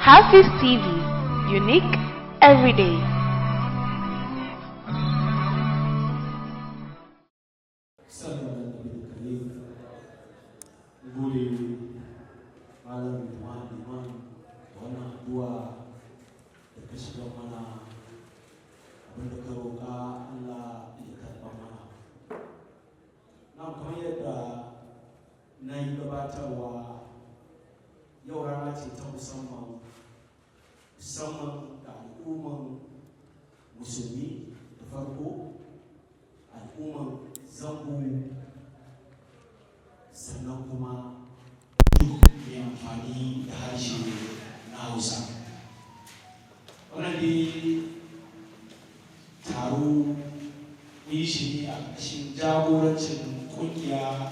HAFIZ TV, unique every day. na yi gabatarwa yau rana ce ta musamman ga al'umman musulmi da farko al'umman zango sannan kuma duk mai amfani da harshe na Hausa. Wannan dai taro yi shi ne a ƙarshen jagorancin ƙungiya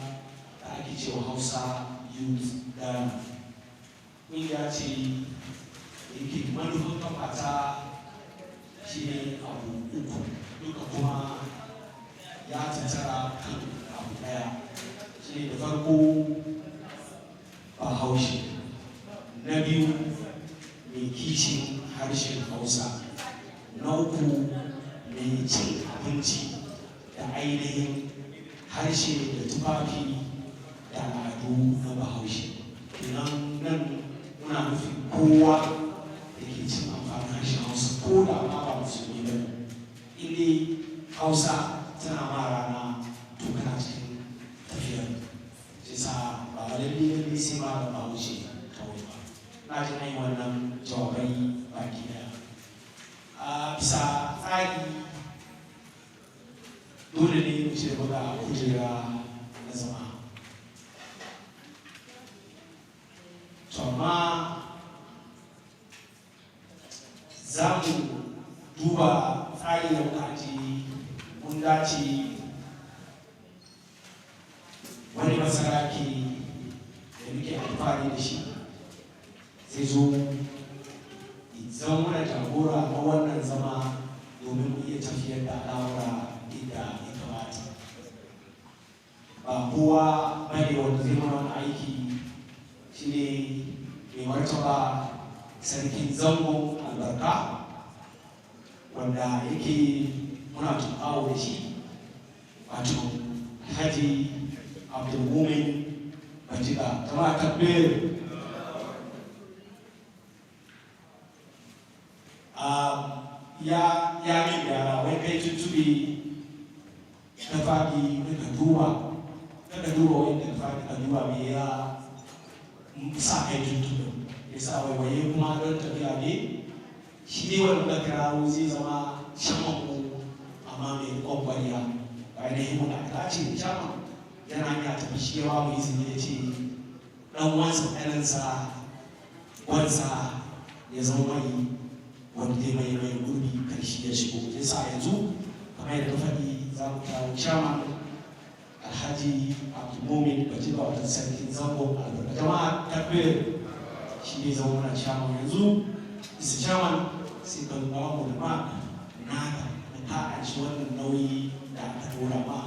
da ake cewa Hausa Youth Ghana. Ƙungiya ce da yake manufan kafata shi ne abu uku duka kuma ya tattara kan abu ɗaya. Shi ne da farko Bahaushe, na biyu mai kishin harshen Hausa, na uku mai cin abinci da ainihin harshe da tufafi da al'adu na Bahaushe. Kenan nan muna nufin kowa da ke cin amfanin harshen Hausa ko da ma ba musulmi ba ne. Inda Hausa tana ma rana to kana cikin tafiyar. Shi sa ba lalle ne sai ma da Bahaushe kawai ba. Na ji ai wannan jawabai baki daya. A bisa tsari dole ne mu ce buga kujera na zama. To amma za mu duba tsari da muka ji mun dace wani masaraki da muke alfahari da shi zai zo zama muna jagora na wannan zama domin mu iya tafiyar da al'amura inda ya kamata. Ba kowa bane wanda zai mana wani aiki shi ne mai martaba sarkin zango albarka wanda yake muna tukawo da shi wato Haji Abdulmumin Bajiga. Jama'a takbir. Ya min gyara wai kai tuntube na faɗi ka duba wanda ka faɗi ka duba me ya sa kai tuntube ya sa waiwaye kuma don tafiya ne shi ne wanda kirawo zai zama shaman ku amma mai kwakwariya ga ainihin wanda aka ce shaman yana ya tafi shi yawa mai izini ya ce ɗan wansa ɗanansa wansa ya zama mai wanda zai mai gurbi karshe ya shigo. Ya sa yanzu kamar yadda faɗi za mu kawo shaman Alhaji Abdulmumin Bajiga wata sarkin zango albarka. Jama'a takbir. Shi ne zama mana shaman yanzu isa shaman sai ka ba mu da ma naka da ka aji wannan nauyi da aka dora ma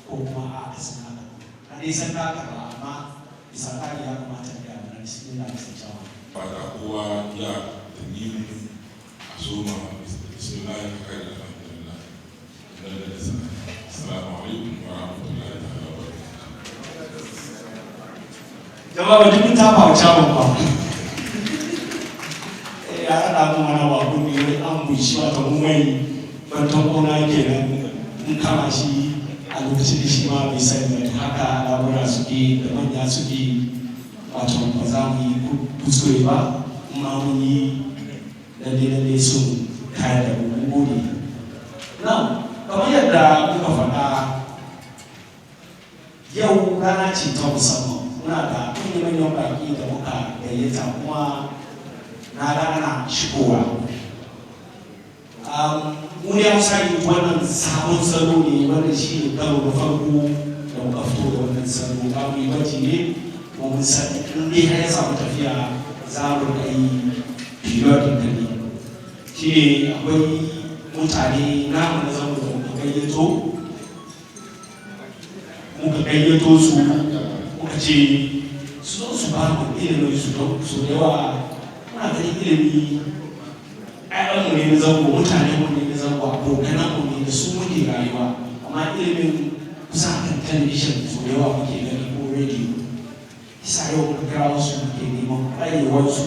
ko kuma a aka san haka. A dai san haka ba amma bisa kari ya kamata da yana cikin da isa shaman. Ba da kowa ya da ni Zuma bismillahir rahmanir rahim. Assalamu alaikum wa rahmatullahi wa barakatuh. Jama'a ba duk ta ba chairman ba. Ya hada mu mana ba ku ne an bushi wata mu mai bantan kona kenan in kama shi a lokacin da shi ma bai sani ba haka labura suke da manya suke wato ba za mu yi kuskure ba kuma mun yi lalle sun kaya da gode. Now, kamar yadda muka faɗa yau rana ce ta musamman muna da manyan baki da muka gayyata kuma na ga ana shigowa. Mu ne Hausa yi wannan sabon salo ne wanda shi ne karo da farko da muka fito da wannan salo. Ba mu yi gwaji ne kuma mun sani in dai har ya samu tafiya za mu yi periodic ne. Shi ne akwai mutane namu na zama da muka gayyato su muka ce su zo su ba mu ilimin su don su yawa muna ganin ilimi ƴaƴanmu ne na zango mutanenmu ne na zango abokananmu ne da su muke rayuwa amma ilimin kusan kan talabishin so da yawa muke gani ko rediyo isa yau muka kira wasu muke neman ƙwarewarsu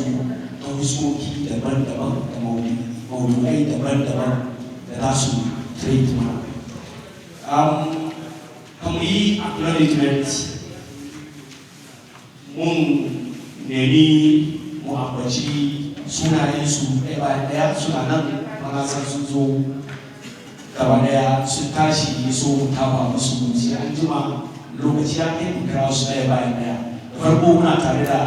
ta huskoki daban-daban da maudu'ai daban-daban da za su trade mana. Kan mu yi acknowledgement mun nemi mu ambaci sunayensu ɗaya bayan ɗaya suna nan mana san sun zo gaba ɗaya sun tashi so tafa musu sai an jima lokaci ya kai mu kira su ɗaya bayan ɗaya da farko muna tare da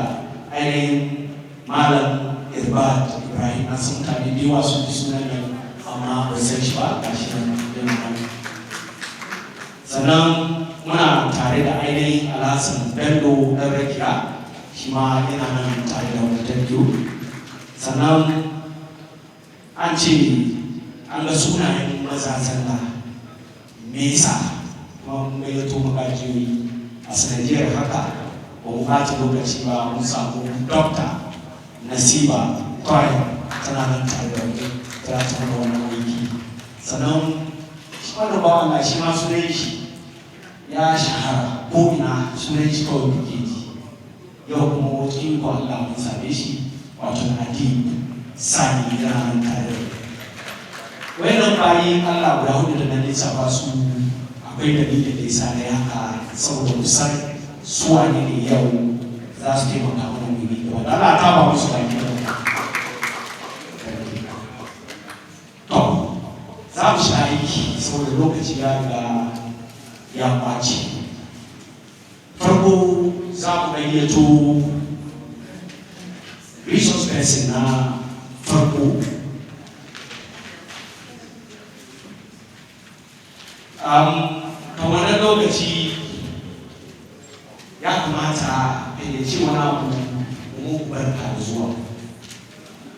ainihin malam irbad ibrahim na san mutane da yawa sun ji sunan nan amma ba san shi ba ga shi nan yana sannan muna tare da ainihin alhassan bello ɗan rakiya shi ma yana nan tare da wadatar biyu sannan an ce an ga sunayen maza zalla me yasa kuma mun gayyato magajiyoyi a sanadiyar haka ba mu bata lokaci ba mun samu dokta nasiba toy tana nan tare da wani tana tare da wannan aiki sannan shi wannan bawan na shi ma sunan shi ya shahara ko ina sunan shi kawai muke ji yau kuma wata iko Allah mun same shi wato Adib Sani yana nan tare da wayannan bayi Allah guda hudu da nan lissafa su akwai dalilin da yasa na haka saboda kusan su wane ne yau za su taimaka mana mu yi gaba Allah ta ba musu baki da to za mu shi aiki saboda lokaci ya riga ya ɓaci farko za mu gayyato resource person na farko ta wannan lokaci ya kamata da ya ce wani abu mu barka da zuwa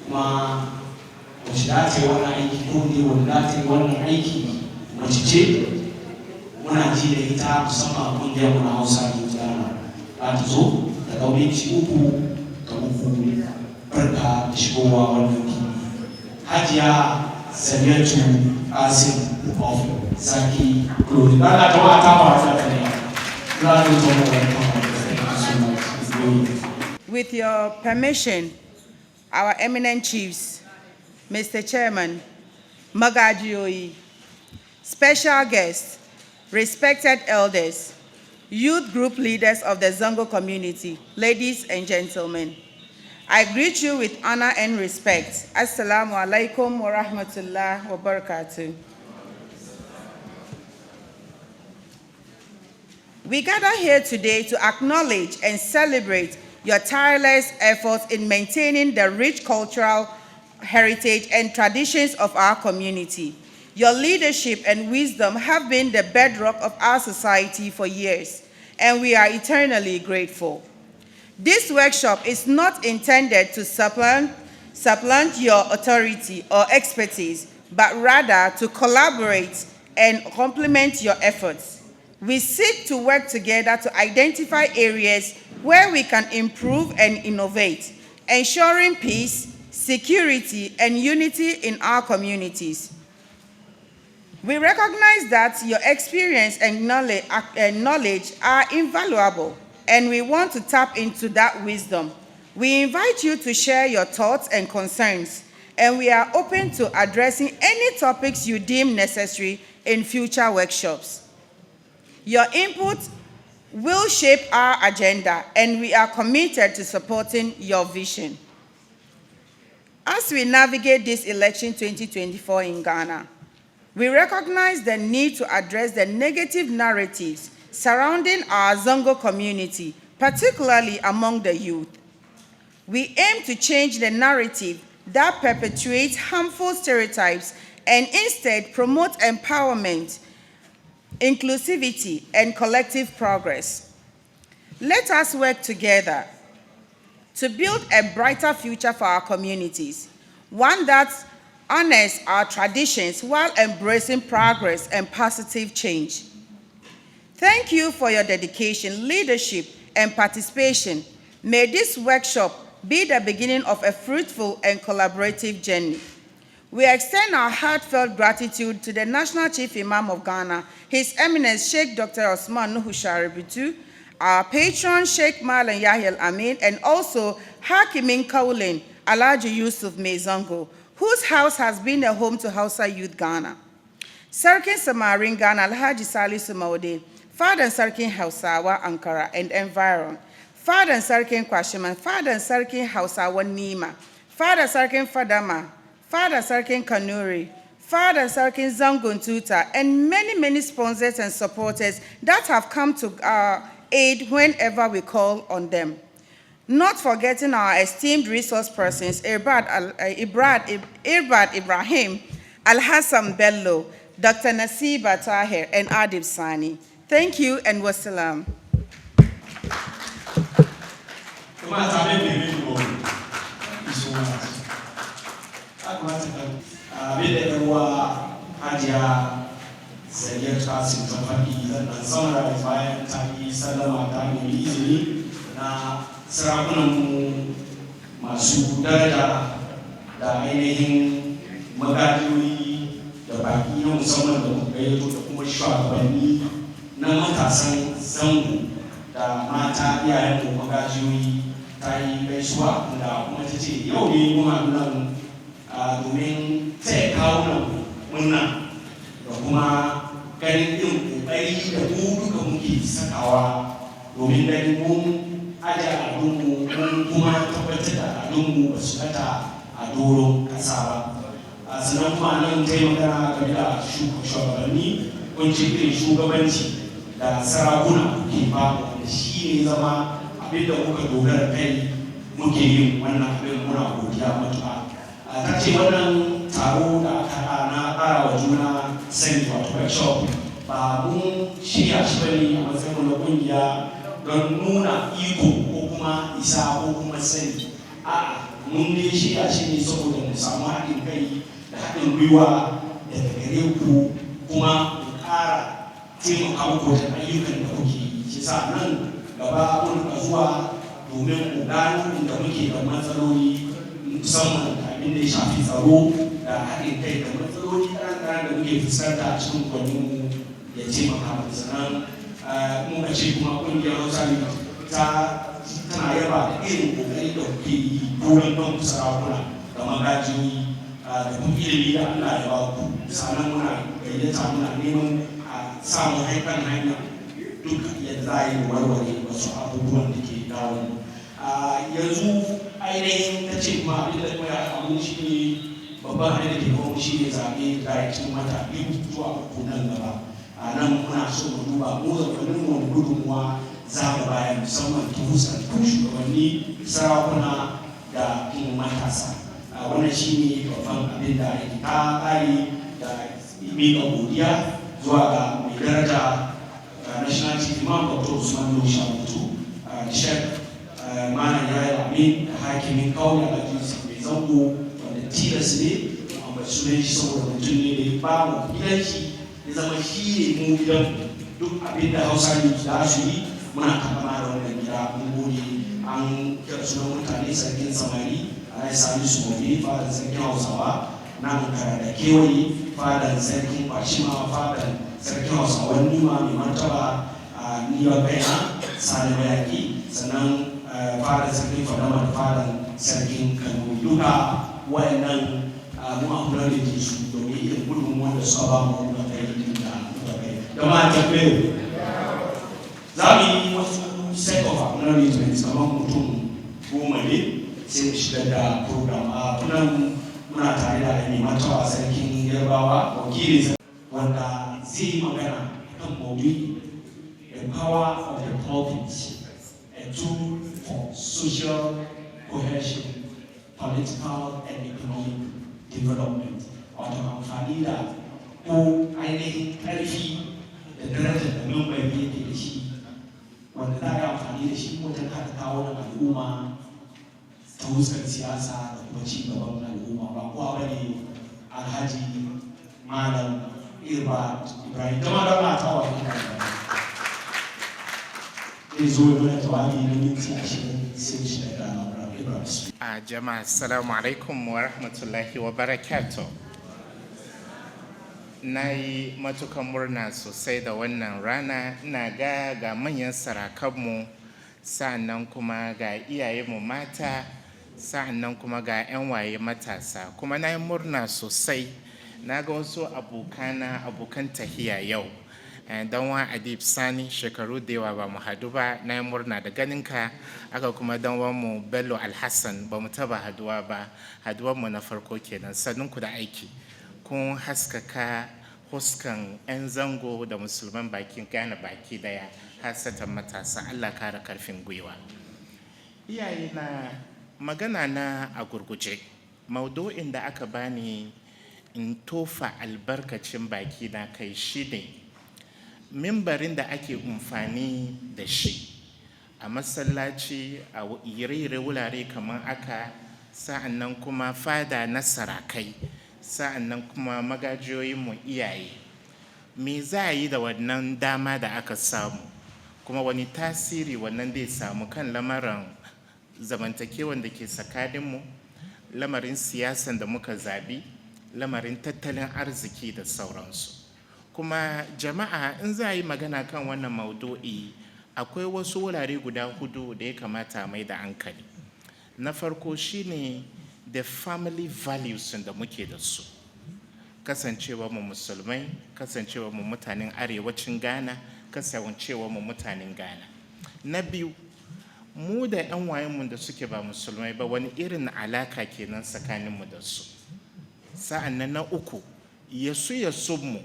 kuma wacce da ta yi wani aiki ko ne wanda ta yi wannan aiki mace ce muna ji da ita musamman kungiyar mu na Hausa da Ghana za ta zo da ɗaurinci uku ga uku barka da shigowa wannan fili. Hajiya Samiyatu Asim of Zaki Clothing. Ba ta wa ta ba ta ne. Za ta zo da With your permission, our eminent chiefs, Mr. Chairman, Magajioi, special guests, respected elders, youth group leaders of the Zongo community, ladies and gentlemen, I greet you with honor and respect. Assalamu alaikum wa rahmatullah wa barakatuh. We gather here today to acknowledge and celebrate your tireless efforts in maintaining the rich cultural heritage and traditions of our community. Your leadership and wisdom have been the bedrock of our society for years, and we are eternally grateful. This workshop is not intended to supplant your authority or expertise, but rather to collaborate and complement your efforts. We seek to work together to identify areas where we can improve and innovate, ensuring peace, security, and unity in our communities. We recognize that your experience and knowledge are invaluable, and we want to tap into that wisdom. We invite you to share your thoughts and concerns, and we are open to addressing any topics you deem necessary in future workshops. Your input will shape our agenda, and we are committed to supporting your vision. As we navigate this election 2024 in Ghana, we recognize the need to address the negative narratives surrounding our Zongo community, particularly among the youth. We aim to change the narrative that perpetuates harmful stereotypes and instead promote empowerment, inclusivity, and collective progress. Let us work together to build a brighter future for our communities, one that honors our traditions while embracing progress and positive change. Thank you for your dedication, leadership, and participation. May this workshop be the beginning of a fruitful and collaborative journey. We extend our heartfelt gratitude to the National Chief Imam of Ghana, His Eminence Sheikh Dr. Osman Nuhu Sharibitu, our patron Sheikh Malan Yahya Amin, and also Hakimin Kaulin Alhaji Yusuf Mezongo, whose house has been a home to Hausa Youth Ghana. Sarkin Samarin Ghana Alhaji Salisu Maude, Father and Sarkin Hausawa Ankara and environ, Father and Sarkin Kwashiman, Father and Sarkin Hausawa Nima, Father Sarkin Fadama, Father Sarkin Kanuri, Father Sarkin Zangun Tuta, and many sponsors and supporters that have come to our aid whenever we call on them. Not forgetting our esteemed resource persons, Irbad Ibrahim, Al-Hassan Bello, Dr. Nasiba Tahir, and Adib Sani. Thank you and wassalam. Sarakunan masu daraja da ainihin magajiyoyi da baki na musamman da muka gayyato da kuma shugabanni na matasan zango da mata iyayen magajiyoyi ta yi gaisuwa da kuma ta ce yau ne mun haɗu nan domin taya kawo nan murna da kuma ganin irin ƙoƙari da mu duka muke sakawa domin ganin mun aje al'adunmu mun kuma tabbatar da al'adunmu ba su kata a doron ƙasa ba. Sannan kuma nan ta yi magana game da shugabanni kunci irin shugabanci da sarakuna ke ba da shi ne zama abin da muka dogara kai muke yin wannan abin muna godiya matuƙa. Ta ce wannan taro da aka haɗa na ƙara wa juna sani wato workshop ba mun shirya shi bane a matsayin na ƙungiya don nuna iko ko kuma isa ko kuma sani. A mun ne shirya shi ne saboda mu samu haɗin kai da haɗin gwiwa daga gare ku kuma mu ƙara taimaka muku da ayyukan da kuke yi. Shi sa nan gaba mun ka zuwa domin mu gano inda muke da matsaloli musamman abin da ya shafi tsaro da haɗin kai da matsaloli ƙanana da muke fuskanta a cikin kwaninmu ya taimaka mu. Sannan muka ce kuma ƙungiyar Hausa ne tana yaba da irin ƙoƙari da kuke yi wurin don sarakuna da magajiyoyi da kuma ilimi da Allah ya ba ku. Sannan muna gayyata muna neman a samun haifan hanya duk yadda za a yi warware wasu abubuwan da ke dawo. Yanzu ainihin ta ce kuma abin da kuma ya abu shi ne babban abin da ke kawo shi ne zaɓe da cikin wata 2 zuwa 3 nan gaba. A nan muna so mu duba mu zaɓanin wani gudunmuwa za mu bayar musamman ta fuskar shugabanni sarakuna da kuma matasa. Wannan shi ne babban abin da ake ta ƙari da miƙa godiya zuwa ga mai daraja national chief imam dr usman nuhu sharibitu da shek malam yahya amin da hakimin kauye a jinsi mai zango wanda tilas ne a mai sunan shi saboda mutum ne da ya ba mu gidan shi ya zama shi ne mu gidan duk abin da hausa ne za su yi muna kama da wannan gida mun gode. An kira sunan mutane sarkin samari a rai sami su gobe fadan sarkin hausawa nan kara da kewaye fadan sarkin kwashima fadan sarkin hausawan nima mai martaba a niwa bayan sani bayaki sannan fadan sarkin fadama da fadan sarkin kano duka wayannan mu a kula da ke su domin irin gudunmuwan da suka ba mu da kai da kai jama'a tambayo za mu yi wasu set of acknowledgements kamar mutum 10 ne sai mu shiga da program a kunan muna tare da mai martaba sarkin yarbawa wakilin wanda zai yi magana kan maudu'i the power of the pulpit, a tool for social cohesion, political and economic development. Wato amfani da ko ainihin ƙarfi da darajar da membari yake da shi wanda za a yi amfani da shi wajen haɗa kawo da al'umma ta fuskar siyasa da kuma ci gaban al'umma. Ba kowa ba ne alhaji malam ibrahim da ma da mata wa ne zai zo ya mana jawabi na minti 20 sai shi da rana Jama'a assalamu alaikum wa rahmatullahi wa barakatuh. Na yi matukan murna sosai da wannan rana. Ina ga manyan sarakanmu, sa'annan kuma ga iyayenmu mata, sa'annan kuma ga 'yan waye matasa. Kuma na yi murna sosai. Na ga wasu abokan tahiya yau. Dan wa Adib Sani shekaru da yawa ba mu hadu ba, na yi murna da ganinka. Aka kuma dan mu Bello Alhassan ba mu taba haduwa ba, haduwanmu na farko kenan. Sannunku da aiki. Kun haskaka huskan 'yan zango da musulman bakin Ghana baki daya, hasatan matasa. Allah kara karfin gwiwa. Iyaye na magana na a gurguje. Maudu'in da aka bani in tofa albarkacin baki na kai shi ne mimbarin da ake amfani da shi a masallaci, a ire-ire wurare kamar aka, sa'annan kuma fada na sarakai, sa'annan kuma magajiyoyinmu iyaye. Me za a yi da wannan dama da aka samu, kuma wani tasiri wannan zai samu kan lamarin zamantakewan da ke tsakaninmu, lamarin siyasan da muka zabi, lamarin tattalin arziki da sauransu. Kuma jama'a, in za a yi magana kan wannan maudu'i, akwai wasu wurare guda 4 da ya kamata mai da hankali. Na farko shine the family values da muke da su. Kasancewa mu musulmai, kasancewa mu mutanen arewacin Ghana, kasancewa mu mutanen Ghana. Na biyu, mu da 'yan wayenmu da suke ba musulmai ba, wani irin alaka kenan tsakaninmu da su. Sa'annan na uku, yasu-yasunmu,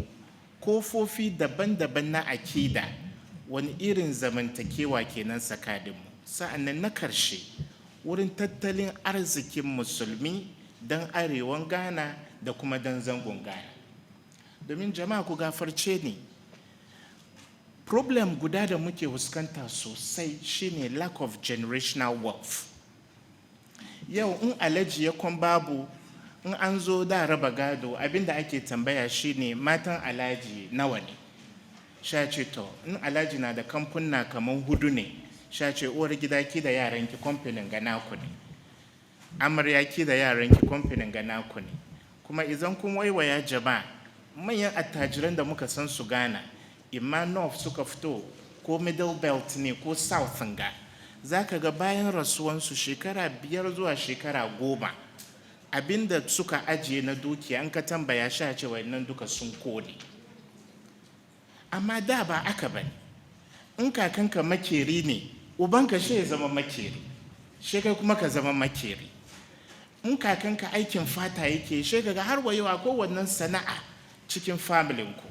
kofofi daban-daban na akida, wani irin zamantakewa kenan tsakaninmu. Sa'annan na karshe, wurin tattalin arzikin musulmi don arewan Ghana da kuma don zangon Ghana. Domin jama'a ku gafarce ni, problem guda da muke fuskanta sosai shine lack of generational wealth. Yau in alaji ya kwan babu, in an zo da raba gado, abinda ake tambaya shine matan alaji nawa ne. Sha ce to, in alaji na da kamfuna kamar 4 ne, sha ce uwar gida ki da yaranki kamfanin ga naku ne, amarya ki da yaranki kamfanin ga naku ne. Kuma idan kun waiwaya jama'a, manyan attajiran da muka san su Ghana, imma north suka fito ko middle belt ne ko south nga, za ka ga bayan rasuwansu shekara 5 zuwa shekara 10, abinda suka ajiye na dukiya an ka tambaya sha ce wannan duka sun kone. Amma da ba aka bane. In kakanka makeri ne, ubanka shi ya zama makeri, shi kai kuma ka zama makeri. In kakanka aikin fata yake, shi ga har wayewa ko wannan sana'a cikin familinku.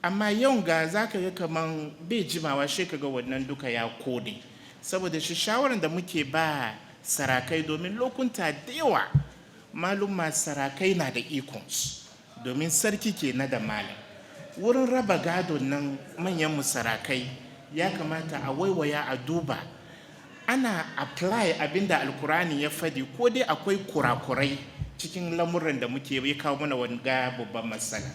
Amma yau ga za ka ga kaman bai jimawa shi ka ga wannan duka ya kone. Saboda shi shawaran da muke ba sarakai, domin lokunta da yawa malumma sarakai na da ikonsu, domin sarki ke na da malam. Wurin raba gado nan manyan sarakai ya kamata a waiwaya a duba, ana apply abinda alkurani ya fadi, ko dai akwai kurakurai cikin lamuran da muke ya kawo mana wanga babban matsala.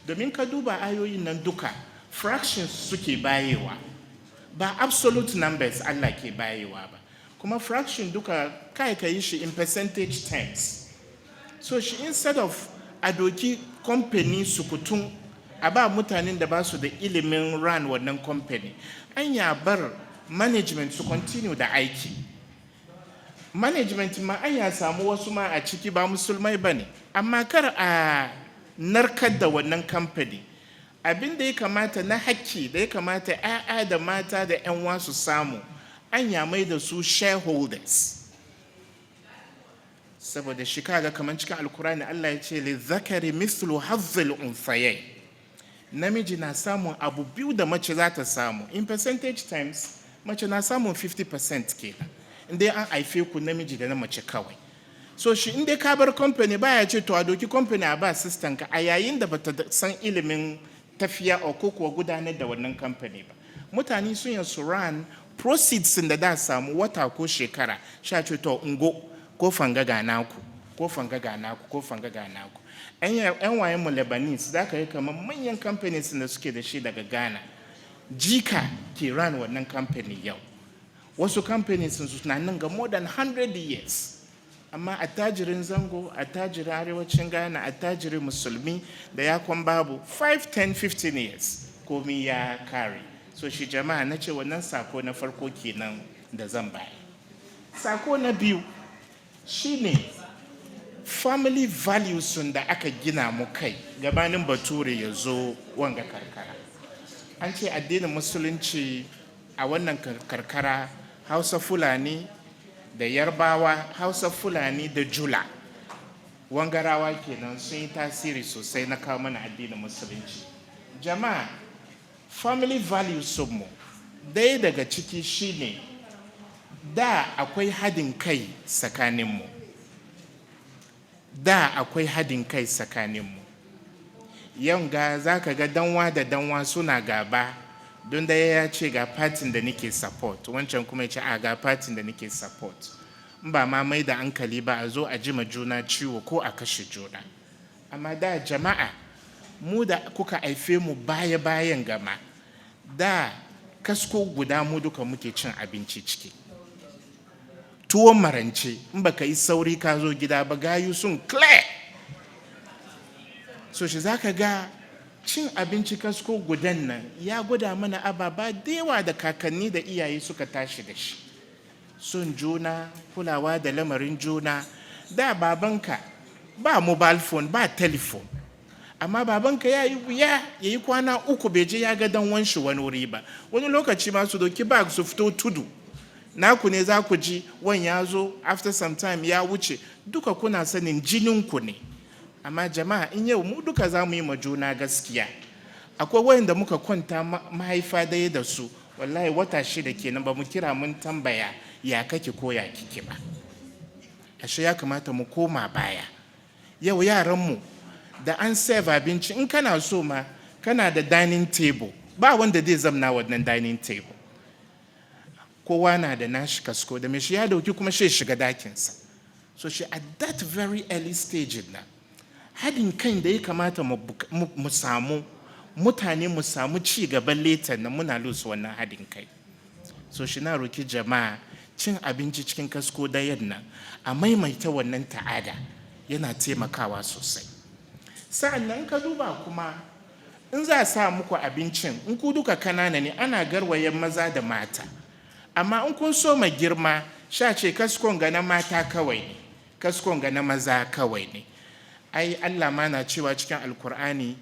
Domin ka duba ayoyin nan duka fractions suke bayewa, ba absolute numbers Allah ke bayewa ba. Kuma fraction duka kai ka yi shi in percentage terms. So shi instead of a doki company sukutun a ba mutanen da ba su da ilimin run wannan company, an ya bar management su continue da aiki. Management ma an ya samu wasu ma a ciki ba musulmai ba ne, amma kar a narkar da wannan company. Abin da ya kamata na hakki da ya kamata 'ya'ya da mata da 'yan wasu samu, an ya mai da su shareholders. Saboda shi kaga kamar cikin alkurani Allah ya ce li zakari mislu hazzil unsayayn, namiji na samun abu 2 da mace za ta samu. In percentage terms, mace na samun 50% kenan, inda an haife ku namiji da na mace kawai. So shi inda ka bar company baya ce to a doki company a ba assistant ka, a yayin da bata san ilimin tafiya ko kuwa gudanar da wannan company ba. Mutane sun yi su run proceeds da da samu wata ko shekara, sha ce to ungo ko fanga ga naku, ko fanga ga naku, ko fanga ga naku. 'Yan wayen mu Lebanese za ka yi kamar manyan companies da suke da shi daga Ghana, jika ke run wannan company yau. wasu companies sun suna nan ga more than 100 years. Amma attajirin zango, attajirin arewacin Ghana, attajirin musulmi da ya kwan babu 5, 10, 15 years komi ya kare. So shi jama'a na ce wannan sako na farko kenan da zan bayar. Sako na biyu shine family values sun da aka gina mu kai gabanin bature ya zo wanga karkara. An ce addinin musulunci a wannan karkara Hausa Fulani da Yarbawa, Hausa Fulani da Jula. Wangarawa kenan sun yi tasiri sosai na kawo mana addinin musulunci. Jama'a, family values mu dai daga ciki shine da akwai hadin kai tsakaninmu. Da akwai hadin kai tsakaninmu. Yau ga za ka ga danwa da danwa suna gaba don da ya ce ga fatin da nake support, wancan kuma ya ce a ga fatin da nake support. Ba ma mai da hankali ba a zo a jima juna ciwo ko a kashe juna. Amma da jama'a, mu da kuka haife mu baya-bayan gama, da kasko guda mu duka muke cin abinci ciki. Tuwon marance, in baka yi sauri ka zo gida ba gayu sun clear. So shi za ka ga cin abinci kasko gudan nan ya gwada mana ababa da yawa da kakanni da iyaye suka tashi da shi. Son juna, kulawa da lamarin juna. Da babanka ba mobile phone, ba telephone. Amma babanka ya yi wuya ya yi kwana 3 bai je ya ga dan wanshi wani wuri ba. Wani lokaci ma su doki bag su fito tudu. Naku ne za ku ji wani ya zo after some time ya wuce. Duka kuna sanin jininku ne. Amma jama'a, in yau mu duka za mu yi ma juna gaskiya. Akwai wayanda muka kwanta mahaifa daya da su, wallahi wata 6 kenan ba mu kira mun tambaya ya kake ko ya kike ba. Ashe ya kamata mu koma baya. Yau yaranmu da an serve abinci, in kana so ma kana da dining table, ba wanda zai zamna wannan dining table. Kowa na da nashi kasko da mai shi ya dauki kuma shi shiga dakinsa. So shi at that very early stage na hadin kan da ya kamata mu samu, mutane mu samu ci gaban letan na muna lusu wannan hadin kai. So shi na roki jama'a cin abinci cikin kasko dayan nan a maimaita wannan ta'ada yana taimakawa sosai. Sa'an nan ka duba kuma in za a sa muku abincin, in ku duka kanana ne ana garwayen maza da mata. Amma in kun so ma girma, sha ce kaskon ga na mata kawai ne, kaskon ga na maza kawai ne. Ai Allah ma na cewa cikin Alkur'ani,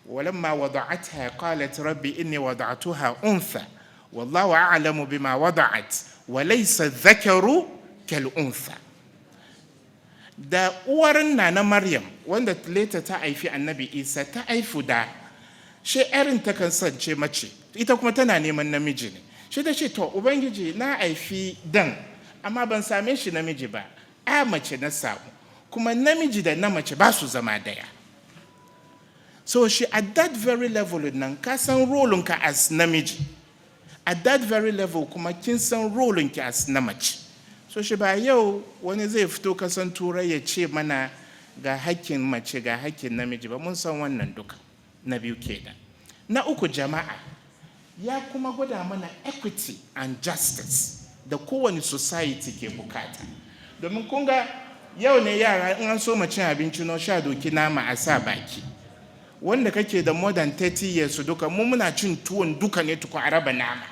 walamma wada'atha qalat rabbi inni wada'tuha untha wallahu a'lamu bima wada'at wa laysa dhakaru kal untha. Da uwarin na Maryam wanda leta ta haifi Annabi Isa ta haifu da she erin ta kasance mace, ita kuma tana neman namiji ne. Shi ta ce to ubangiji na haifi dan amma ban same shi namiji ba, a mace na samu, kuma namiji da na mace ba su zama daya. So she at that very level nan ka san rolin ka as namiji, at that very level kuma kin san rolin ki as na mace. So shi ba yau wani zai fito kasan turai ya ce mana ga hakkin mace ga hakkin namiji ba, mun san wannan duka. Na biyu kenan. Na uku jama'a, ya kuma gwada mana equity and justice da kowane society ke bukata. Domin kun ga yau ne yara in an so cin abinci no sha doki nama a sa baki. Wanda kake da more than 30 years duka mu muna cin tuwon duka ne tuku a raba nama.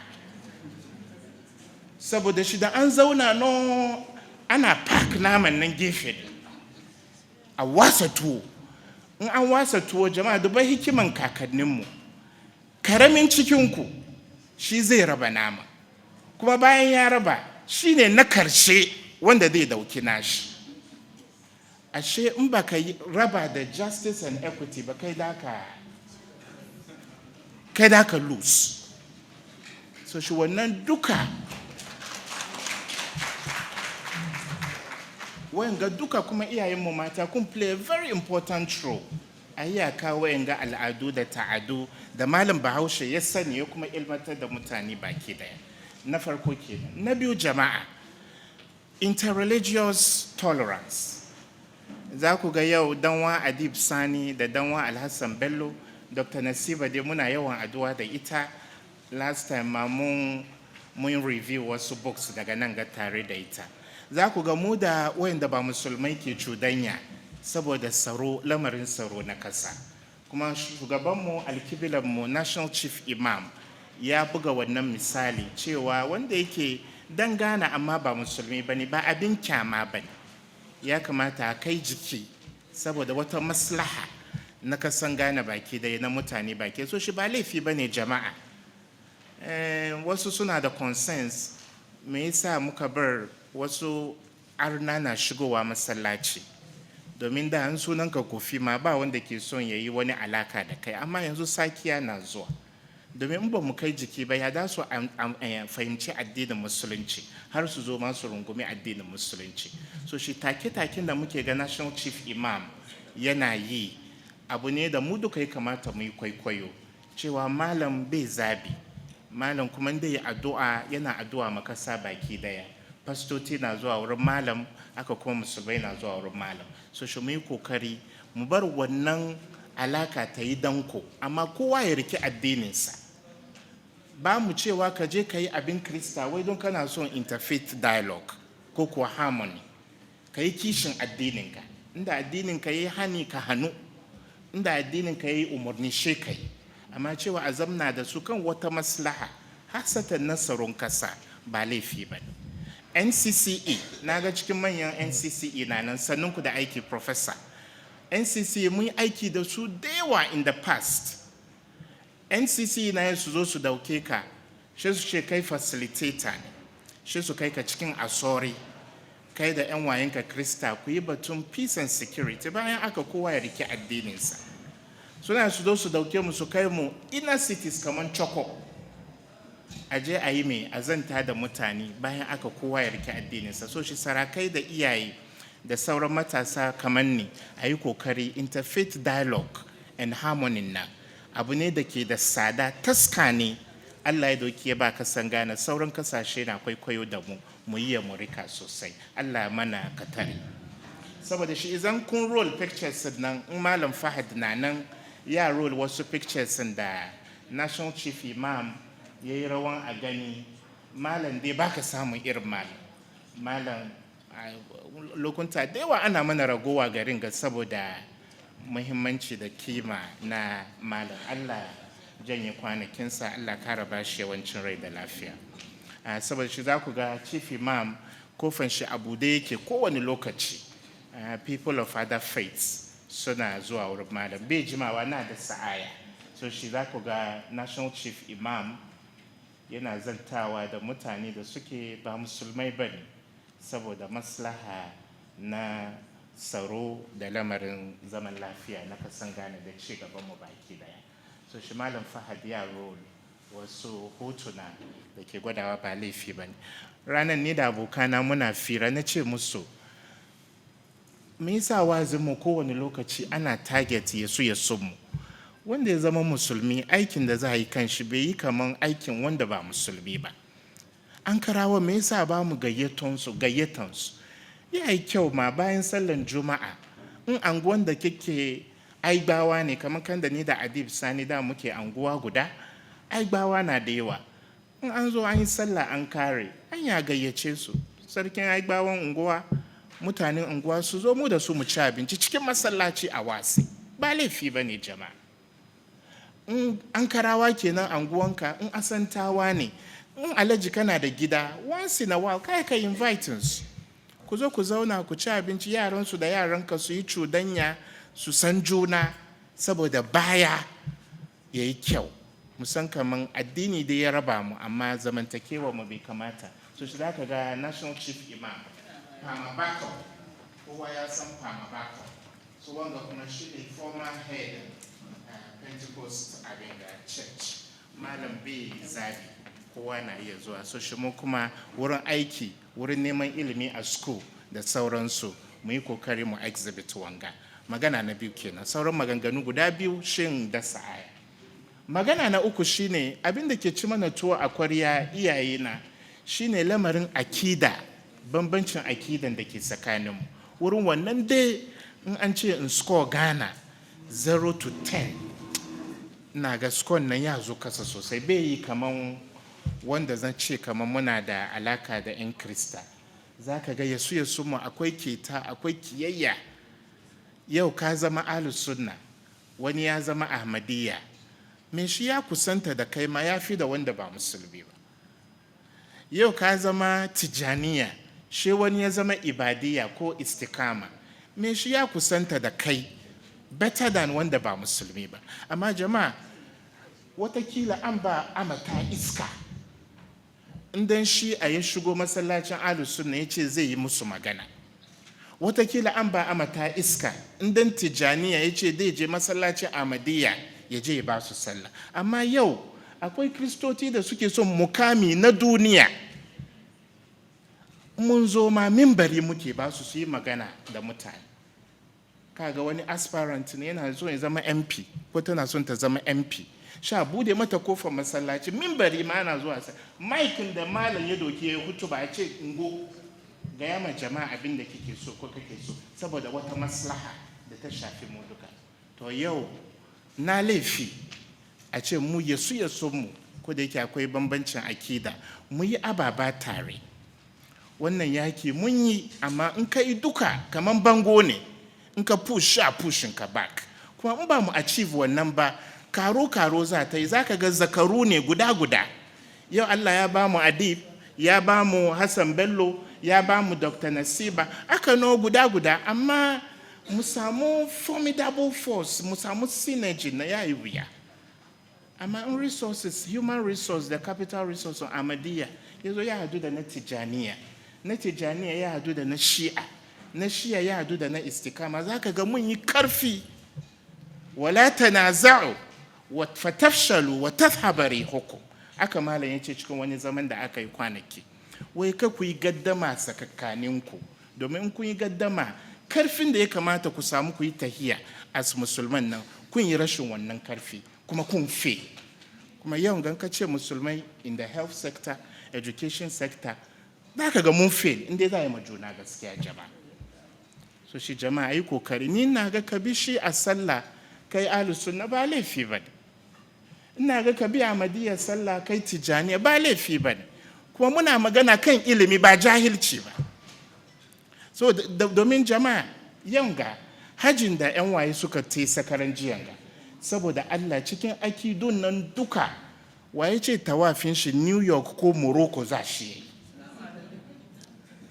Saboda shi da an zauna no ana pack naman nan gefe a wasa tuwo. In an wasa tuwo jama'a dubai hikiman kakanninmu. Karamin cikinku shi zai raba nama. Kuma bayan ya raba shi ne na karshe wanda zai dauki nashi. Ashe in ba ka raba da justice and equity ba kai da ka lose. So shi wannan duka wayanga duka kuma iyayenmu mata kun play a very important role. A iyaka wayanga al'adu da ta'adu da malam Bahaushe ya sani ya kuma ilmantar da mutane baki daya. Na farko kenan. Na biyu jama'a, interreligious tolerance. Za ku ga yau danwa Adib Sani da danwa Alhassan Bello, Dr. Nasiba dai muna yawan addu'a da ita. Last time ma mun mun review wasu books daga nan ga tare da ita. Za ku ga mu da wayanda ba musulmai ke cudanya saboda tsaro, lamarin tsaro na kasa. Kuma shugabanmu alkibilanmu National Chief Imam ya buga wannan misali cewa wanda yake dan Ghana amma ba musulmi bane, ba abin kyama bane. Ya kamata a kai jiki saboda wata maslaha na kasan Ghana baki da na mutane baki. So shi ba laifi bane jama'a. Wasu suna da concerns, me yasa muka bar wasu arna na shigowa masallaci? Domin da an sunanka Kofi ma ba wanda ke son ya yi wani alaka da kai, amma yanzu sakiya na zuwa. Domin in ba mu kai jiki ba ya da su fahimci addinin musulunci har su zo masu rungumi addinin musulunci. So shi take-taken da muke ga National Chief Imam yana yi abu ne da mu duka ya kamata mu yi kwaikwayo, cewa malam bai zabi, malam kuma da ya addu'a yana addu'a makasa baki daya. Fastoti na zuwa wurin malam, aka kuma musulmai na zuwa wurin malam. So shi mu yi kokari mu bar wannan alaka ta yi danko, amma kowa ya riki addininsa. Ba mu cewa ka je ka yi abin Krista wai don kana son interfaith dialogue ko kuwa harmony. Ka yi kishin addininka. Inda addininka ya yi hani ka hannu, inda addininka ya yi umarni she ka yi. Amma cewa a zamna da su kan wata maslaha, hasatan nasarun kasa ba laifi ba ne. NCCE, na ga cikin manyan NCCE na nan, sannunku da aiki Professor. NCCE mun yi aiki da su da yawa in the past. NCCE na su zo su dauke ka, shi su ce kai facilitator ne, shi su kai ka cikin asori, kai da 'yan wayenka Krista ku yi batun peace and security bayan aka kowa ya rike addininsa. Suna su zo su dauke mu su kai mu inner cities kamar Choko. Aje a yi mai azanta da mutane bayan aka kowa ya rike addininsa. So shi sarakai da iyaye da sauran matasa kamar ni a yi kokari interfaith dialogue and harmony na abu ne da ke da tsada, taska ne Allah ya doki ya ba kasan Ghana, sauran kasashe na kwaikwayo da mu yi mu rika sosai. Allah mana katari. Saboda shi idan kun roll pictures nan, in Malam Fahad na nan ya roll wasu pictures da National Chief Imam ya yi rawan a gani, malam dai baka samun irin malam lokunta da yawa ana mana ragowa garin ga saboda muhimmanci da kima na malam. Allah janye kwanakinsa, Allah kara ba shi yawancin rai da lafiya. Saboda shi za ku ga Chief Imam kofan shi abu da yake kowane lokaci. People of other faiths suna zuwa wurin malam, bai jimawa na da sa'aya. So shi za ku ga National Chief Imam yana zantawa da mutane da suke ba musulmai ba ne, saboda maslaha na tsaro da lamarin zaman lafiya na kasan Ghana da ci gaban mu baki daya. So shi Malam Fahad ya roll wasu hotuna da ke gwadawa ba laifi ba ne. Ranar ni da abokana muna fira, na ce musu me yasa wazinmu kowane lokaci ana target yasu mu. Wanda ya zama musulmi aikin da za a yi kan shi bai yi kaman aikin wanda ba musulmi ba. An karawa me yasa ba mu gayyatansu. Ya yi kyau ma bayan sallan Juma'a in anguwan da kike Aibawa ne, kamar kan da ni da Adib Sani da muke anguwa guda, Aibawa na da yawa. In an zo an yi sallah an kare, an ya gayyace su. Sarkin Aibawan unguwa, mutanen unguwa su zo mu da su mu ci abinci cikin masallaci a wasi. Ba laifi ba ne jama'a. In an karawa kenan anguwanka, in asantawa ne, in alaji kana da gida, once in a while kai ka invite su. Ku zo ku zauna ku ci abinci, yaransu da yaranka su yi cudanya, su san juna, saboda baya ya yi kyau. Musan kaman addini dai ya raba mu, amma zamantakewa mu bai kamata. So shi za ka ga National Chief Imam Pama Bako, kowa ya san Pama Bako. So wanga kuma shi ne former head Pentecost Avenga Church. Malam bai zabi, kowa na iya zuwa. So shi mu kuma wurin aiki, wurin neman ilimi a school da sauransu, mu yi kokari mu exhibit wanga. Magana na biyu kenan. Sauran maganganu guda biyu shin da sa'aya. Magana na uku shine abin da ke ci mana tuwo a kwarya iyaye na shine lamarin akida, bambancin akidan da ke tsakaninmu. Wurin wannan dai in an ce in score Ghana 0 to 10, na ga score nan ya zo kasa sosai, bai yi kaman wanda zan ce kamar muna da alaka da 'yan Krista. Za ka ga yasu mu akwai keta, akwai kiyayya. Yau ka zama ahlus sunna, wani ya zama ahmadiyya. Me shi ya kusanta da kai ma ya fi da wanda ba musulmi ba. Yau ka zama tijaniya, shi wani ya zama ibadiyya ko istikama. Me shi ya kusanta da kai better than wanda ba musulmi ba. Amma jama'a, watakila an ba amata iska. Indan shi a ya shigo masallacin ahlus sunna ya ce zai yi musu magana. Watakila an ba amata iska. Indan tijaniya ya ce zai je masallacin ahmadiyya ya je ya ba su sallah. Amma yau akwai kristoci da suke son mukami na duniya. Mun zo ma mimbari muke ba su yi magana da mutane. Kaga wani aspirant ne yana so ya zama MP ko tana son ta zama MP. Sha bude mata kofar masallaci mimbari ma ana zuwa sa. Maikin da malam ya doke ya hutu ba a ce ingo ga yama jama'a abin da kike so ko kake so saboda wata maslaha da ta shafi mu duka. To yau na laifi a ce mu yasu mu ko da yake akwai bambancin akida mu yi ababa tare. Wannan yaki mun yi amma in ka yi duka kaman bango ne in ka pushin ka back. Kuma in ba mu achieve wannan ba karo za ta yi za ka ga zakaru ne guda. Yau Allah ya ba mu Adib, ya ba mu Hassan Bello, ya ba mu Dr. Nasiba, aka no guda amma mu samu formidable force, mu samu synergy na yayi wuya. Amma in resources, human resource da capital resource on Ahmadiyya, yazo ya hadu da na Tijaniya ya hadu da na Shi'a ya hadu da na Istikama, zaka ga mun yi karfi. Wala tanaza'u wa fatafshalu wa tadhhabu rihukum. Aka malam yace cikin wani zaman da aka yi kwanaki. Wai ka ku yi gaddama sakakkaninku, domin in kun yi gaddama karfin da ya kamata ku samu ku yi tahiya as musulman nan kun yi rashin wannan karfi kuma kun fe. Kuma yau gan ka ce musulmai in the health sector, education sector, za ka ga mun fail inda za a yi majuna gaskiya jama'a. So shi jama'a yi kokari, ni na ga ka bi shi a sallah kai ahlus sunna ba laifi ba ne. Ina ga ka bi ahmadiyya sallah kai tijaniya ba laifi ba ne. Kuma muna magana kan ilimi ba jahilci ba. So domin jama'a yau ga hajin da 'yan waye suka te sakaran jiyan ga, saboda Allah cikin akidun nan duka waye ce tawafin shi New York ko Morocco za shi yi.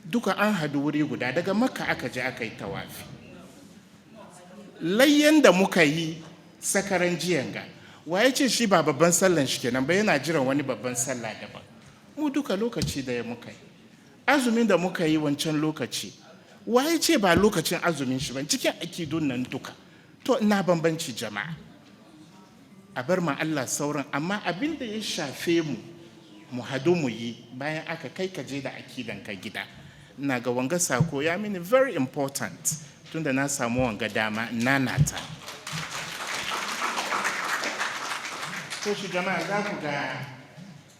Duka an hadu wuri guda, daga Makka aka je aka yi tawafi. Layyan da muka yi sakaran jiyan ga waye ce shi ba babban sallan shi kenan ba, yana jiran wani babban sallah daban. Mu duka lokaci da ya muka yi. Azumin da muka yi wancan lokaci waye ce ba lokacin azumin shi ba, cikin akidun nan duka. To ina bambanci jama'a. A bar ma Allah sauran, amma abin da ya shafe mu mu hadu mu yi bayan aka kai ka je da akidan ka gida. Ina ga wanga sako ya mini very important tunda na samu wanga dama nanata. So shi jama'a za ku ga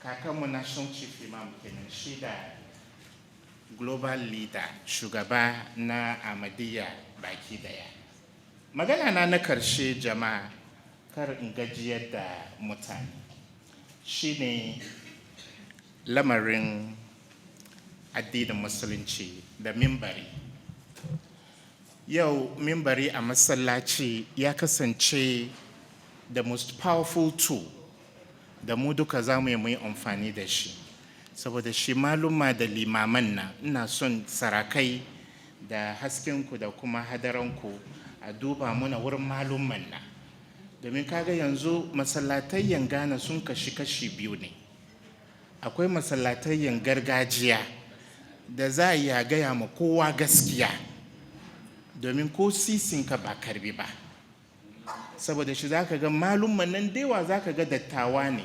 kakanmu national chief imam kenan, shi da global leader, shugaba na Ahmadiyya baki daya. Magana na karshe jama'a, kar in gajiyar da mutane, shine lamarin addinin musulunci da mimbari. Yau mimbari a masallaci ya kasance the most powerful tool da mu duka za mu yi amfani da shi. Saboda shi maluma da limaman na, ina son sarakai da haskenku da kuma hadaranku a duba muna wurin maluman na. Domin kaga yanzu masallatayyan Ghana sun kashi biyu ne. Akwai masallatayyan gargajiya da za a iya gaya ma kowa gaskiya, domin ko sisinka ba karbi ba. Saboda shi za ka ga malumman nan dewa za ka ga dattawa ne,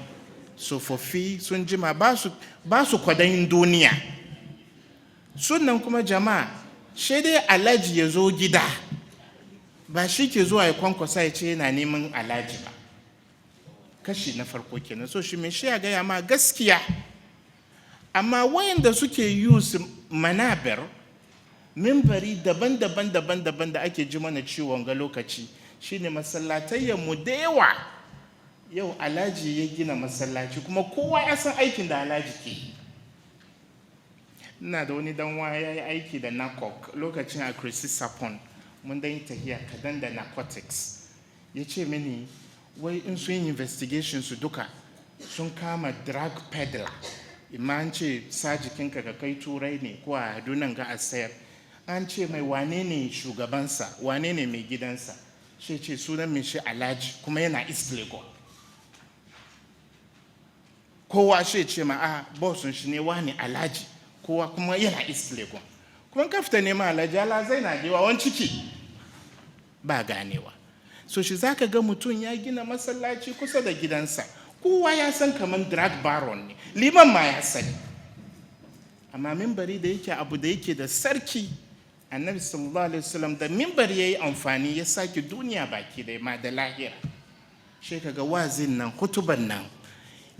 tsofaffi sun jima ba su kwadayin duniya. Sunan kuma jama'a, shi dai alhaji ya zo gida, ba shi ke zuwa ya kwankwasa ya ce yana neman alhaji ba. Kashi na farko kenan. So shi mai shi ya gaya ma gaskiya. Amma wayanda suke use manabir, mimbari daban-daban da ake ji mana ciwon ga lokaci, shine masallatayyanmu da yawa yau alhaji ya gina masallaci kuma kowa ya san aikin da alhaji ke. Ina da wani danwa ya yi aiki da NACOC lokacin a Chrissy Sapon, mun dan yi tafiya kadan da narcotics. Ya ce mini wai in sun yi investigation su duka sun kama drug peddler, imma an ce sa jikinka ka kai turai ne ko a hadunan ga a sayar, an ce mai wane ne shugabansa, wane ne mai gidansa, shi ce sunan mai shi alhaji kuma yana East Lagos. Kowa shi ce ma a bossun shi ne wani alhaji, kowa kuma yana East Lagos. Kuma ka fita neman alhaji ala zai na dewa wani ciki ba ganewa. So shi zaka ga mutum ya gina masallaci kusa da gidansa, kowa ya san kaman drug baron ne, liman ma ya sani. Amma mimbari da yake abu da yake da sarki, annabi sallallahu alaihi wasallam da mimbari yayi amfani ya saki duniya baki da ma da lahira. Shi kaga wazin nan hutuban nan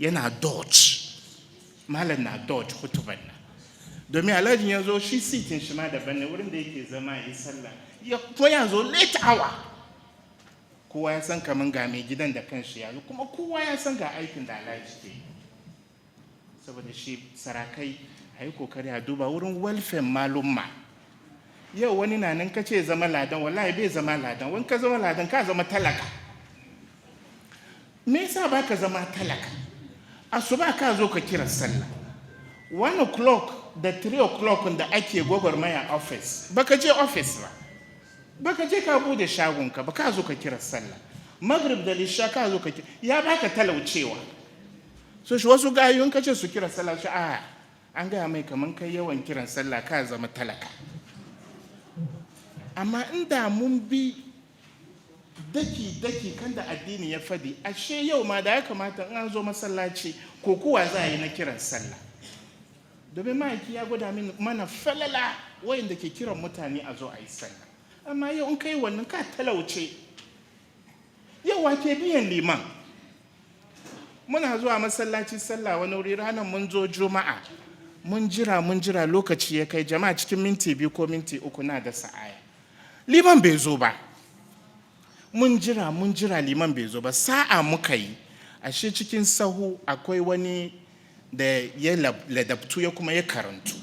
yana dodge, malam na dodge hutuban nan. Domin alhaji ya zo shi sitin shi ma daban ne, wurin da yake zama yi sallah ya kuma ya zo late hour. Kowa ya san kaman ga mai gidan da kanshi ya zo, kuma kowa ya san ga aikin da alhaji ke. Saboda shi sarakai a yi kokari a duba wurin welfare malumma. Yau wani na nan kace zama ladan, wallahi bai zama ladan, wani ka zama ladan ka zama talaka. Me yasa ba ka zama talaka? Asuba ka zo ka kira sallah, 1 o'clock da 3 o'clock da ake gwagwarmaya office, baka je office ba, baka je ka bude shagonka ba, ka zo ka kira sallah. Maghrib da lisha ka zo ka kira, ya baka talaucewa. So shi wasu gayun kace su kira sallah, shi an gaya mai kaman kai yawan kiran sallah ka zama talaka. Amma inda mun bi daki kan da addini ya fadi, ashe yau ma da ya kamata in an zo masallaci ko kuwa za a yi na kiran sallah. Domin ma'aiki ya gwada mana falala wayanda ke kiran mutane a zo a yi sallah. Amma yau in kai wannan ka talauce. Yau wake biyan liman. Muna zuwa masallaci sallah wani wuri ranar mun zo juma'a. Mun jira lokaci ya kai, jama'a cikin minti 2 ko minti 3 na da sa'aya. Liman bai zo ba. Mun jira liman bai zo ba, sa'a muka yi. Ashe cikin sahu akwai wani da ya ladabtu ya kuma ya karantu.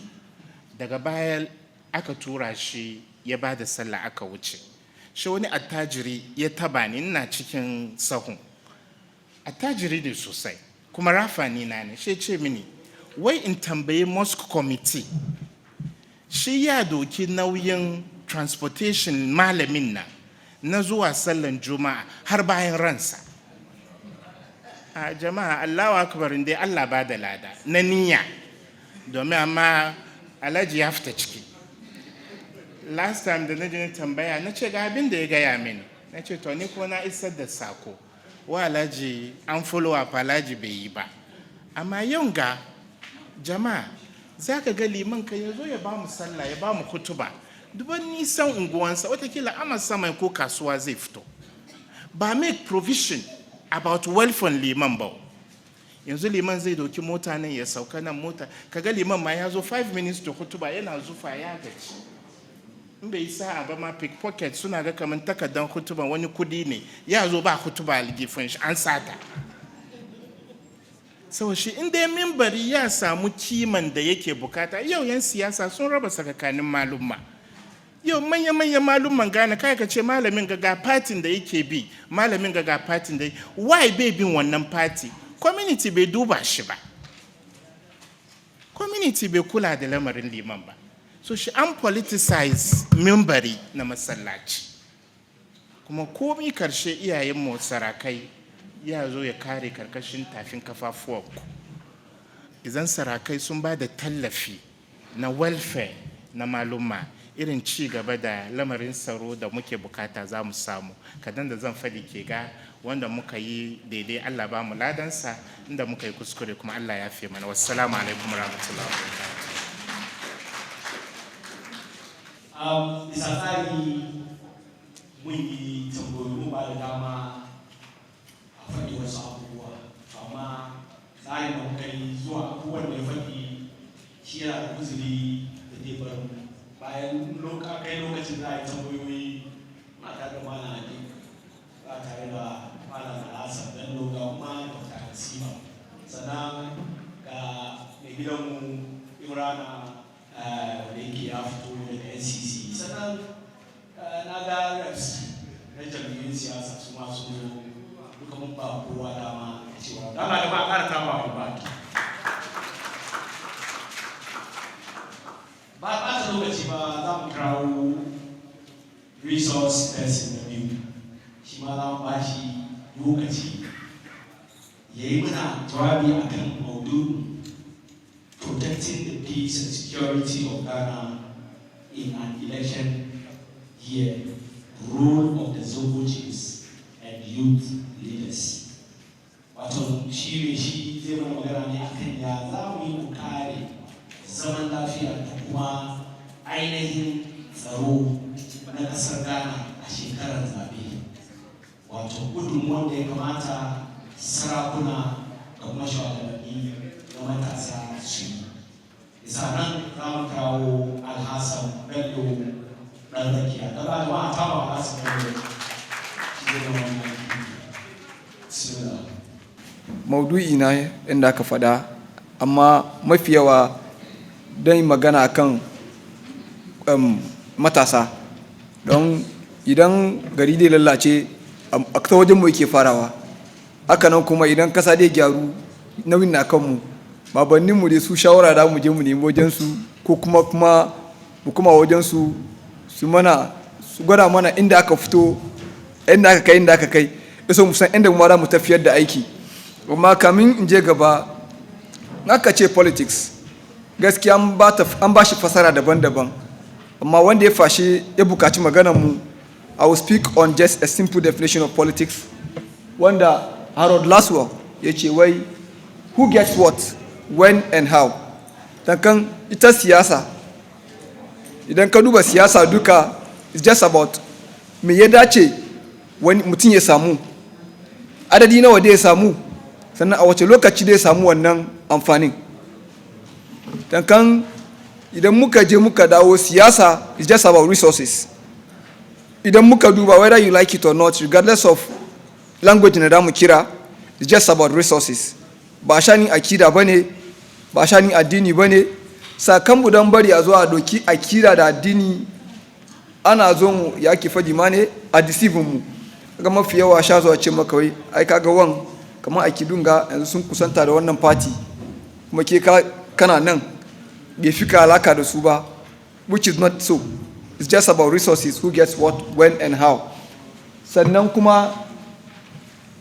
Daga baya aka tura shi ya ba da sallah aka wuce. Shi wani attajiri ya taba ni, ina cikin sahun. Attajiri ne sosai, kuma rafani na ne. Shi ce mini, wai in tambayi mosque committee, shi ya doki nauyin transportation malamin na zuwa sallan juma'a har bayan ransa. A jama'a Allahu akbar, dai Allah ba da lada na niyya, domin amma alhaji ya fita ciki. Last time da na je tambaya na ce ga abin da ya gaya mini, na ce to ni ko na isar da sako wa alhaji, an follow up, alhaji bai yi ba. Amma yau ga jama'a za ka ga liman ka ya zo ya ba mu sallah, ya ba mu kutuba, duban nisan unguwansa, watakila ama sama ko kasuwa zai fito. Ba make provision about welfare liman ba. Yanzu liman zai doki mota nan ya sauka nan mota, kaga liman ma ya zo 5 minutes to kutuba yana zufa ya gaci. In bai sa'a ba ma pickpocket suna ga kaman takardan kutuba wani kudi ne, ya zo ba kutuba aljifin shi an sata. Sau shi inda mimbari ya samu kiman da yake bukata. Yau yan siyasa sun raba sakakanin malumma. Yau manya-manyan malumman gane kai ka ce malamin ga fatin da yake bi, malamin ga fatin da why bai bin wannan fati? Community bai duba shi ba. Community bai kula da lamarin liman ba. So shi an politicize mimbari na masallaci. Kuma komi karshe iyayenmu sarakai ya zo ya kare karkashin tafin kafafuwanku. Idan sarakai sun ba da tallafi na welfare na malumma, irin ci gaba da lamarin tsaro da muke bukata za mu samu. Kadan da zan faɗi ke ga wanda muka yi daidai Allah ba mu ladansa, inda muka yi kuskure kuma Allah ya fi mana. Wassalamu alaikum warahmatullahi wabarakatuh. Bisa tsari mun yi tambayoyi ba da dama a faɗi wasu abubuwa, amma tsarin da muka yi zuwa abubuwan da ya faɗi shi yana da uzuri da zai bar mu. Bayan kai lokacin za a yi tambayoyi ba tare da mana ne ba tare da mana al'asa don loga kuma gidanmu Imrana da yake ya fito daga NCC sannan na ga reps na jam'iyyun siyasa su masu duka mun ba kowa dama cewa dama da ba a ƙara kama ba ta lokaci ba za mu kawo resource person na biyu shi ma za mu ba shi lokaci ya yi muna jawabi a kan maudu'in protecting the peace and security of Ghana in an election year, role of the Zobo chiefs and youth leaders. Wato shi ne shi zai mana magana ne akan ya za mu yi mu kare zaman lafiya da kuma ainihin tsaro na ƙasar Ghana a shekarar zaɓe. Wato gudunmuwan da ya kamata sarakuna da kuma shugabanni na matasa su yi. Isa nan za mu kawo Alhassan Bello ɗan rakiya. Da ba jama'a ta ba Alhassan Bello shi zai zama wannan bismillah. Maudu'i na inda aka faɗa, amma mafi yawa don yi magana kan matasa. Don idan gari dai lallace a ta wajen mu yake farawa. Haka nan kuma idan kasa dai gyaru nauyin na kanmu, babanninmu dai su shawara da mu je mu nemi wajensu ko kuma mu kuma wajensu su gwada mana inda aka fito, inda aka kai iso mu san inda mu ma mu tafiyar da aiki. Amma kamin in je gaba, naka ce politics gaskiya an ba shi fasara daban-daban, amma wanda ya fashe ya bukaci maganar mu, I will speak on just a simple definition of politics wanda Harold Laswell ya ce wai who gets what, when and how. Tankan ita siyasa, idan ka duba siyasa duka, it's just about me ya dace wani mutum ya samu, adadi nawa da ya samu, sannan a wace lokaci da ya samu wannan amfanin. Tankan idan muka je muka dawo, siyasa is just about resources. Idan muka duba, whether you like it or not, regardless of language na da mu kira, it's just about resources. Ba shanin akida bane, ba shanin addini bane. Sakan don bari a zo a doki akida da addini, ana zo mu ya ki fadi ma ne a deceive mu. Kaga mafi yawa sha zuwa ce maka wai ai kaga wan kamar akidun ga yanzu sun kusanta da wannan party, kuma ke kana nan bai fi ka alaka da su ba, which is not so. It's just about resources, who gets what, when and how. Sannan kuma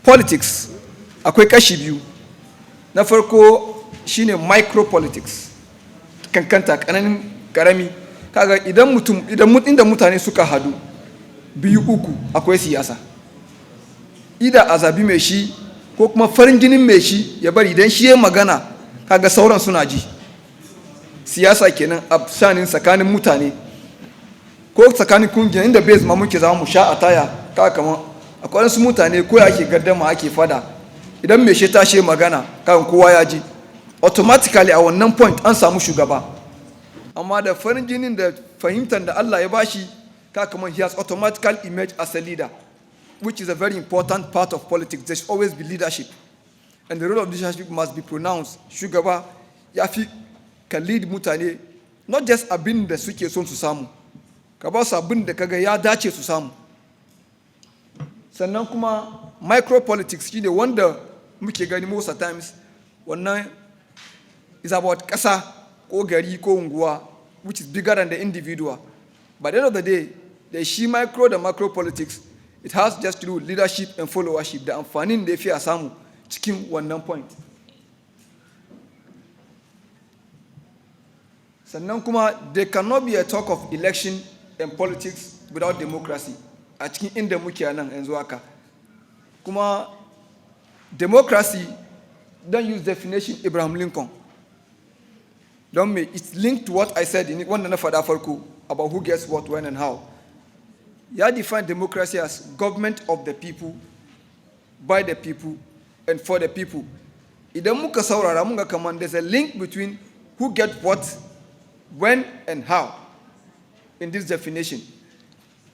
politics akwai kashi biyu. Na farko shine micropolitics, kankanta kananin karami. Kaga inda mutane suka hadu biyu uku, akwai siyasa. Ida azabi mai shi ko kuma farin jinin mai shi ya bari idan shi ya magana, kaga sauran suna ji. Siyasa kenan a shanin tsakanin mutane ko tsakanin kungiya, inda base ma muke zama mu sha a taya. Kaga kaman akwai wasu mutane ko ake gaddama ake fada, idan mai shi tashi magana kaga kowa ya ji, automatically a wannan point an samu shugaba. Amma da farin jinin da fahimtar da Allah ya bashi, kaga kaman he has automatical image as a leader, which is a very important part of politics. There should always be leadership, and the role of leadership must be pronounced. Shugaba ya fi ka lead mutane, not just abin da suke son su samu, ka ba su abin da kaga ya dace su samu. Sannan kuma micropolitics shi ne wanda muke gani most of times, wannan is about ƙasa ko gari ko unguwa, which is bigger than the individual. By the end of the day, da shi micro da macropolitics, it has just to do with leadership and followership, da amfanin da ya fi a samu cikin wannan point. Sannan kuma there cannot be a talk of election and politics without democracy a cikin inda muke nan yanzu haka. Kuma democracy, don't use definition Abraham Lincoln. Don't me, it's linked to what I said in wanda na faɗa farko about who gets what, when and how. Ya define democracy as government of the people, by the people, and for the people. Idan muka saurara mun ga kaman there's a link between who gets what, when and how in this definition,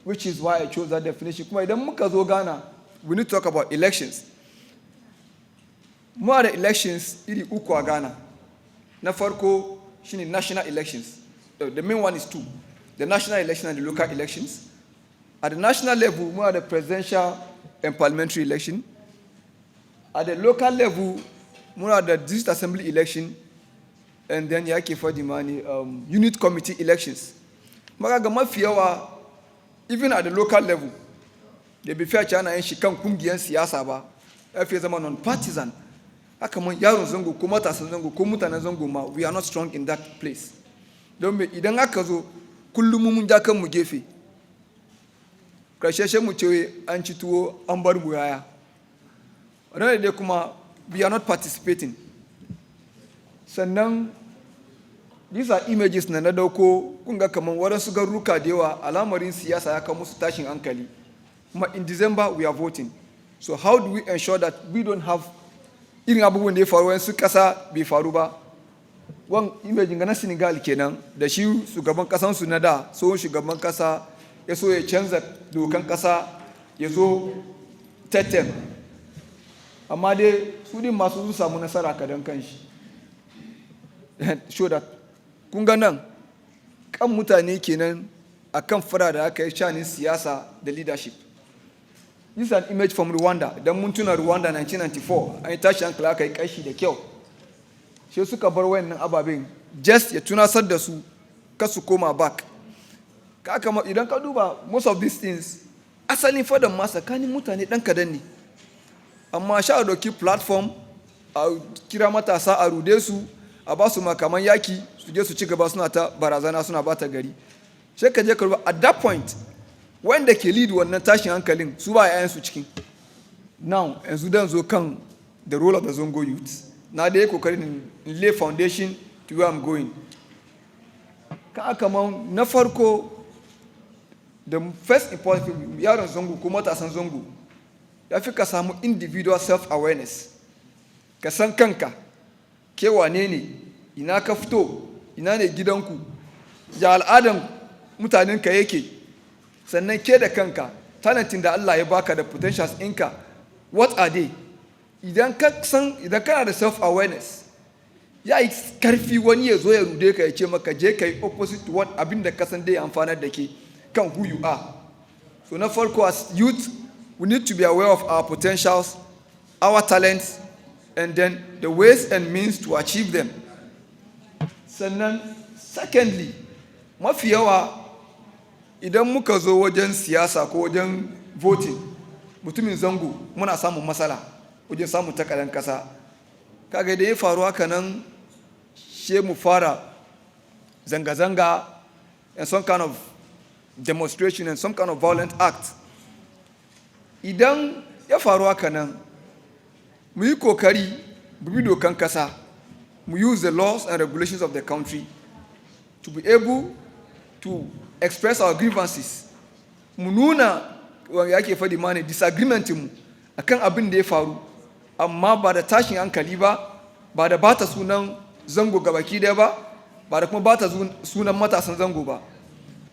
which is why I chose that definition. Kuma idan muka zo Ghana, we need to talk about elections. Mu da elections iri uku a Ghana. Na farko shine national elections. The main one is two. The national election and the local elections. At the national level, we have the presidential and parliamentary election. At the local level, we have the district assembly election, and then yake for the money unit committee elections. Magaga mafiyawa, even at the local level, they be fair chana and shi kan kungiyan siyasa ba. Fi zama non-partisan. Haka mun yaron zango ko matasan zango ko mutanen zango ma, we are not strong in that place. Don me idan aka zo kullum mun ja kan mu gefe. Karshe mu ce an ci tuwo an bar mu yaya. Wannan dai kuma we are not participating. Sannan these are images na dauko kun ga kaman waɗansu garuruka da yawa al'amarin siyasa ya kawo musu tashin hankali. Kuma in December we are voting. So how do we ensure that we don't have irin abubuwan da ya faru wasu kasa bai faru ba? Wan image ga na Senegal kenan da shi shugaban kasan su na da tsohon shugaban kasa ya so ya canza dokan kasa ya zo tettem. Amma dai su din masu su samu nasara kadan kanshi. Show that kun ga nan kan mutane kenan akan fara da aka yi shanin siyasa da leadership. This is an image from Rwanda. Dan mun tuna Rwanda 1994 an yi tashi hankali aka yi kashi da kyau. Sai suka bar wayannan ababen just ya tunasar da su ka su koma back. Idan ka duba most of these things asalin fadan ma tsakanin mutane dan kadan ne. Amma sha doki platform a kira matasa a rude su a ba su makaman yaki su je su ci gaba suna ta barazana suna bata gari. Sai ka je ka ruba at that point wanda ke lead wannan tashin hankalin su ba yayan su cikin. Now yanzu dan zo kan the role of the Zongo youth. Na da kokarin in lay foundation to where I'm going. Kaman na farko the first important yaron Zongo ko matasan Zongo ya fi ka samu individual self awareness. Ka san kanka ke wane ne, ina ka fito, ina ne gidanku, ya al'adan mutanenka yake, sannan ke da kanka talentin da Allah ya baka da potentials ɗinka what are they? Idan kana da self awareness ya yi karfi wani ya zo ya rude ka ya ce maka je ka yi opposite to what abin da ka san dai amfanar da ke kan who you are. So na farko as youth we need to be aware of our potentials, our talents, and then the ways and means to achieve them. Sannan secondly mafi yawa idan muka zo wajen siyasa ko wajen voting mutumin zango muna samun matsala wajen samun takarar kasa. Kaga da ya faru haka nan she mu fara zanga-zanga and some kind of demonstration and some kind of violent act. Idan ya faru haka nan mu yi kokari mu bi dokan kasa, mu use the laws and regulations of the country to be able to express our grievances. Mu nuna wanda yake faɗi ma ne disagreement mu akan abin da ya faru, amma ba da tashin hankali ba, ba da bata sunan zango gabaki daya ba, ba da kuma bata sunan matasan zango ba.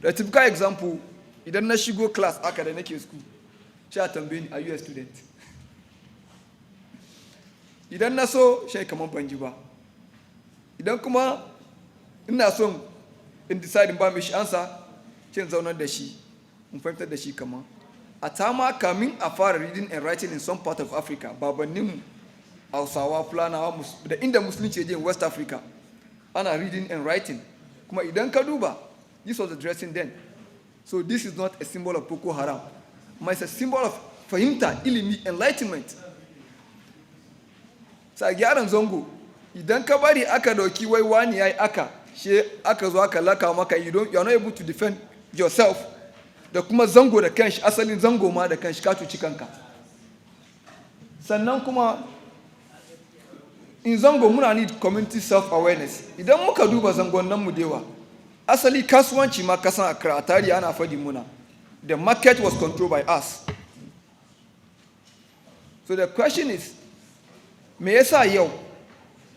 The typical example, idan na shigo class aka da nake school, sha tambaye ni are you a student? Idan na so shai kaman ban ji ba. Idan kuma ina son in decide in ba mishi answer, cin zaunar da shi, in fahimtar da shi kaman. A tama kamin a fara reading and writing in some part of Africa, babanninmu, Hausawa, Fulanawa, da inda Musulunci je in West Africa, ana reading and writing. Kuma idan ka duba, this was the dressing then. So this is not a symbol of Boko Haram. But it's a symbol of fahimta, ilimi, enlightenment. Sa gyaran zango, idan ka bari aka doki wai wani yayi aka, she aka zo aka laka maka, you are not able to defend yourself. Da kuma zango da kanshi, asalin zango ma da kanshi ka cuci kanka. Sannan kuma in zango muna need community self awareness. Idan muka duba zangon nan mu dewa, asali kasuwanci ma kasan Accra a tari ana fadi muna. The market was controlled by us. So the question is, me yasa yau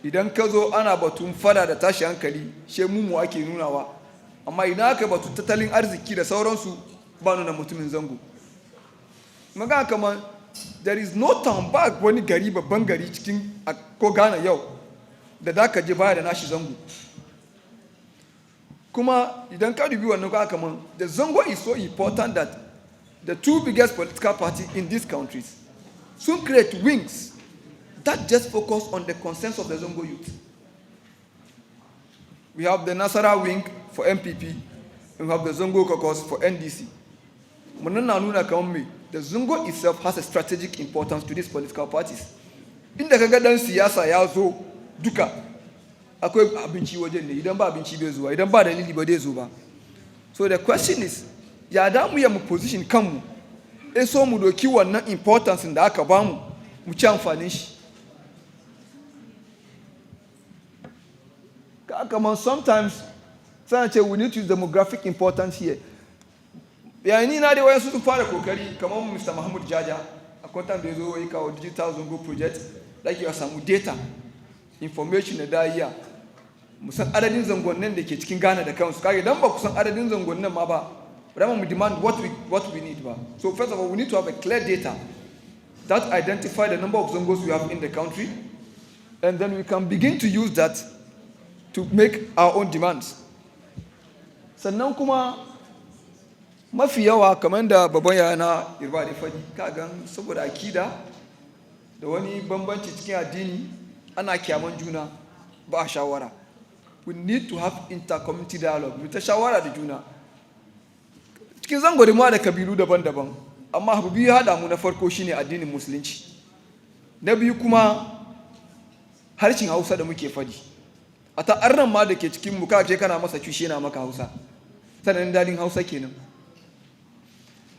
idan ka zo ana batun fada da tashi hankali she mu ake nunawa, amma idan aka batu tattalin arziki da sauransu ba nuna mutumin zango. Magana kamar there is no town ba wani gari babban gari cikin ko Ghana yau da da ka je baya da nashi zango. Kuma idan ka dubi wannan ka kaman the zango is so important that the two biggest political parties in these countries soon create wings that just focus on the concerns of the Zongo youth. We have the Nasara wing for MPP, and we have the Zongo caucus for NDC. The Zongo itself has a strategic importance to these political parties. In the Kagadan siyasa ya zo duka akwai abinci wajen ne, idan ba abinci bai zuwa, idan ba dalili ba dai zo ba. So the question is, ya da mu ya mu position kanmu so mu doki wannan importance da aka bamu mu ci amfanin shi. Sometimes we need to use demographic importance here. Ni na dai wayansu sun fara kokari kamar Mr. Mahmud Jaja a kwantan da yazo yi kawo digital zongo project like ya samu data information da daiya mu san adadin zangonnin da ke cikin Ghana da kansu kage dan ba ku san adadin zangonnin ma ba we demand what we need ba. So first of all, we need to have a clear data that identify the number of zongos we have in the country, and then we can begin to use that to make our own demands. Sannan kuma mafi yawa kamar da babban yana irba da fadi kagan saboda akida da wani bambanci cikin addini ana kyaman juna ba a shawara. We need to have inter-community dialogue, mu ta shawara da juna. Cikin zango da mu da kabilu daban-daban, amma abu biyu haɗa mu na farko shine addinin musulunci. Na biyu kuma harshen Hausa da muke fadi. A ta arnan ma da ke cikin mu kace kana masa cushe na maka Hausa. Sanan dadin Hausa kenan.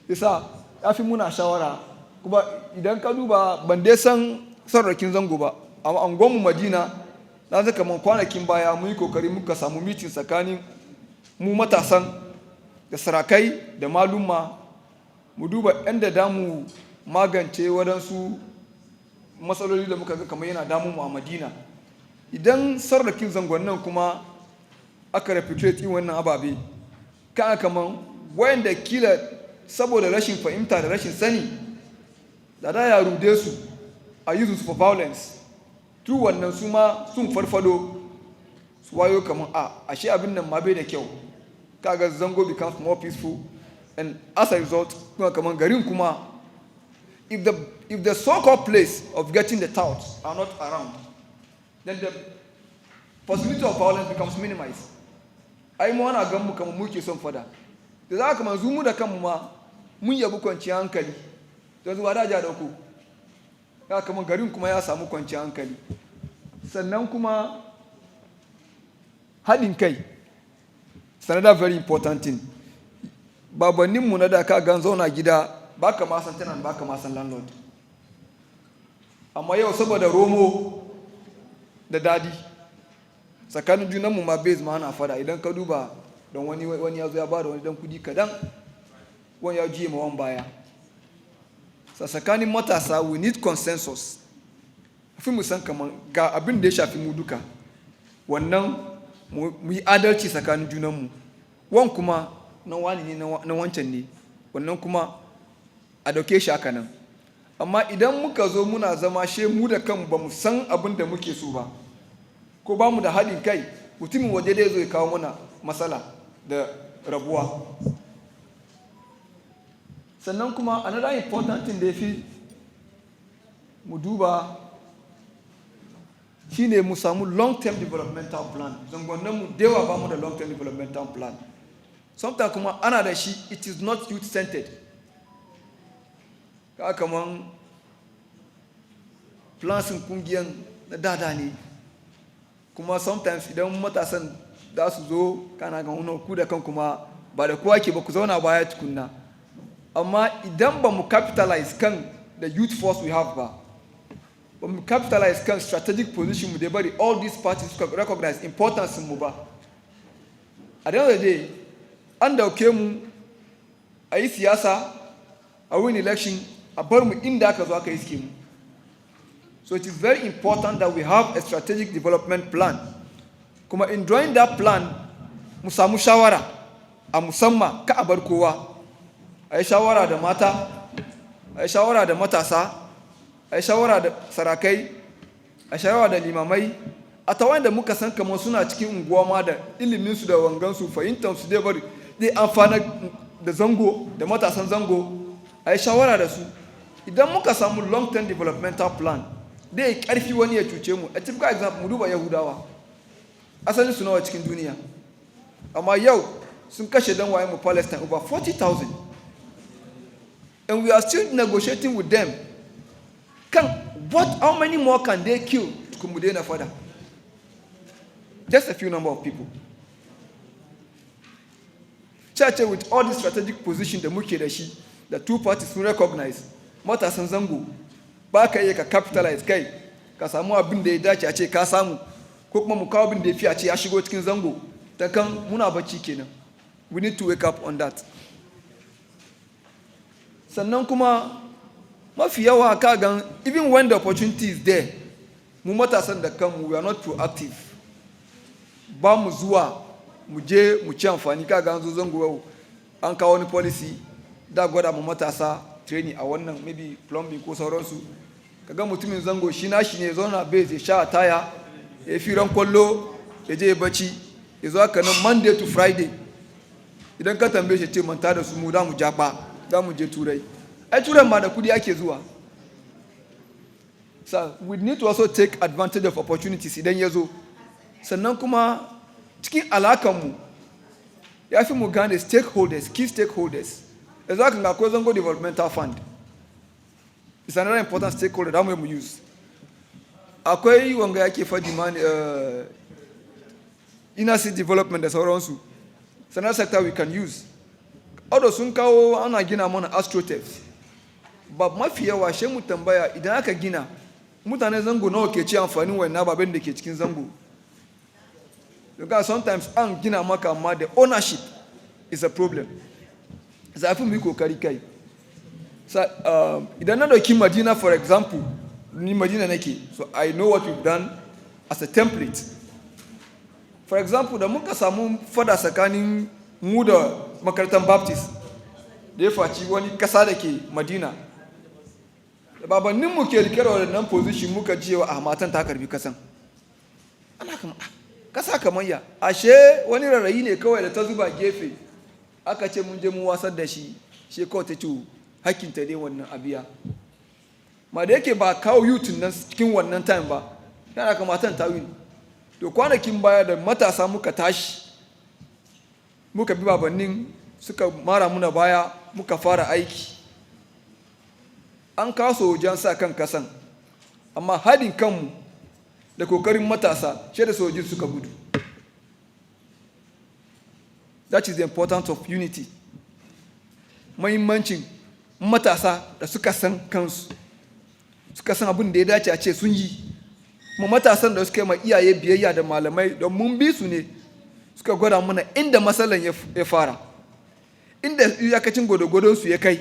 Yasa yafi muna shawara kuma idan ka duba ban dai san sarrakin zango ba, amma angon mu Madina na zaka man kwanakin baya mu yi kokari muka samu meeting tsakanin mu matasan da sarakai da malumma mu duba inda damu magance wadansu matsaloli da muka ga kamar yana damu mu a Madina. Idan sarrakin zangon nan kuma aka replicate wannan ababe kan kaman wayanda kila saboda rashin fahimta da rashin sani da ya rude su a use for violence through wannan su ma sun farfado su wayo kaman ashe abin nan ma bai da kyau, kaga zango becomes more peaceful, and as a result kuma kaman garin kuma if the so-called place of getting the touts are not around, then the possibility of violence becomes minimized. Ai mu ana gan mu kamar muke son fada da za ka manzu mu da kanmu ma mun yabi kwanciyar hankali da zuwa da ja dauko ya kamar garin kuma ya samu kwanciyar hankali. Sannan kuma haɗin kai, it's another very important thing. Babanninmu na da ka gan zauna gida ba ka ma san tenant ba ka ma san landlord, amma yau saboda romo da dadi tsakanin junanmu ma base ma ana fada. Idan ka duba don wani ya zo ya ba da wani dan kudi kadan, wani ya jiye ma wani baya. Tsakanin matasa we need consensus. Fi mu san kaman ga abin da ya shafi mu duka, wannan mu yi adalci tsakanin junanmu. Wan kuma na wani ne na wancan ne, wannan kuma a dauke shi haka nan. Amma idan muka zo muna zama she mu da kanmu ba mu san abin da muke so ba, ko ba mu da haɗin kai, mutumin waje dai zo ya kawo mana matsala da rabuwa. Sannan kuma another important thing da ya fi mu duba shine mu samu long-term developmental plan. Zangonninmu da yawa ba mu da long-term developmental plan. Sometimes kuma ana da shi, it is not youth-centered. Kaman plansin kungiyan na dada ne, kuma sometimes idan matasan da su zo kana ga wani ku da kan kuma ba da kowa ke ba ku zauna baya tukunna. Amma idan ba mu capitalize kan the youth force we have ba mu capitalize kan strategic position mu da bari all these parties suka recognize importance mu ba, at the end of the day an dauke mu a yi siyasa a win election a bar mu inda aka zo aka yi scheme. So it is very important that we have a strategic development plan. Kuma in drawing that plan, mu samu shawara a musamman ka a bar kowa. A yi shawara da mata, a yi shawara da matasa, a yi shawara da sarakai, a yi shawara da limamai, a tawan da muka san kamar suna cikin unguwa ma da iliminsu da wangansu fahimtansu dai bari zai amfana da zango da matasan zango a yi shawara da su idan muka samu long term developmental plan dai karfi wani ya cuce mu. A typical example mu duba Yahudawa asalin su nawa cikin duniya amma yau sun kashe dan waye mu Palestine over 40,000 and we are still negotiating with them. How many more can they kill to kumudena further? Just a few number of people. Church with all the strategic position da muke da shi, the two parties sun recognize matasan zango ba ka iya ka capitalize kai ka samu abin da ya dace a ce ka samu ko kuma mu kawo abin da ya fi a ce ya shigo cikin zango ta kan muna bacci kenan. We need to wake up on that. Sannan kuma mafi yawa ka gan even when the opportunity is there mu matasan da kanmu we are not proactive. Ba mu zuwa mu je mu ci amfani ka gan zo zango yau an kawo wani policy da gwada mu matasa training a wannan maybe plumbing ko sauransu kaga mutumin zango shi na shi ne zauna base ya sha taya ya fi ran kwallo ya je bacci ya zo haka nan Monday to Friday idan ka tambaye shi ce manta da su mu da mu jaba da mu je turai ai turai ma da kudi ake zuwa. So we need to also take advantage of opportunities idan ya zo. Sannan kuma cikin alakanmu ya fi mu gane stakeholders, key stakeholders. Yanzu haka ga akwai zango developmental fund. It's another important stakeholder that we use. Akwai wanga yake fadi man inner city development da sauransu. It's another sector we can use. Although sun kawo ana gina mana astroturfs. Ba mafi yawa shi mu tambaya idan aka gina mutane zango nawa ke ci amfanin wannan ababen da ke cikin zango. Because sometimes an gina maka amma the ownership is a problem. Zafi mu yi kokari kai. Idan na dauki Madina for example, ni Madina nake, so I know what we've done as a template. For example, da muka samu fada tsakanin mu da makarantar Baptist da ya faci wani kasa da ke Madina. Da babannin mu ke rike da wannan position muka jiwa a matan ta karbi kasan. Ana kama kasa kamar ya ashe wani rarayi ne kawai da ta zuba gefe aka ce mun je mu wasar da shi kawai ta ce hakkinta ne wannan abiya ma da yake ba kawo youth nan cikin wannan time ba yana kamatan ta win to kwanakin baya da matasa muka tashi muka bi babannin suka mara muna baya muka fara aiki an kawo sojan sa kan kasan amma hadin kanmu da kokarin matasa shi da sojin suka gudu. That is the importance of unity. Mahimmancin matasa da suka san kansu, suka san abin da ya dace a ce sun yi. Kuma matasan da suka yi ma iyaye biyayya da malamai don mun bi su ne suka gwada mana inda matsalan ya fara, inda iyakacin gwadogwadon su ya kai.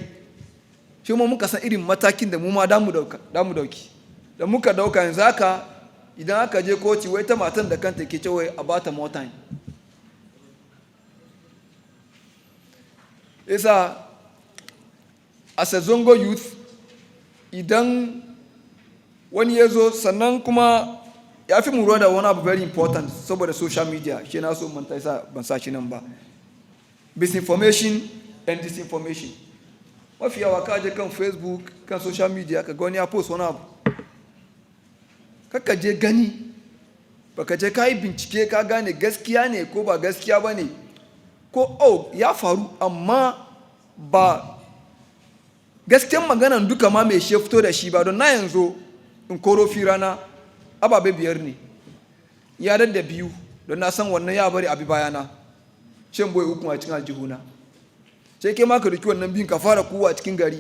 Shi ma muka san irin matakin da mu ma damu dauki. Da muka dauka yanzu haka idan aka je koci wai ta matan da kanta ke cewa a bata more time. Isa as a Zongo youth idan wani ya zo sannan kuma ya fi mura da wani abu very important saboda social media shi na so manta isa ban sa shi nan ba. Misinformation and disinformation. Mafi yawa ka je kan Facebook kan social media ka ga wani ya post wani abu kaka je gani baka je ka yi bincike ka gane gaskiya ne ko ba gaskiya ba ne ko ya faru amma ba gaskiyan maganan duka ma mai shi fito da shi ba don na yanzu in koro firana ababe 5 ne ya da 2 don na san wannan ya bari abi bayana shan boye hukun a cikin aljihuna sai ke ma ka riki wannan biyun ka fara kuwa a cikin gari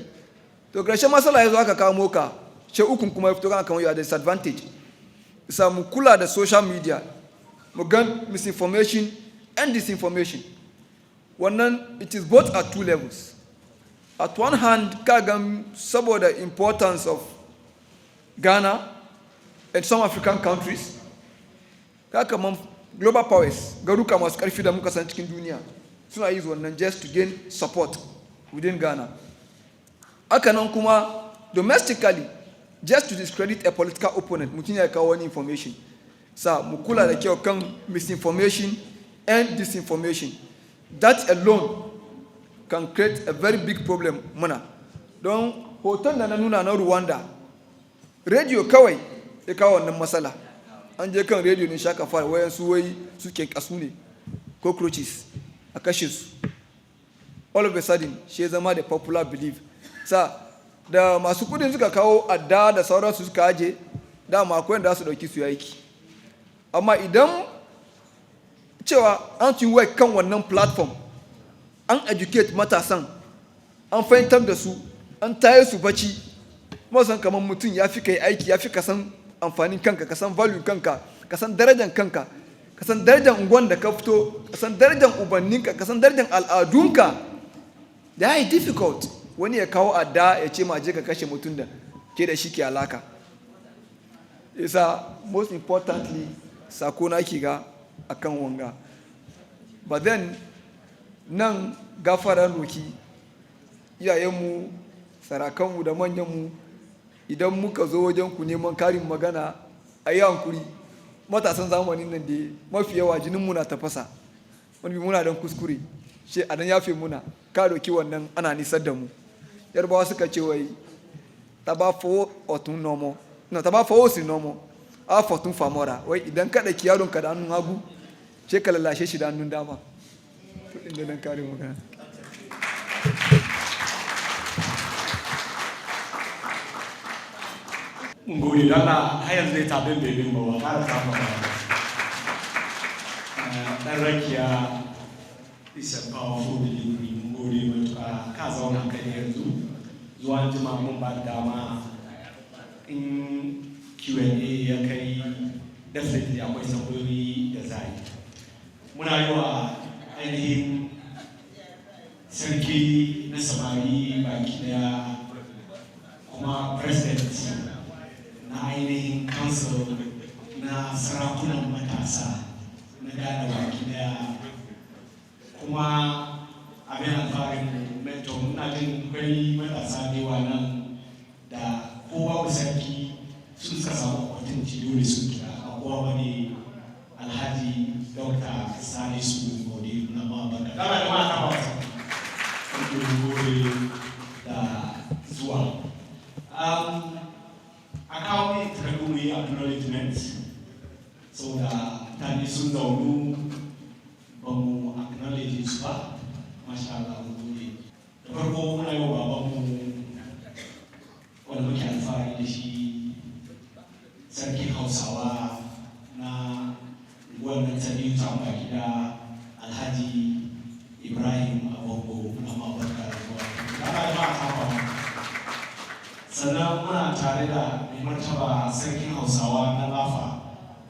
to ƙarshen masala ya zo aka kamo ka sai ukun kuma ya fito kana kamar you are disadvantage. Isa mu kula da social media mu gan misinformation and disinformation. Wannan it is both at 2 levels. At one hand ka gan saboda importance of Ghana and some African countries ka kaman global powers garuka masu karfi da muka san cikin duniya suna use wannan just to gain support within Ghana. Haka nan kuma domestically just to discredit a political opponent mutum ya kawo wani information Sa mu kula da kyau kan misinformation and disinformation. That alone can create a very big problem muna. Don hoton da na nuna na Rwanda, radio kawai ya kawo wannan matsala. An je kan radio ne shaka fara wayan su wai su kenkasu ne, cockroaches a kashe su. All of a sudden shi zama da popular belief. Sa da masu kudin suka kawo adda da sauransu suka aje, dama akwai da su dauki su aiki. Amma idan cewa an tun work kan wannan platform, an educate matasan, an fahimtar da su, an taye su bacci, masan kamar mutum ya fi kai aiki, ya fi kasan amfanin kanka, kasan value kanka, kasan darajar kanka, kasan darajar unguwan da ka fito, kasan darajar ubanninka, kasan darajar al'adunka. Da ya difficult wani ya kawo adda ya ce ma je ka kashe mutum da ke da shi ke alaka. Isa most importantly sako na kiga akan wanga. But then nan gafaran roki iyayenmu, sarakanmu da manyanmu, idan muka zo wajen ku neman karin magana a yi hankuri. Matasan zamanin nan da mafi yawa jininmu na tafasa, wani muna don kuskure shi a dan yafe muna, ka doki wannan ana nisar da mu. Yarbawa suka ce wai taba fo otun nomo, no taba fo si nomo, a fotun famora. Wai idan ka daki yaron ka da hannun hagu, ce ka lalashe shi da hannun dama. Inda nan karin magana. Mun gode da Allah har yanzu zai tabin bebin ba wa ƙara samun ba. Dan rakiya is a powerful delivery. Mun gode matuƙa ka zauna kai yanzu zuwa jima mun ba dama in Q&A ya kai definitely akwai tambayoyi da za yi. Muna yi wa ainihin sarki na samari baki daya kuma president na ainihin council na sarakunan matasa na gada baki daya kuma abin alfarin mentor muna jin kwai matasa da yawa nan da kowa wa sarki sun suka samu opportunity dole sun kira a kowa wani alhaji dr salisu gode na mabaka dama da mata ba su gode da zuwa a kawo ne takardu mu yi acknowledgement saboda mutane sun zaunu ba mu acknowledge su ba. Masha Allah mu gode. Da farko muna yi wa babanmu wanda muke alfahari da shi sarkin Hausawa na wannan tarihi ta baki da Alhaji Ibrahim Abongo na mabarka da zuwa. Sannan muna tare da mai martaba sarkin Hausawa na Lafa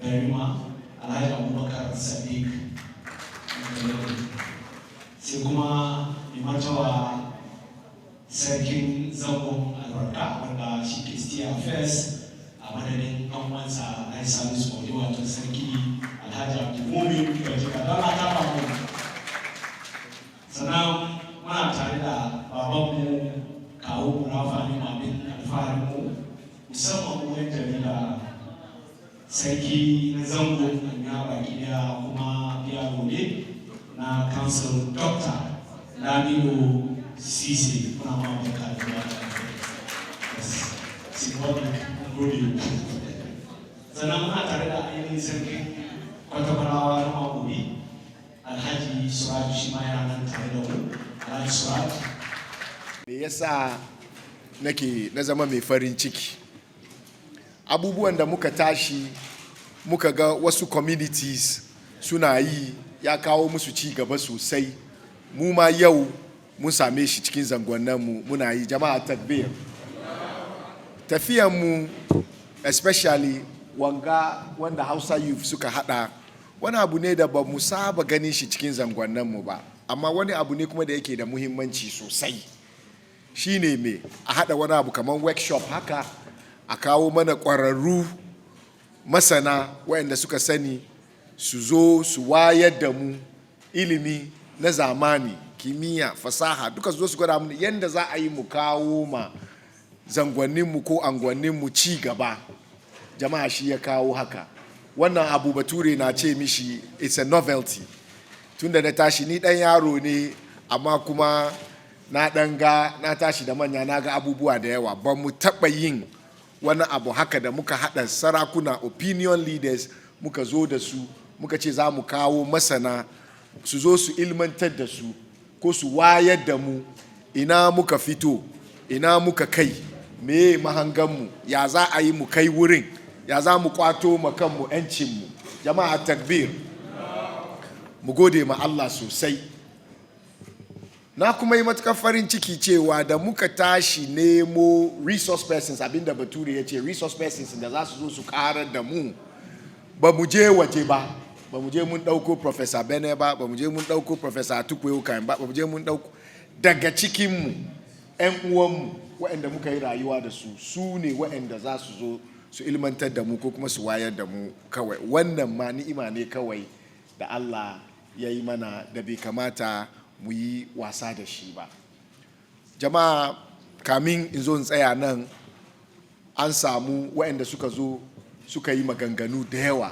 Garima Alhaji Abubakar Sadiq. Sai kuma mai martaba sarkin zangon albarka wanda shi ke stiya HAFIZ a madadin ɗan'uwansa Alhaji Salisu Kwaude wato sarki Alhaji Abdulmumin Kwajika don a taɓa mu. Sannan muna tare da babanmu kawo Rafa ne mamin alfaharinmu musamman mu yan jarida sarki na zangon ya baki daya kuma biya gode na council Dr. Lamino Sise muna ma barka da gode. Sannan muna tare da ainihin sarkin kwatakwarawa na magobi Alhaji Suraj shi ma yana nan tare da mu. Alhaji Suraj. Me yasa na zama mai farin ciki? Abubuwan da muka tashi muka ga wasu communities suna yi ya kawo musu ci gaba sosai. Mu ma yau mun same shi cikin zangonninmu muna yi. Jama'a takbir. Tafiyanmu especially wanda Hausa youth suka hada wani abu ne da ba mu saba ganin shi cikin zangonninmu ba, amma wani abu ne kuma da yake da muhimmanci sosai. Shine me a hada wani abu kamar workshop haka, a kawo mana ƙwararru masana waɗanda suka sani su zo su wayar da mu ilimi na zamani, kimiyya, fasaha, duka su zo su gwada mu yadda za a yi mu kawo ma zangonninmu ko angonninmu ci gaba. Jama'a shi ya kawo haka. wannan abu bature na ce mishi it's a novelty. Tunda na tashi ni dan yaro ne, amma kuma na tashi da manya, na ga abubuwa da yawa. Ba mu taɓa yin wani abu haka da muka haɗa sarakuna, opinion leaders, muka zo da su, muka ce za mu kawo masana su zo su ilmantar da su ko su wayar da mu ina muka fito, ina muka kai, me mahanganmu, ya za a yi mu kai wurin, ya za mu kwato kanmu 'yancinmu. Jama'a takbir, mu gode ma Allah sosai. Na kuma yi matukar farin ciki cewa da muka tashi nemo resource persons, abinda bature ya ce resource persons da za su zo su karar da mu, ba mu je waje ba, ba mu je mun dauko Professor Bene ba, ba mu je mun dauko Professor Atukwe Ukain ba, ba mu je mun dauko daga cikinmu 'yan uwanmu waɗanda muka yi rayuwa da su, su ne waɗanda za su zo su ilmantar da mu ko kuma su wayar da mu kawai. Wannan ma ni'ima ne kawai da Allah ya yi mana da bai kamata mu yi wasa da shi ba. Jama'a, kamin in zo in tsaya nan, an samu waɗanda suka zo suka yi maganganu da yawa.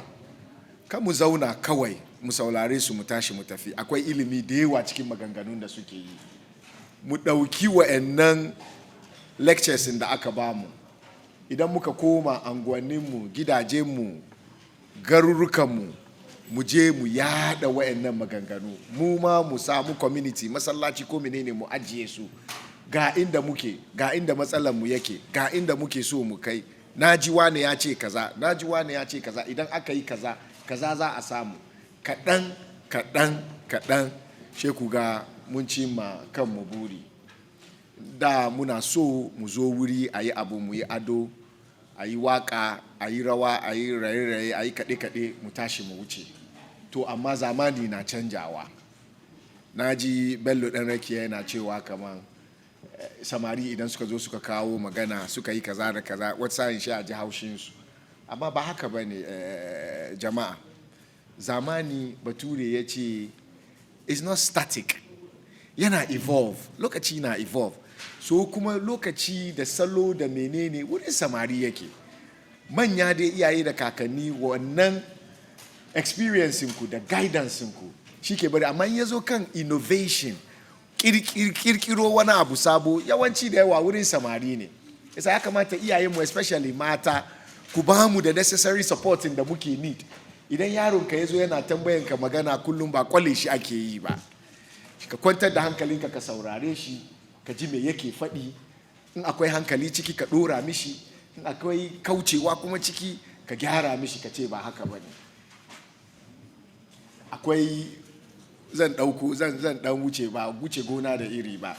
Kan mu zauna kawai mu saurare su mu tashi mu tafi. Akwai ilimi da yawa cikin maganganun da suke yi. Mu ɗauki waɗannan lectures da aka bamu. Idan muka koma anguwanninmu, gidajenmu, garurukanmu, mu je mu yada wayannan maganganu. Mu ma mu samu community, masallaci ko menene, mu ajiye su. Ga inda muke, ga inda matsalar mu yake, ga inda muke so mu kai. Naji wane ya ce kaza, naji wane ya ce kaza. Idan aka yi kaza, kaza za a samu. Kaɗan, sheku ga mun ci ma kanmu buri. Da muna so mu zo wuri a yi abu, mu yi ado, a yi waka, a yi rawa, a yi raye-raye, a yi kaɗe-kaɗe, mu tashi mu wuce. To amma zamani na canjawa. Na ji Bello ɗan rakiya yana cewa kaman samari idan suka zo suka kawo magana, suka yi kaza da kaza, wata sa'in shi a ji haushinsu. Amma ba haka ba ne, jama'a. Zamani bature ya ce is not static, yana evolve, lokaci na evolve. So kuma lokaci da salo da menene wurin samari yake. Manya dai iyaye da kakanni, wannan experience ku da guidance ku shi ke bari. Amma ya zo kan innovation, kirkiro wani abu sabo, yawanci da yawa wurin samari ne. Yasa ya kamata iyayenmu, especially mata, ku ba mu da necessary supporting da muke need. Idan yaronka ya zo yana tambayanka magana kullum, ba kwale shi ake yi ba. Ka kwantar da hankalinka, ka saurare shi, ka ji me yake faɗi. In akwai hankali ciki, ka ɗora mishi. In akwai kaucewa kuma ciki, ka gyara mishi, ka ce ba haka ba ne. Akwai zan ɗan wuce ba, wuce gona da iri ba.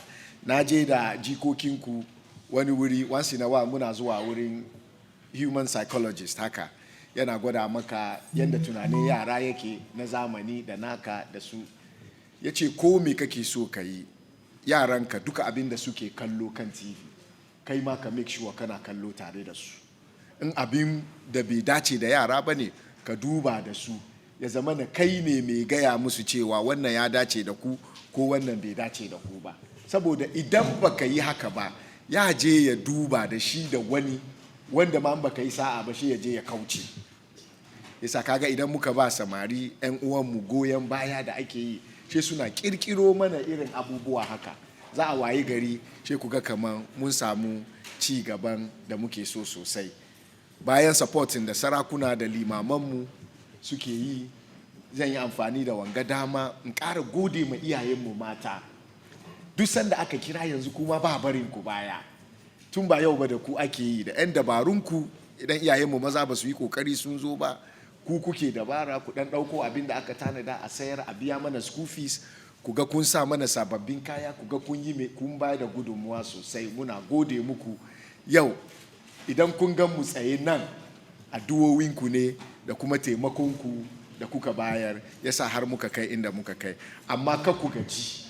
Na je da jikokinku wani wuri, once in a while muna zuwa wurin human psychologist haka. Yana gwada maka yadda tunanin yara yake na zamani da naka da su. Ya ce ko me kake so ka yi, yaranka duka abin da suke kallo kan TV, kai ma ka make sure kana kallo tare da su. In abin da bai dace da yara ba ne, ka duba da su. Ya zama na kai ne mai gaya musu cewa wannan ya dace da ku ko wannan bai dace da ku ba. Saboda idan baka yi haka ba, ya je ya duba da shi da wani wanda ma baka yi sa'a ba, shi ya je ya kauce. Yasa kaga idan muka ba samari 'yan uwanmu goyon baya da ake yi, shi suna kirkiro mana irin abubuwa haka, za a waye gari shi ku ga kamar mun samu ci gaban da muke so sosai. Bayan supporting da sarakuna da limamanmu suke yi, zan yi amfani da wanga dama in ƙara gode ma iyayenmu mata. Duk sanda aka kira yanzu kuma ba barin ku baya. Tun ba yau ba da ku ake yi, da 'yan dabarunku. Idan iyayenmu maza ba su yi kokari sun zo ba, ku kuke dabara, ku dan ɗauko abin da aka tanada a sayar, a biya mana school fees, ku ga kun sa mana sababbin kaya, ku ga kun bayar da gudunmuwa sosai. Muna gode muku. Yau idan kun gan mu tsaye nan, addu'owinku ne da kuma taimakonku da kuka bayar yasa har muka kai inda muka kai. Amma kar ku gaji.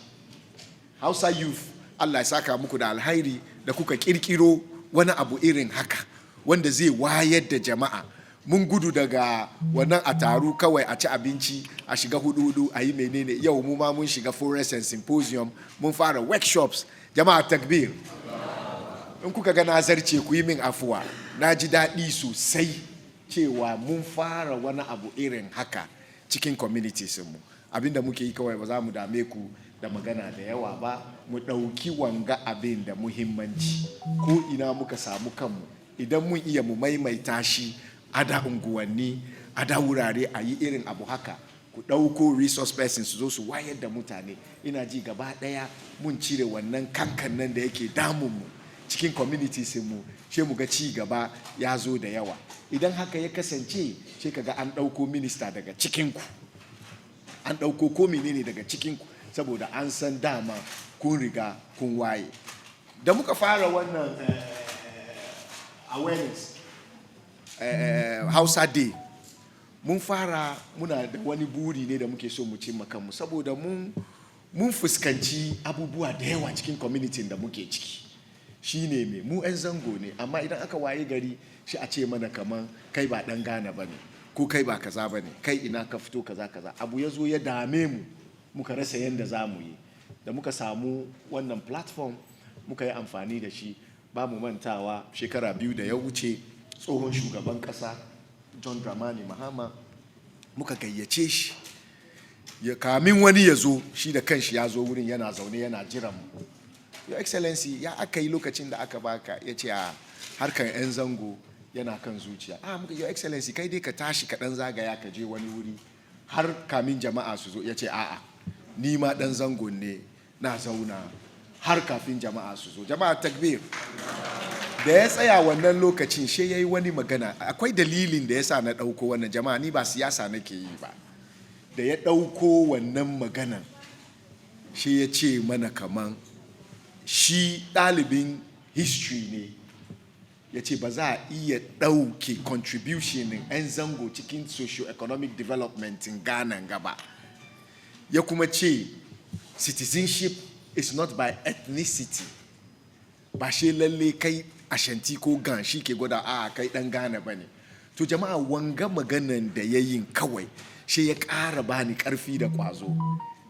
Hausa Youth, Allah ya saka muku da alhairi da kuka kirkiro wani abu irin haka wanda zai wayar da jama'a. Mun gudu daga wannan a taru kawai a ci abinci, a shiga hudu a yi menene. Yau mu ma mun shiga forest and symposium, mun fara workshops. Jama'a takbir. In kuka ga na zarce ku yi min afuwa. Na ji daɗi sosai cewa mun fara wani abu irin haka cikin communities mu. Abinda muke yi kawai ba za mu dame ku da magana da yawa ba, mu ɗauki wanga abin da muhimmanci. Ko ina muka samu kanmu, idan mun iya mu maimaita shi a da unguwanni, a da wurare a yi irin abu haka, ku ɗauko resource persons su zo su wayar da mutane. Ina ji gaba ɗaya mun cire wannan kankan nan da yake damunmu cikin communities mu, she mu ga ci gaba ya zo da yawa. Idan haka ya kasance, she kaga an ɗauko minista daga cikinku, an ɗauko ko menene daga cikinku, saboda an san dama kun riga kun waye. Da muka fara wannan awareness Hausa Day, mun fara muna da wani buri ne da muke so mu cimma kanmu, saboda mun fuskanci abubuwa da yawa cikin community da muke ciki. Shi ne me, mu 'yan zango ne, amma idan aka waye gari shi a ce mana kaman kai ba ɗan Ghana ba ne, ko kai ba kaza ba ne, kai ina ka fito kaza kaza. Abu ya zo ya dame mu, muka rasa yadda za mu yi. Da muka samu wannan platform muka yi amfani da shi, ba mu mantawa shekara 2 da ya wuce tsohon shugaban ƙasa John Dramani Mahama muka gayyace shi, ya kamin wani ya zo, shi da kanshi ya zo wurin yana zaune yana jiran mu. Your Excellency, ya aka yi lokacin da aka baka? Ya ce a harkar 'yan zango yana kan zuciya. Muka Your Excellency, kai dai ka tashi ka ɗan zagaya ka je wani wuri har kamin jama'a su zo. Ya ce a'a, ni ma ɗan zango ne, na zauna har kafin jama'a su zo. Jama'a takbir. Da ya tsaya wannan lokacin, she ya yi wani magana. Akwai dalilin da ya sa na ɗauko wannan, jama'a, ni ba siyasa nake yi ba. Da ya ɗauko wannan maganan, she ya ce mana kaman shi ɗalibin history ne. Ya ce ba za a iya ɗauke contribution 'yan zango cikin socio-economic development in Ghana gaba. Ya kuma ce citizenship is not by ethnicity. Ba shi lalle kai Ashanti ko Gan shi ke gwada kai ɗan Ghana ba ne. To jama'a, wanga maganan da ya yin kawai shi ya ƙara bani ƙarfi da ƙwazo,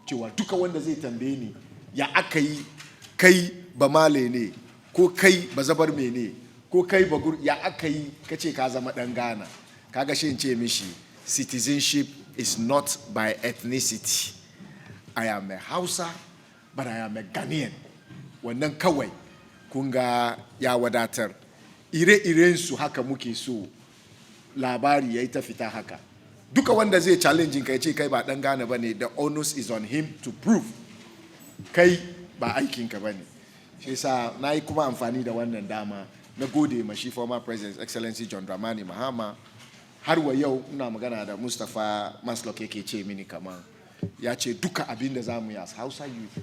cewa duka wanda zai tambaye ni ya aka yi kai ba male ne, ko kai ba zabar me ne, ko kai ba ya aka yi ka ce ka zama ɗan Ghana. Kaga shi in ce mishi citizenship is not by ethnicity. I am a Hausa, but I am a Ghanaian. Wannan kawai kun ga ya wadatar. Ire-iren su haka muke so labari ya yi ta fita haka. Duka wanda zai challenge ka ya ce kai ba ɗan Ghana ba ne, the onus is on him to prove kai ba aikinka ba ne. Shi yasa na yi kuma amfani da wannan dama na gode ma shi former President Excellency John Dramani Mahama. Har wa yau ina magana da Mustapha Maslok yake ce mini kaman ya ce duka abin da za mu yi as Hausa youth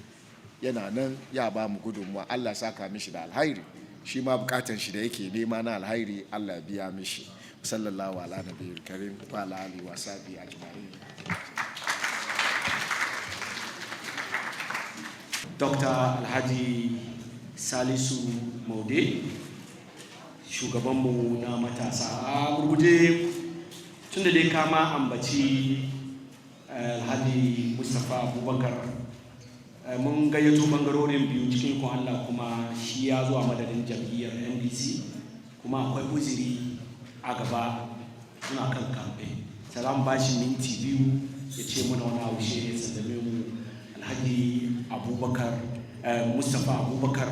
yana nan ya ba mu gudunmuwa. Allah saka mishi da alhairi, shi ma bukatan shi da yake nema na alhairi Allah biya mishi. Sallallahu ala nabiyil karim wa ala alihi wa sahbihi ajma'in. Dr. Alhaji Salisu Maude, shugabanmu na matasa. A gurguje, tun da dai kama ambaci Alhaji Mustapha Abubakar, mun gayyato bangarorin biyu cikin kun Allah, kuma shi ya zuwa madadin jam'iyyar NDC, kuma akwai uzuri a gaba suna kan kamfe. Salam bashi minti 2 ya ce muna wani haushe ya sallame mu. Alhaji Abubakar Mustapha Abubakar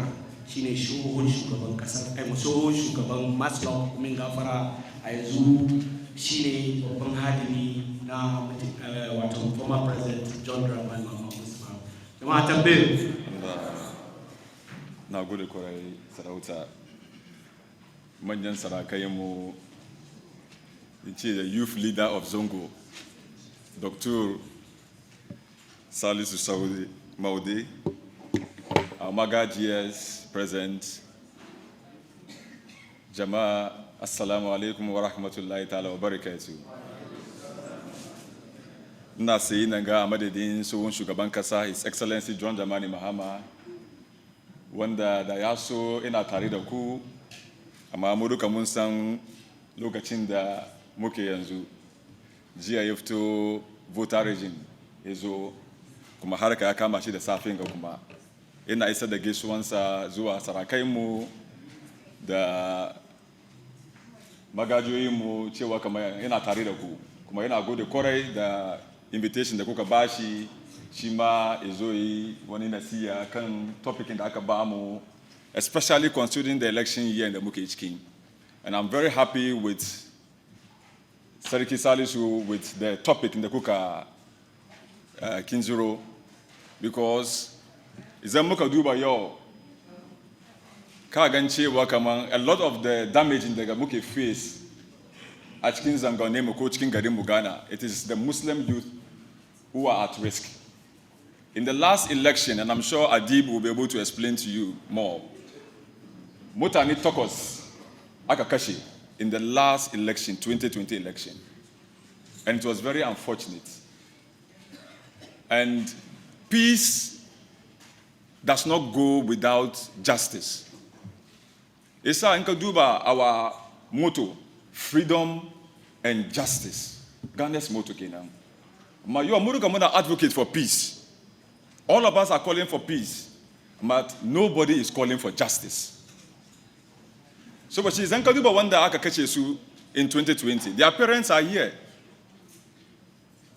shine shugaban kasar tsohon shugaban Maslok min gafara, a yanzu shine babban hadimi na wato former President John Dramani Mahama. Jama'a tambaye. Na gode kwarai sarauta, manyan sarakai mu, in ce the youth leader of Zongo, Dr. Salisu Maude, our Magajiyas present, Jama'a, Assalamu alaikum wa rahmatullahi ta'ala wa barakatuh. Ina sayi nan ga a madadin tsohon shugaban kasa His Excellency John Dramani Mahama, wanda da ya so ina tare da ku, amma mu duka mun san lokacin da muke yanzu. Jiya ya fito voter regime ya zo, kuma harka ya kama shi da safin ga, kuma ina isa da gaisuwansa zuwa sarakaimu da magajoyinmu cewa kamar yana tare da ku kuma yana gode kwarai da invitation da kuka bashi shi ma ya zo yi wani nasiya kan topicin da aka bamu, especially considering the election year da muke cikin. And I'm very happy with Sarki Salisu with the topic in the kuka kinzuro, because idan muka duba yau ka gan cewa kaman a lot of the damage da muke face a cikin zangonne mu ko cikin garin mu Ghana, it is the Muslim youth who are at risk. In the last election, and I'm sure Adib will be able to explain to you more, mutane takwas aka kashe in the last election, 2020 election. And it was very unfortunate. And peace does not go without justice. Isa in Kaduba, our motto, freedom and justice. Ghana's motto kenan. You are advocate for peace. All of us are calling for peace, but nobody is calling for justice. So, but she's Kaduba wanda aka kache su in 2020. Their parents are here.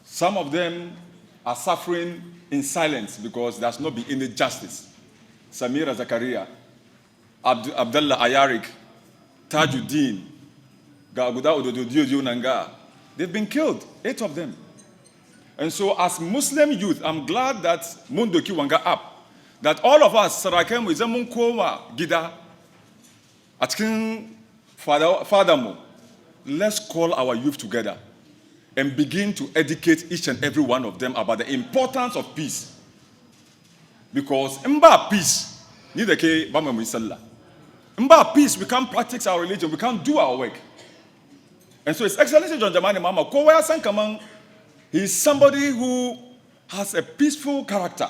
Some of them are suffering in silence because there's not been any justice. Samira Zakaria, Abdullah Ayarik, Tajuddin, Gaguda Ododio Nanga, they've been killed, 8 of them. And so as Muslim youth, I'm glad that Mundoki Wanga up, that all of us, Sarakem, Wizamunkoma, Gida, Atkin, Father, let's call our youth together and begin to educate each and every one of them about the importance of peace. Because mba peace, neither ke bama misalla. Mba peace, we can't practice our religion, we can't do our work. And so His Excellency John Dramani Mahama, Kowaya Sankamang, he is somebody who has a peaceful character.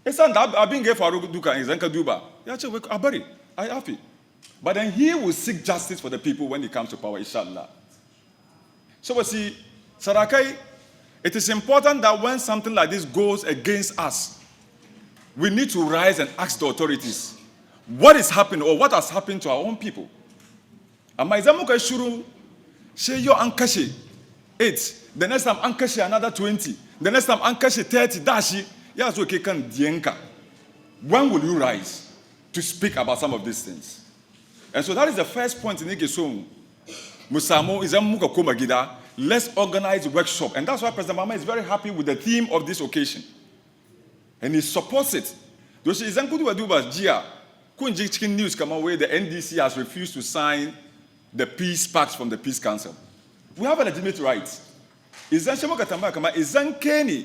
But then he will seek justice for the people when he comes to power, inshallah. So we see, Sarakai, it is important that when something like this goes against us, we need to rise and ask the authorities what is happening or what has happened to our own people. Amaizamuka shuru, sheyo ankashi 8. The next time ankashi another 20. The next time ankashi 30. Dashi, yazo kekan dienka. When will you rise to speak about some of these things? And so that is the first point in Igesung. Musamo is Gida. Let's organize a workshop. And that's why President Mahama is very happy with the theme of this occasion. And he supports it. Doshi Izankudu Waduba Jia. Kunji Chicken News come away, the NDC has refused to sign the peace pact from the Peace Council. We have a legitimate right. Izan Shemoka Tamba Kama Izan Keni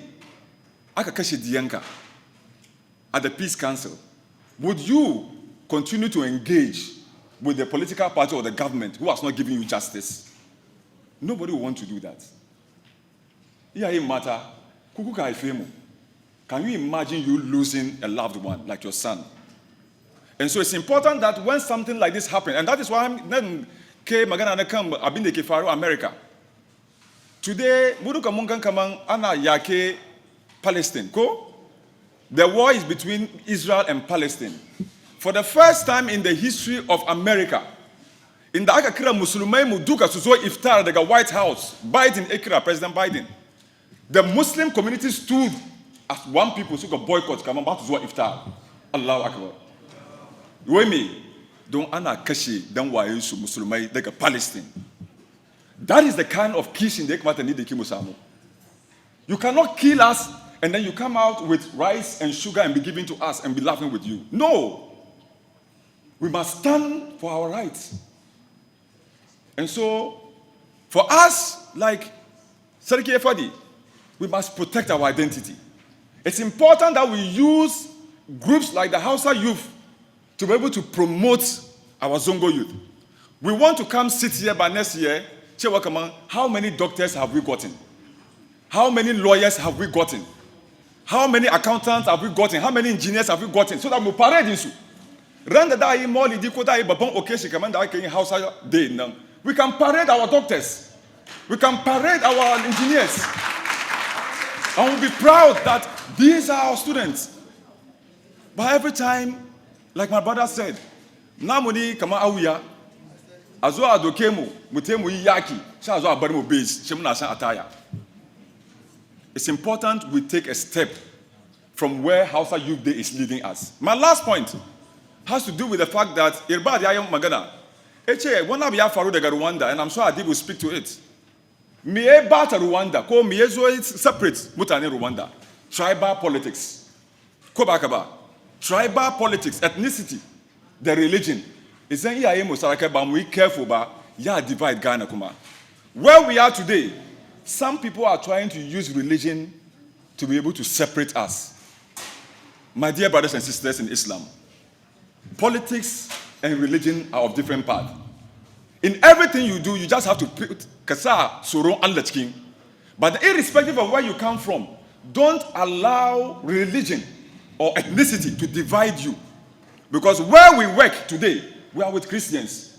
Akakashi Dianka at the Peace Council. Would you continue to engage with the political party or the government who has not given you justice? Nobody will want to do that. Matter. Can you imagine you losing a loved one like your son? And so it's important that when something like this happens, and that is why I'm America. Today, Muruka Mungan Kamang Ana Yake Palestine. The war is between Israel and Palestine. For the first time in the history of America, in the Akakira Musulmai Muduka Suzo Iftar, the White House, Biden, Ekira, President Biden, the Muslim community stood as one people who got boycott, come about to Zua Iftar. Allahu Akbar. Wemi, don't ana kashi, don't wayu Musulmai, like Palestine. That is the kind of kissing they come need the Kimusamu. You cannot kill us and then you come out with rice and sugar and be giving to us and be laughing with you. No. We must stand for our rights. And so, for us, like Sarki Efadi, we must protect our identity. It's important that we use groups like the Hausa youth to be able to promote our Zongo youth. We want to come sit here by next year, how many doctors have we gotten? How many lawyers have we gotten? How many accountants have we gotten? How many engineers have we gotten? So that we parade this. We can parade our doctors. We can parade our engineers. And we'll be proud that these are our students. But every time, like my brother said, Namuni kama awuya, a zo a doke mu mu te mu yi yaki sha zo a bar mu base shi muna san ataya. It's important we take a step from where Hausa Youth Day is leading us. My last point has to do with the fact that Irbad Yayam Magana, one of ya faru daga Rwanda, and I'm sure Adib will speak to it. Miye bata Rwanda, ko miye zo separate mutane Rwanda. Tribal politics. Ko bakaba. Tribal politics, ethnicity, the religion. Isn't ya emo saraka ba mu careful ba ya divide Ghana kuma. Where we are today, some people are trying to use religion to be able to separate us. My dear brothers and sisters in Islam, politics and religion are of different paths. In everything you do, you just have to put kasa soro Allah king. But irrespective of where you come from, don't allow religion or ethnicity to divide you. Because where we work today, we are with Christians.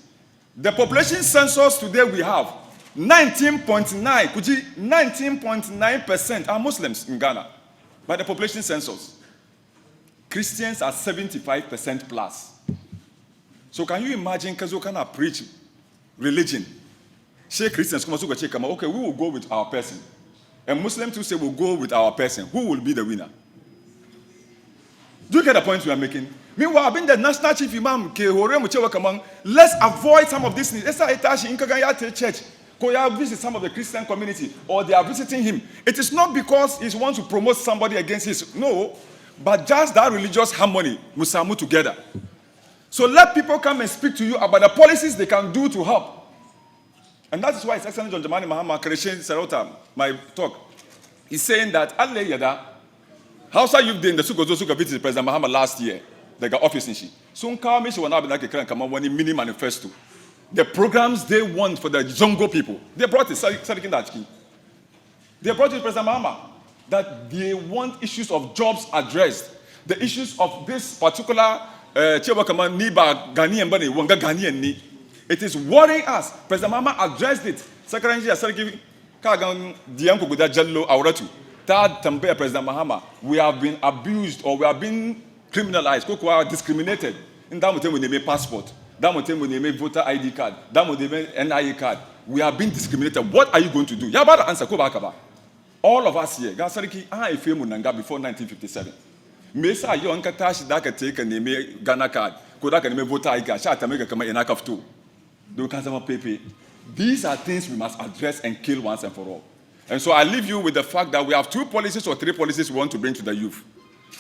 The population census today we have 19.9% are Muslims in Ghana by the population census. Christians are 75% plus. So can you imagine Kazo kana preach religion? Say Christians come okay, we will go with our person. And Muslims too say we'll go with our person. Who will be the winner? Do you get the point we are making? Meanwhile, I've been the national chief imam. Let's avoid some of these things. Let's say church. Visit some of the Christian community, or they are visiting him. It is not because he wants to promote somebody against his, no, but just that religious harmony, musamu together. So let people come and speak to you about the policies they can do to help. And that is why His Excellency John Dramani Mahama Kareshin Sarota, my talk, he's saying that Allah Yada, Hausa Youth Day in the Sukozo Suka visited President Mahama last year, they got office in she. Soon call me, she will not be like a come on one mini manifesto. The programs they want for the Zongo people, they brought it, they brought it President Mahama, that they want issues of jobs addressed, the issues of this particular it is worrying us. President Mahama addressed it. Secretary Kagan Dianko Guda Jallo Auratu. Third Tambaya President Mahama, we have been abused or we have been criminalized, discriminated. In that time when they made passport, that time when they made voter ID card, that when they made NIA card, we have been discriminated. What are you going to do? You about to answer Kobakaba. All of us here, Gasariki, I feel Munanga before 1957. Mesa yon katashi daka take a name Ghana card, Kodaka name voter ID card, Shata make a come in Akaftu. Do Kazama Pepe. These are things we must address and kill once and for all. And so I leave you with the fact that we have 2 policies or 3 policies we want to bring to the youth.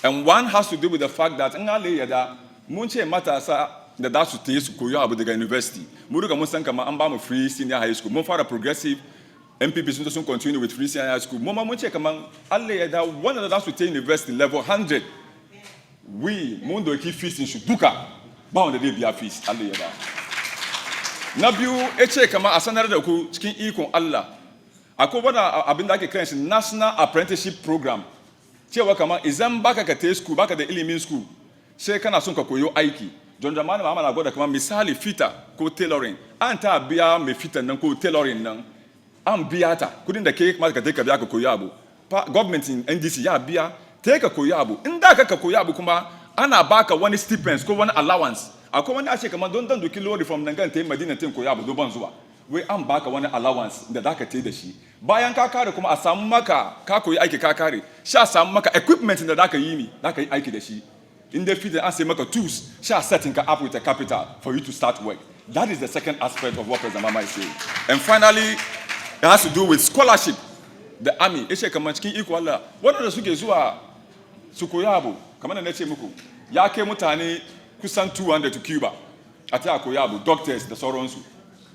And one has to do with the fact that Munche Matasa, the Dash to Tis Kuya Abudaga University, Muruga Musankama Ambam free senior high school, Mofara progressive MPP soon continue with free senior high school. Moma Munche Kamang Aleda, one of the Dash to University level 100. We Mundo keep fees in Shuduka, bound the day be a feast. Aleda. Nabu Eche Kama Asanara Chicken Econ Allah. Akobana Abindaki Clench National Apprenticeship Program. Chewa Kama Izam Baka Kate School, back at the Ilimin School. Shekana Sunka Koyo Aiki. John Dramani Mahama Goda Kama Misali Fita, co tailoring. Anta Bia me fita Nanko tailoring Nang. Am Biata, couldn't the cake market take a Biako Koyabu. Government in NDC Ya Bia, take a Koyabu. Indaka Koyabu Kuma, Anna Baka one stipends, go one allowance. I come and ask Kama don't do kilo from Nangan Medina Tim Koyabu, do Banzua. We am back one allowance, the Daka Tedeshi. Bayan Kakari Kuma Asamaka, Kako Aiki Kakari, Sha Samaka equipment in the Daka Yimi, Daka Aiki Deshi. In the field, and say make a tools, shall setting up with a capital for you to start work. That is the second aspect of what President Mama is saying. And finally, it has to do with scholarship. The army, Eshe Kamanchki Equala. What are the Sukezua Sukoyabu? Commander Nechemuku. Yake Mutani, Kusan 200 to Cuba. Ata Koyabu, doctors, the Soronsu.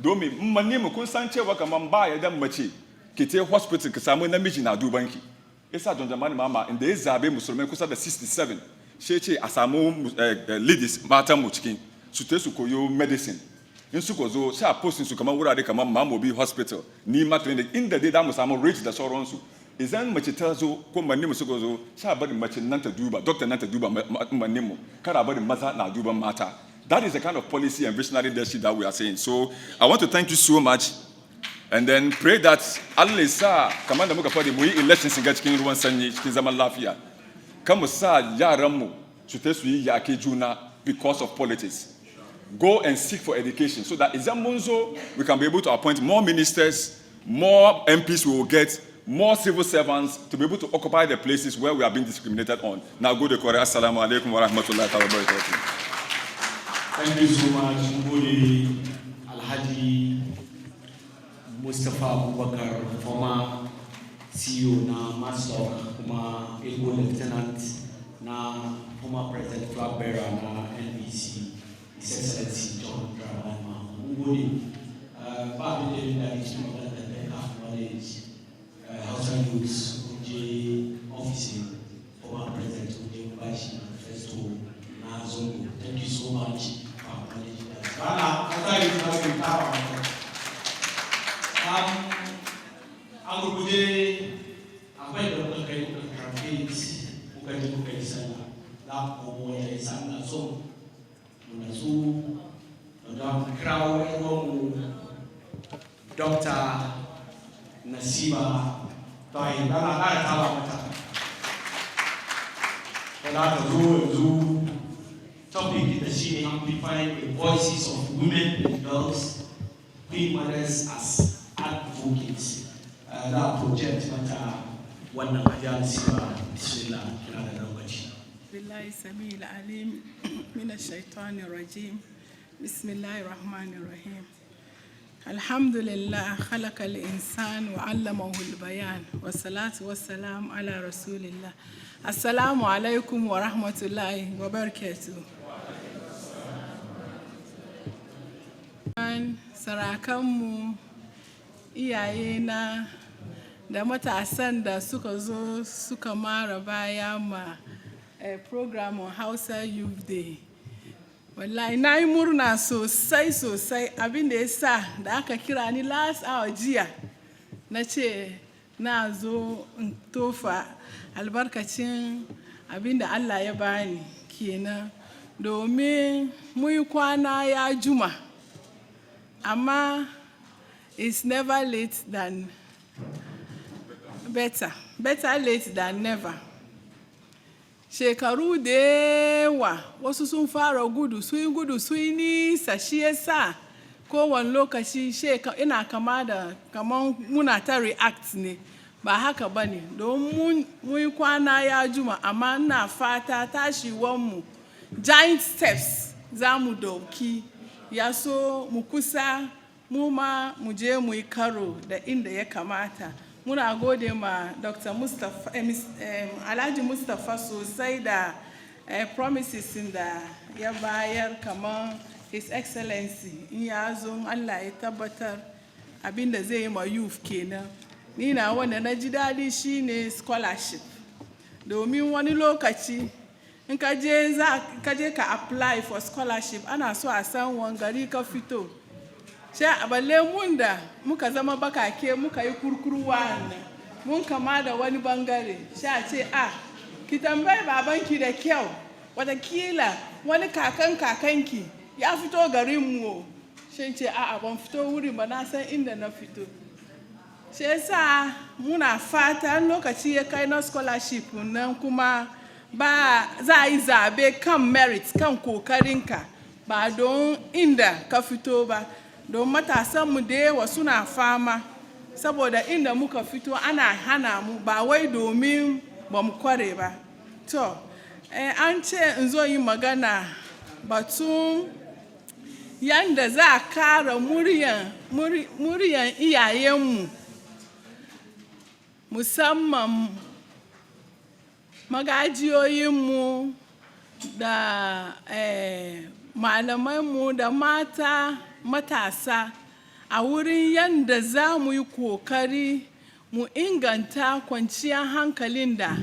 Domi, Manimu Kunsanche Wakamamba, Adam Machi, Kite Hospital, Kasamu Namijina, Dubanki. Esa John Dramani Mama, in the Zabe Musulman Kusa the 67. Sheche Asamu ladies, Mata Muchkin, Sutesu Koyo medicine. In Sukozo, Sha posting to Kamawura de Kamam Mamobi Hospital, Nima Clinic, in the day that Musamo reached the Soronsu. Is then Machitazo, Komanimu Sukozo, Sha Badi Machin Nanta Duba, Dr. Nanta Duba Manimu, Karabadi Maza Na Duba Mata. That is the kind of policy and visionary leadership that we are saying. So I want to thank you so much. And then pray that Allah Sa, Commander Mukapadi, we elections in Gachkin Ruan Sanyi, Kizaman Lafia. Come sa yarammu su ta su yi yake juna because of politics. go and seek for education so that Izamunzo, we can be able to appoint more ministers, more MPs we will get, more civil servants to be able to occupy the places where we are being discriminated on. Now go to Korea. Assalamu alaikum wa rahmatullahi wa barakatuh. Thank you so much, Mbuli Alhaji Mustafa Abubakar, former CEO na Maslok, kuma Ego Lieutenant na former President Flag Bearer na NBC, His Excellency John Dramani Mbuli. Babi David Davis, knowledge, Hausa Youth, Unje Office, former President Unje Mubashi, Festo Nazongo. Thank you so much for acknowledging that. Hausa Youth has been power. Anguruje, akwai da muka kai muka campaign, muka yi sana, za ku komo ya yi sana so, muna su, da kirawo ɗan Dr. Nasiba Tayi, dana ƙara taba mata. Wadda ta zo yanzu topic da shi ne amplifying the voices of women and girls, queen mothers as advocates. That project mata wannan ajiyar Nasiba, bismillah, kina da lokaci. Billahi Sabil Alim, Mina Shaitani Rajim, Bismillahir Rahmanir Rahim. Alhamdulillah, khalaqa al-insan wa 'allamahu al-bayan, wa salatu wa salam ala rasulillah. Assalamu alaikum wa rahmatullahi wa barakatuh. Sarakanmu, iyayena da matasan da suka zo suka mara baya ma programin Hausa Youth Day. Wallahi na yi murna sosai abin da ya sa da aka kira ni last hour jiya na ce na zo in tofa albarkacin abin da Allah ya bani kenan domin muyi kwana ya juma amma it's never late than better late than never. Shekaru da yawa wasu sun fara gudu sun yi nisa shi yasa kowane lokaci ina kama da kaman muna ta react ne ba haka bane don mun yi kwana ya juma amma ina fata tashiwanmu giant steps za mu dauki ya so mu kusa mu ma mu je mu yi karo da inda ya kamata. Muna gode ma Dr. Mustafa, Alhaji Mustafa sosai da promises da ya bayar kamar His Excellency in ya zo Allah ya tabbatar abin da zai yi ma youth kenan. Ni na wanda na ji daɗi shine scholarship. Domin wani lokaci in ka je ka apply for scholarship ana so a san wani gari ka fito. Sha balle mun da muka zama bakake muka yi kurkuruwa mun kama da wani bangare sha ce ki tambayi babanki da kyau watakila wani kakanki ya fito garin mu shin ce ban fito wuri ba na san inda na fito shi yasa muna fata lokaci ya kai na scholarship nan kuma ba za a yi zabe kan merit kan kokarinka ba don inda ka fito ba. Don matasanmu da yawa suna fama saboda inda muka fito ana hana mu ba wai domin ba mu kware ba. To, an ce in zo yi magana batun yanda za a kara muryan iyayenmu musamman magajiyoyinmu da malamanmu da matasa a wurin yanda za mu yi kokari mu inganta kwanciyar hankalin da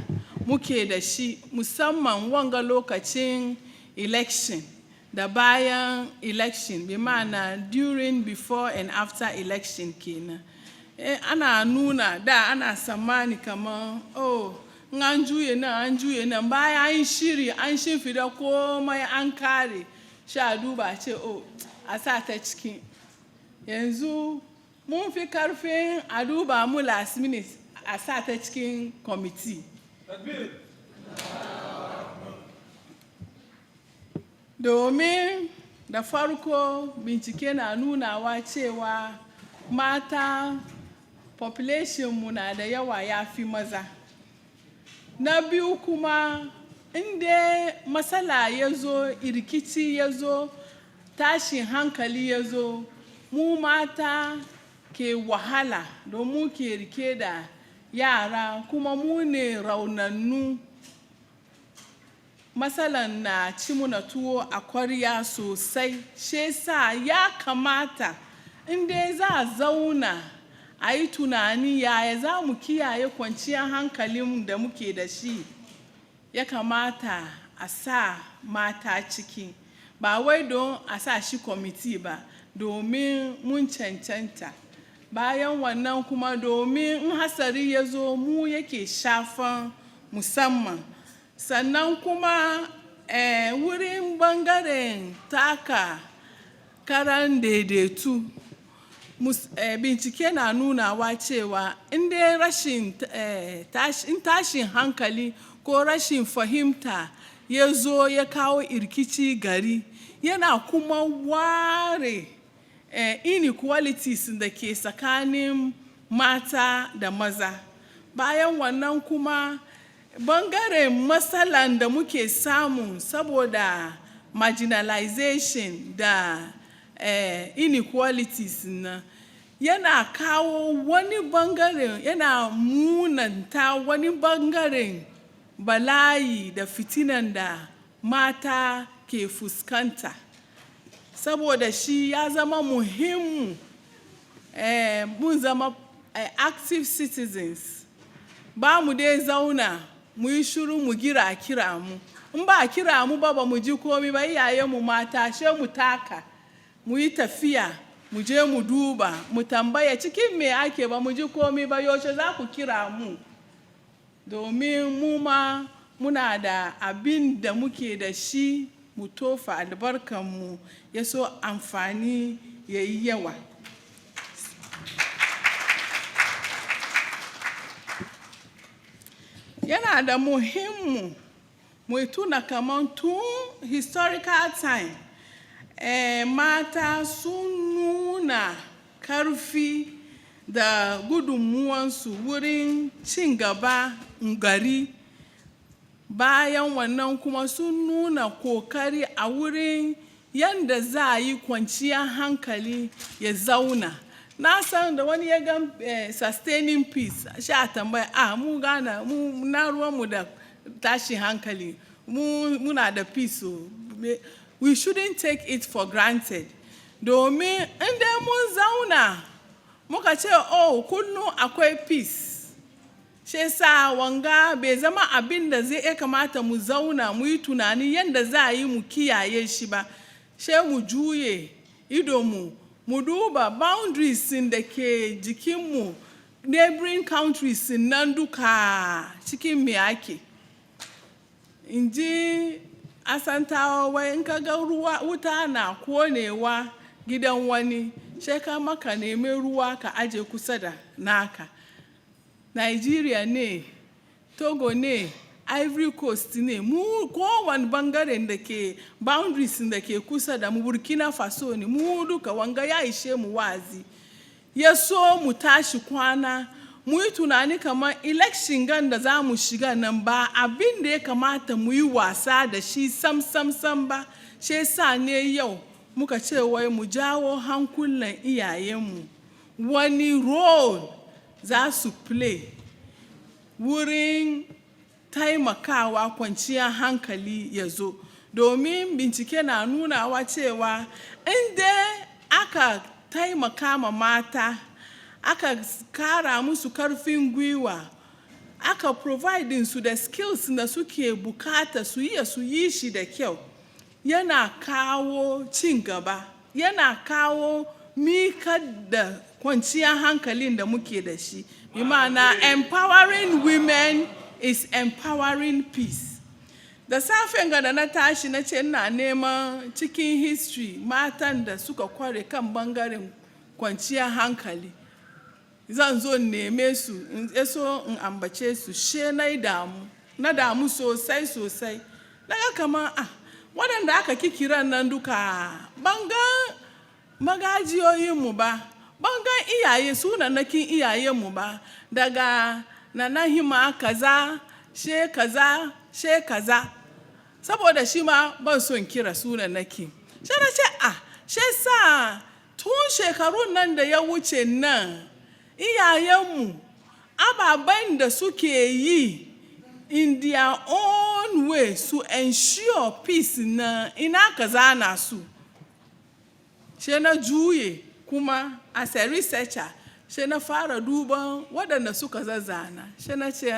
muke da shi musamman wanga lokacin election da bayan election bi ma'ana during, before and after election kenan. Ana nuna da ana tsammani kamar an juye nan bayan an shiri an shimfida komai an kare sha duba ce a sa ta cikin yanzu mun fi karfin a duba mu last minute a sa ta cikin committee. Domin da farko bincike na nunawa cewa mata population mu na da yawa ya fi maza. Na biyu kuma inda matsala ya zo, rikici ya zo, tashin hankali ya zo, mu mata ke wahala don mu ke rike da yara kuma mu ne raunannu. Matsalan na ci muna tuwo a kwarya sosai, shi sa ya kamata inda za a zauna a yi tunani yaya za mu kiyaye kwanciyar hankalin da muke da shi. Ya kamata a sa mata ciki, ba wai don a sa shi kwamiti ba, domin mun cancanta. Bayan wannan kuma domin in hasari ya zo mu yake shafan musamman. Sannan kuma wurin bangaren taka karan daidaitu, bincike na nunawa cewa inda rashin tashin hankali ko rashin fahimta ya zo ya kawo rikici gari, yana kuma ware inequalities da ke tsakanin mata da maza. Bayan wannan kuma bangaren matsalan da muke samu saboda marginalization da inequalities na yana kawo wani bangaren, yana munanta wani bangaren bala'i da fitinan da mata ke fuskanta. Saboda shi ya zama muhimmu mun zama active citizens. Ba mu dai zauna mu yi shiru mu gira kira mu. In ba kira mu ba mu ji komi ba, iyayenmu mata she mu taka, mu yi tafiya, mu je mu duba, mu tambaya cikin me ake ba mu ji komi ba, yaushe za ku kira mu. Domin mu ma muna da abin da muke da shi mu tofa albarkanmu, ya so amfani ya yi yawa. Yana da muhimmu mu tuna kaman tun historical time mata sun nuna karfi da gudunmuwansu wurin cin gaba gari. Bayan wannan kuma sun nuna kokari a wurin yanda za a yi kwanciyar hankali ya zauna. Na san da wani ya gan sustaining peace, sha tambaya, mu gana, mu na ruwanmu da tashin hankali, muna da peace. We shouldn't take it for granted. Domin inda mun zauna, muka ce, kullum akwai peace. Shi sa wanga bai zama abin da zai kamata mu zauna mu yi tunani yanda za a yi mu kiyaye shi ba. Shi mu juye idonmu, mu duba boundaries da ke jikinmu, neighboring countries nan duka cikin me ake. In ji Asantawa wai in ka ga ruwa wuta na konewa gidan wani, sai ka maka nemi ruwa ka aje kusa da naka. Nigeria ne, Togo ne, Ivory Coast ne, mu kowane bangaren da ke boundaries da ke kusa da mu, Burkina Faso ne, mu duka wanga ya ishe mu wazi. Ya so mu tashi kwana, mu yi tunani kamar election gan da za mu shiga nan ba abin da ya kamata mu yi wasa da shi sam ba. Shi sa ne yau muka ce wai mu jawo hankulan iyayenmu wani role za su play wurin taimakawa kwanciyar hankali ya zo. Domin bincike na nunawa cewa inda aka taimaka ma mata, aka kara musu karfin gwiwa, aka providing su da skills da suke bukata su yi shi da kyau, yana kawo cin gaba, yana kawo mika da kwanciyar hankalin da muke da shi. Bi ma'ana empowering women is empowering peace. Da safen ga da na tashi na ce ina neman cikin history matan da suka kware kan bangaren kwanciyar hankali. Zan zo neme su, in so in ambace su, she na damu sosai. Daga kamar waɗanda aka kikiran nan duka bangan magajiyoyinmu ba, bangan iyaye sunanakin iyayenmu ba, daga nanahima kaza, she kaza, she kaza. Saboda shi ma ban son kira sunanaki. She na ce, she sa tun shekarun nan da ya wuce nan, iyayenmu ababen da suke yi in their own way to ensure peace na ina kaza na su. She na juye kuma as a researcher, she na fara duban waɗanda suka zazzana. She na ce,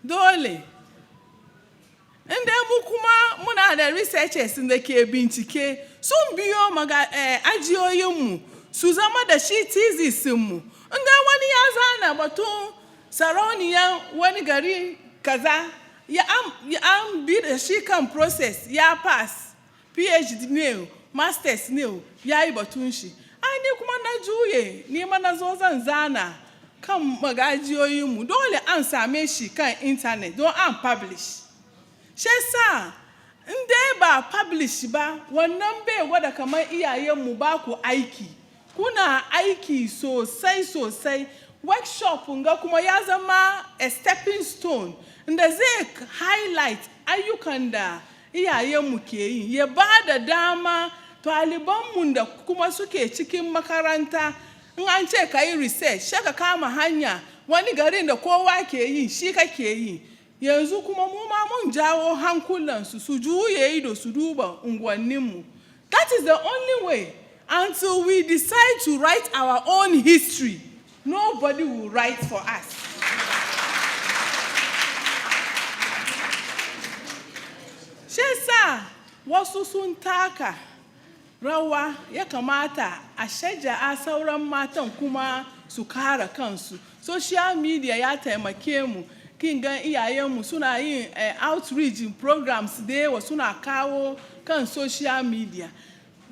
dole. Inda mu kuma muna da researchers da ke bincike sun biyo ajiyoyinmu su zama da shi thesis-mu. Inda wani ya zana batun sarauniyan wani gari kaza ya an bi da shi kan process ya pass PhD ne masters ne ya yi batun shi. Ai ni kuma na juye ni ma na zo zan zana kan magajiyoyinmu dole an same shi kan internet don an publish. Shi sa in dai ba publish ba wannan bai gwada kamar iyayenmu ba ku aiki. Kuna aiki sosai sosai. Workshop nga kuma ya zama a stepping stone inda zai highlight ayyukan da iyayenmu ke yi, ya ba da dama talibanmu da kuma suke cikin makaranta in an ce ka yi research sai ka kama hanya wani garin da kowa ke yi shi kake yi. Yanzu kuma mu ma mun jawo hankulansu su juye ido su duba unguwanninmu. That is the only way. Until we decide to write our own history, nobody will write for us. Shi sa wasu sun taka rawa ya kamata a shaja'a sauran matan kuma su kare kansu. Social media ya taimake mu. Kin ga iyayenmu suna yin outreach programs da yawa suna kawo kan social media.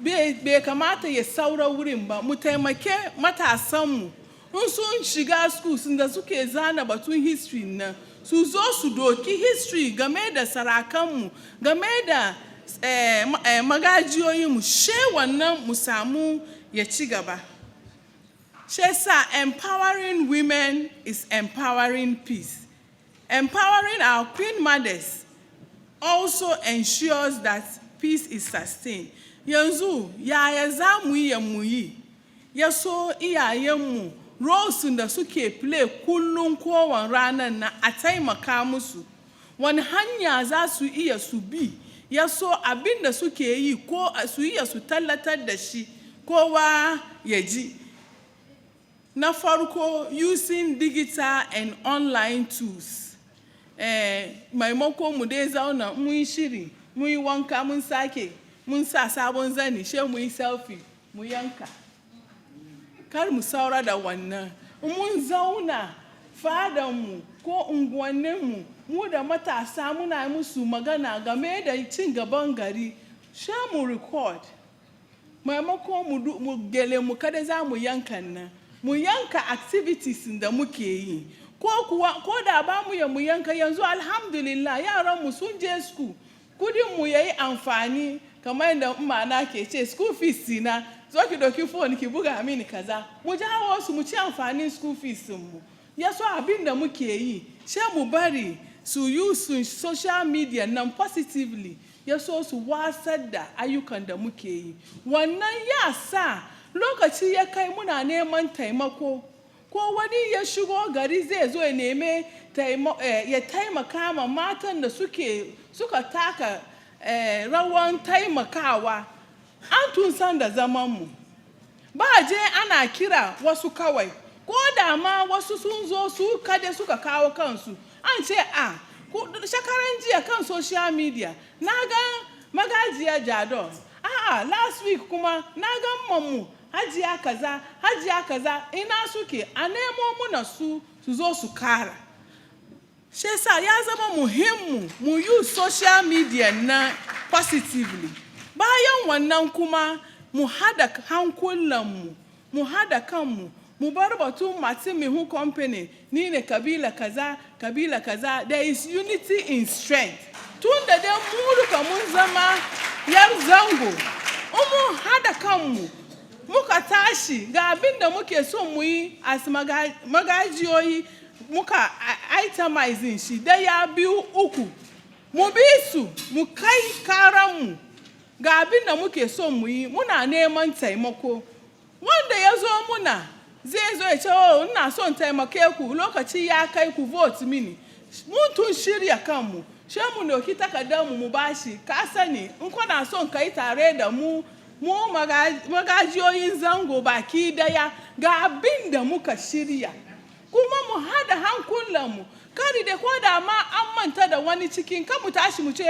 Bai kamata ya saura wurin ba, mu taimake matasanmu. In sun shiga schools da suke zana batun history nan, su zo su doki history game da sarakanmu, game da magajiyoyinmu, she wannan mu samu ya ci gaba. She sa empowering women is empowering peace. Empowering our queen mothers also ensures that peace is sustained. Yanzu yaya za mu yi ya mu yi, ya so iyayenmu roles da suke play kullum kowane ranar na a taimaka musu. Wani hanya za su iya su bi, ya so abin da suke yi ko su iya su tallatar da shi kowa ya ji. Na farko, using digital and online tools. Maimako mu dai zauna mun yi shiri, mun yi wanka mun sake, mun sa sabon zani, she mu yi selfie, mu yanka. Kar mu saura da wannan. Mun zauna fadanmu ko unguwanninmu, mu da matasa muna musu magana game da cin gaban gari, she mu record. Maimako mu gele mu kada za mu yanka nan. Mu yanka activities da muke yi. Ko da ba mu ya mu yanka yanzu alhamdulillah yaranmu sun je school. Kudin mu yayi amfani kamar yadda umma ke ce school fees na zo ki doki phone ki buga mini kaza. Mu jawo su mu ci amfanin school fees mu. Yaso abin da muke yi, she mu bari su use social media nan positively. Yaso su wasar da ayyukan da muke yi. Wannan ya sa lokaci ya kai muna neman taimako. Ko wani ya shigo gari zai zo ya neme ya taimaka ma matan da suka taka rawan taimakawa. An tun san da zamanmu. Ba je ana kira wasu kawai. Ko da ma wasu sun zo su kada suka kawo kansu. An ce shakaran jiya kan social media na ga magajiya Jado. Last week kuma na ga mamu hajiya kaza ina suke a nemo muna su zo su kara. Shi yasa ya zama muhimmu mu use social media na positively. Bayan wannan kuma mu hada hankulanmu, mu hada kanmu, mu bar batun company ni ne kabila kaza. There is unity in strength. tun da dai mu duka mun zama yar zango mun hada kanmu muka tashi ga abin da muke son mu yi as magajiyoyi muka itemizing shi daya biyu uku mu bi su mu kai karanmu ga abin da muke son mu yi muna neman taimako wanda ya zo muna zai zo ya ce oh ina son taimake ku lokaci ya kai ku vote mini mun tun shirya kanmu she mu doki takardar mu bashi ka sani in kuna son kai tare da mu magajiyoyin zango baki daya ga abin da muka shirya kuma mu hada hankulanmu kari da ko da ma an manta da wani cikin kan mu tashi mu ce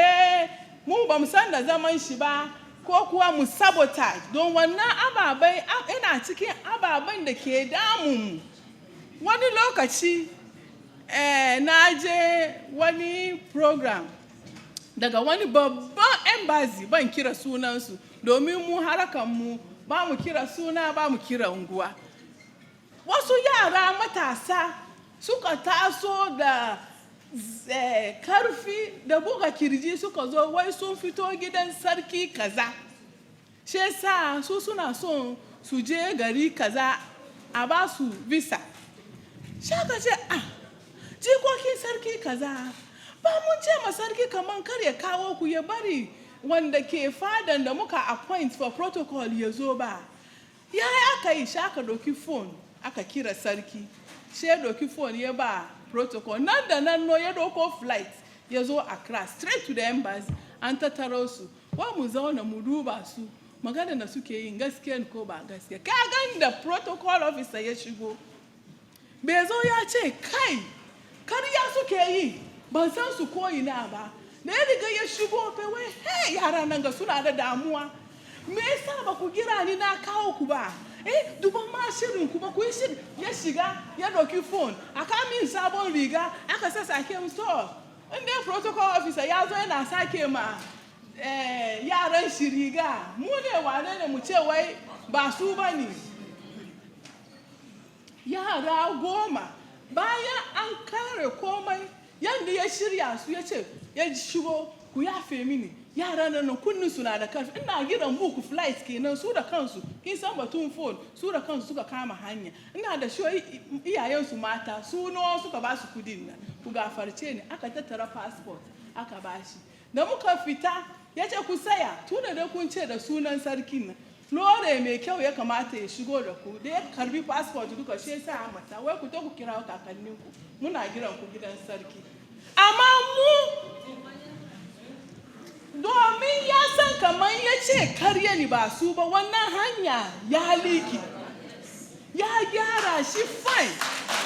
mu ba mu san da zaman shi ba ko kuwa mu sabotage don wannan ababai ina cikin ababen da ke damun wani lokaci na je wani program daga wani babban embassy ban kira sunansu domin mu harakanmu ba mu kira suna ba mu kira unguwa wasu yara matasa suka taso da karfi da buga kirji suka zo wai sun fito gidan sarki kaza shi yasa su suna son su je gari kaza a ba su visa shaka ce jikokin sarki kaza ba mun ce ma sarki kaman kar ya kawo ku ya bari wanda ke fadan da muka appoint for protocol ya zo ba ya aka yi shaka doki phone aka kira sarki she doki phone ya ba protocol nan da nan no ya doko flight ya zo Accra straight to the embassy an tattaro su wa mu zauna mu duba su magana da suke yin gaskiya ko ba gaskiya ka gan da protocol officer ya shigo bai zo ya ce kai kariya suke yi ban san su ko ina ba da ya riga ya shigo fa wai hey yara nan ga suna da damuwa me yasa ba ku gira ni na kawo ku ba duban ma shirin kuma ku yi shirin ya shiga ya doki phone aka min sabon riga aka sake mu store inda protocol officer ya zo yana sake ma yaran shi riga mu ne wane ne mu ce wai ba su bane yara 10 bayan an kare komai yanda ya shirya su ya ce ya shigo ku yafe mini yaran nan kunnin suna da karfi ina gidan buku flight kenan su da kansu kin san batun phone su da kansu suka kama hanya ina da shi iyayen su mata su no suka ba su kudin nan ku gafarce ni aka tattara passport aka bashi da muka fita yace ku saya tuna da kun ce da sunan sarkin nan lore mai kyau ya kamata ya shigo da ku da ya karbi passport duka shi yasa mata wai ku to ku kira kakanninku muna gidan ku gidan sarki amma mu domin ya san kamar ya ce karya ni ba su ba wannan hanya ya liki ya gyara shi fine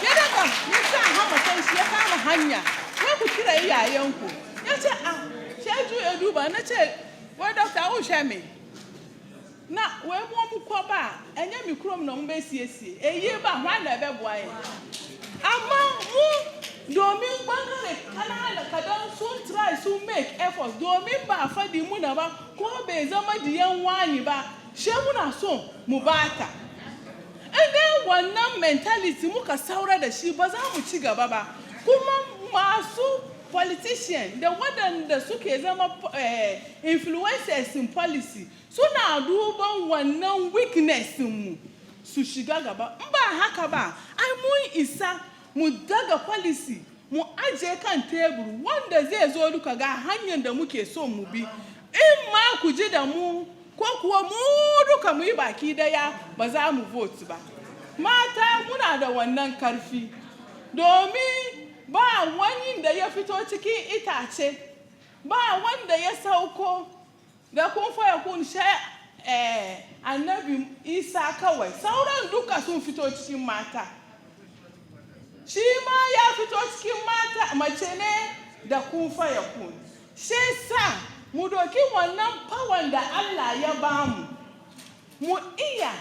ya daga ya sa hamatan shi ya kama hanya wai ku kira iyayenku ya ce sheju ya duba na ce wai Dr. Ushame na wai mu ko ba enye mi krom na mbe siesie eyi ba hwa na be boye amma mu domin bangare kanana kadan sun try sun make efforts domin ba fadi muna ba ko bai zama diyan wani ba she muna so mu bata and wannan mentality muka saura da shi ba za mu ci gaba ba kuma masu politician da waɗanda suke zama influencers in policy suna duban wannan weakness mu su shiga gaba in ba haka ba ai mun isa mu daga policy mu aje kan tebur wanda zai zo duka ga hanyar da muke so mu bi in ma ku ji da mu ko kuwa mu duka mu yi baki daya ba za mu vote ba mata muna da wannan karfi domin ba wani da ya fito cikin itace ba wanda ya sauko da kun faya kun annabi Isa kawai sauran duka sun fito cikin mata shi ma ya fito cikin mata mace ne da kun faya kun shi sa mu doki wannan power da Allah ya bamu mu iya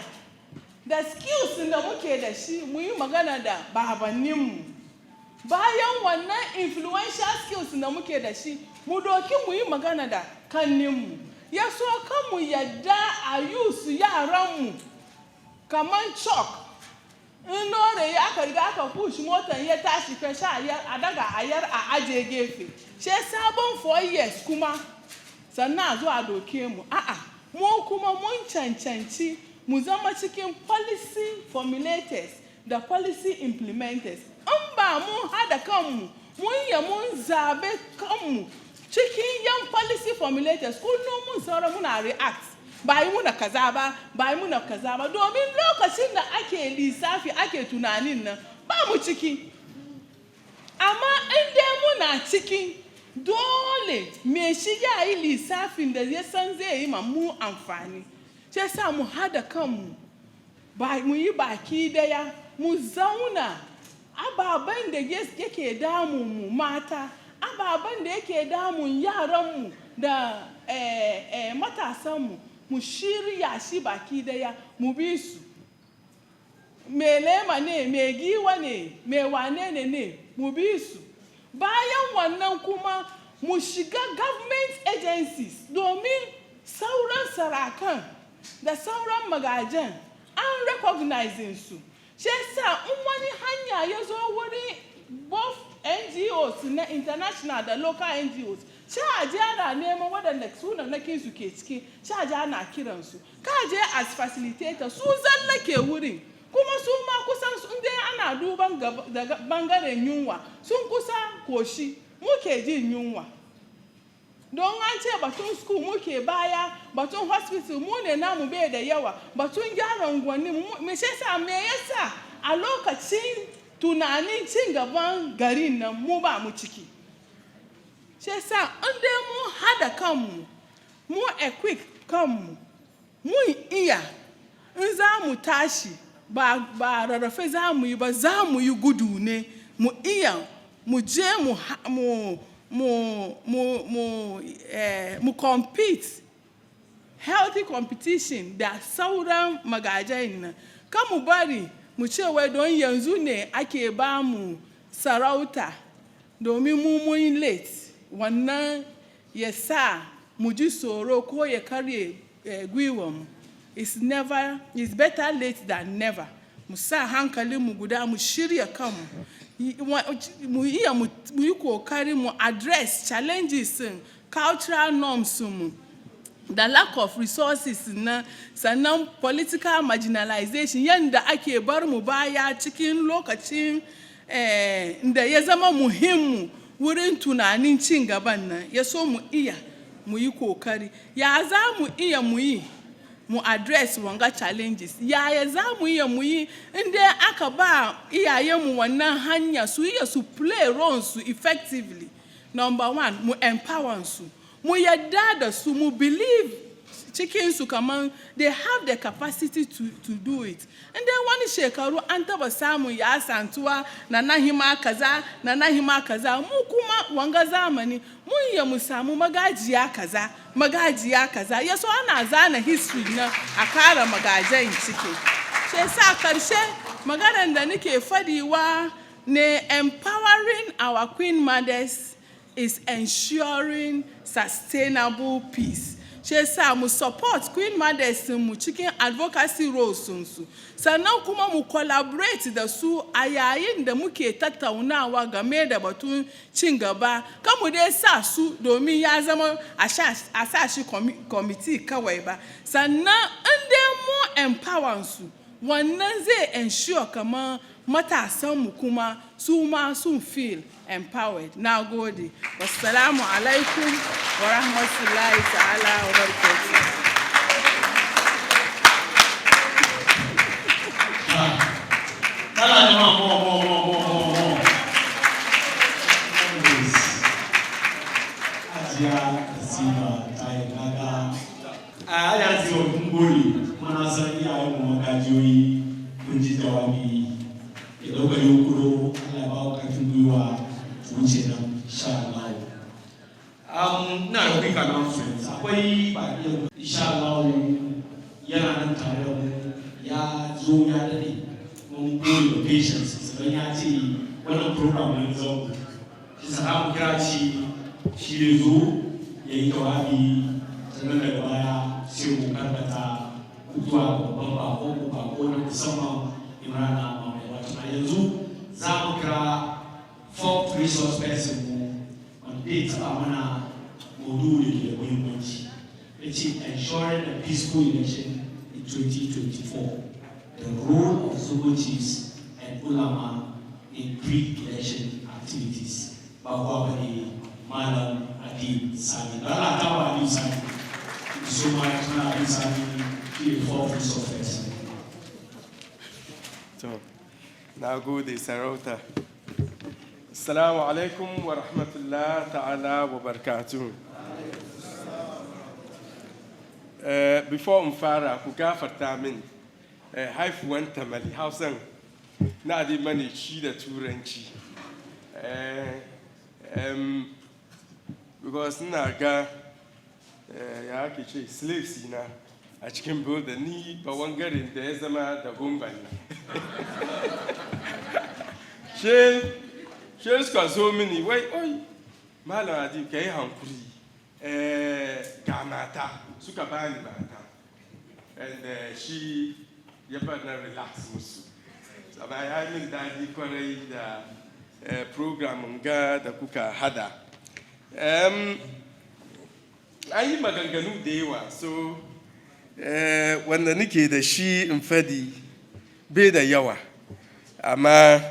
da skills da muke da shi mu yi magana da babanninmu bayan wannan influential skills da muke da shi mu doki mu yi magana da kanninmu ya so kanmu yadda a yusu yaranmu kamar chalk in nore ya aka riga aka push motan ya tashi fa sha a daga ayar a aje gefe she sabon 4 years kuma sannan a zo a doke mu a'a mu kuma mun cancanci mu zama cikin policy formulators da policy implementers in ba mun hada kanmu mun ya mun zabe kanmu cikin yan policy formulators kullum mun saura muna react ba yi muna kaza ba domin lokacin da ake lissafi ake tunanin nan ba mu ciki amma in dai muna ciki dole me shi ya yi lissafin da ya san zai yi mu amfani sai sa mu hada kanmu ba mu yi baki daya mu zauna ababen da yake damun mu mata ababen da yake damun yaranmu da matasanmu mu shirya shi baki daya mu bi su me lema ne me giwa ne me wane ne mu bi su bayan wannan kuma mu shiga government agencies domin sauran sarakan da sauran magajan an recognizing su shi yasa in wani hanya ya zo wuri both NGOs na international da local NGOs sha je ana neman waɗanda sunannakin su ke ciki sha je ana kiransu ka je as facilitator su zallake wurin kuma su ma kusan sun dai ana duban daga bangaren yunwa sun kusa koshi muke jin yunwa don an ce batun school muke baya batun hospital mu ne namu bai da yawa batun gyaran gwani me yasa a lokacin tunanin cin gaban garin nan mu ba mu ciki shi yasa in dai mu hada kanmu mu equip kanmu mu iya in za mu tashi ba rarrafe za mu yi ba za mu yi gudu ne mu iya mu je mu compete healthy competition da sauran magajai nan kan mu bari mu ce wai don yanzu ne ake ba mu sarauta domin mun late wannan ya sa mu ji tsoro ko ya karye gwiwanmu it's better late than never mu sa hankalin mu guda mu shirya kanmu mu yi kokari mu address challenges cultural norms mu the lack of resources na sannan political marginalization yanda ake bar mu baya cikin lokacin da ya zama muhimmu wurin tunanin cin gaban nan ya so mu iya mu yi kokari ya za mu iya mu address wanga challenges ya za mu iya mu yi inda aka ba iyayenmu wannan hanya su iya su play roles su effectively. Number 1 mu empower su mu yadda da su mu believe cikin su kaman they have the capacity to do it. Inda wani shekaru an taba samu ya santuwa na nahima kaza mu kuma wanga zamani mun ya mu samu magajiya kaza yaso ana zana history na a kara magajan ciki sai sa karshe maganar da nake fadiwa ne empowering our queen mothers is ensuring sustainable peace. She sa mu support queen mothers mu cikin advocacy roles su sannan kuma mu collaborate da su a yayin da muke tattaunawa game da batun cin gaba kan mu dai sa su domin ya zama a sa shi committee kawai ba sannan in dai mu empower su wannan zai ensure kamar matasan mu kuma su ma sun feel empowered. Na gode. Wassalamu alaikum wa rahmatullahi ta'ala wa barakatuh. Na da quick announcements. Akwai baƙi insha Allah yana nan tare da mu ya zo ya dade mun gode da patience sai ya ce wannan program ne zo shi sa mu kira shi ne zo yayi jawabi sannan daga baya sai mu karkata zuwa babban bako na musamman Imrana Mamai. Wato yanzu which is ensuring a peaceful election in 2024. The role of Zobo chiefs and ulama in pre-election activities. Bakwabani, Malam, Adib, Sani. Nala Kawa Adib Sani. So much now Adib Sani, the fourth piece of excellence. So, now go the Sarota. Assalamu alaikum wa rahmatullah ta'ala wa barakatuh. Before Mfara, Kugafarta min, haifu wanta mali Hausan, na di mani shi da Turanci. Because na ga ya ake ce slaves na a cikin building ni ba wangaren da ya zama da gumba ne. She suka zo mini wai oi malam Adi ka yi hankuri ga mata suka bani mata and shi ya bana relax musu. Saba ya min daɗi kwarai da program ga da kuka hada. An yi maganganu da yawa so wanda nake da shi in fadi bai da yawa amma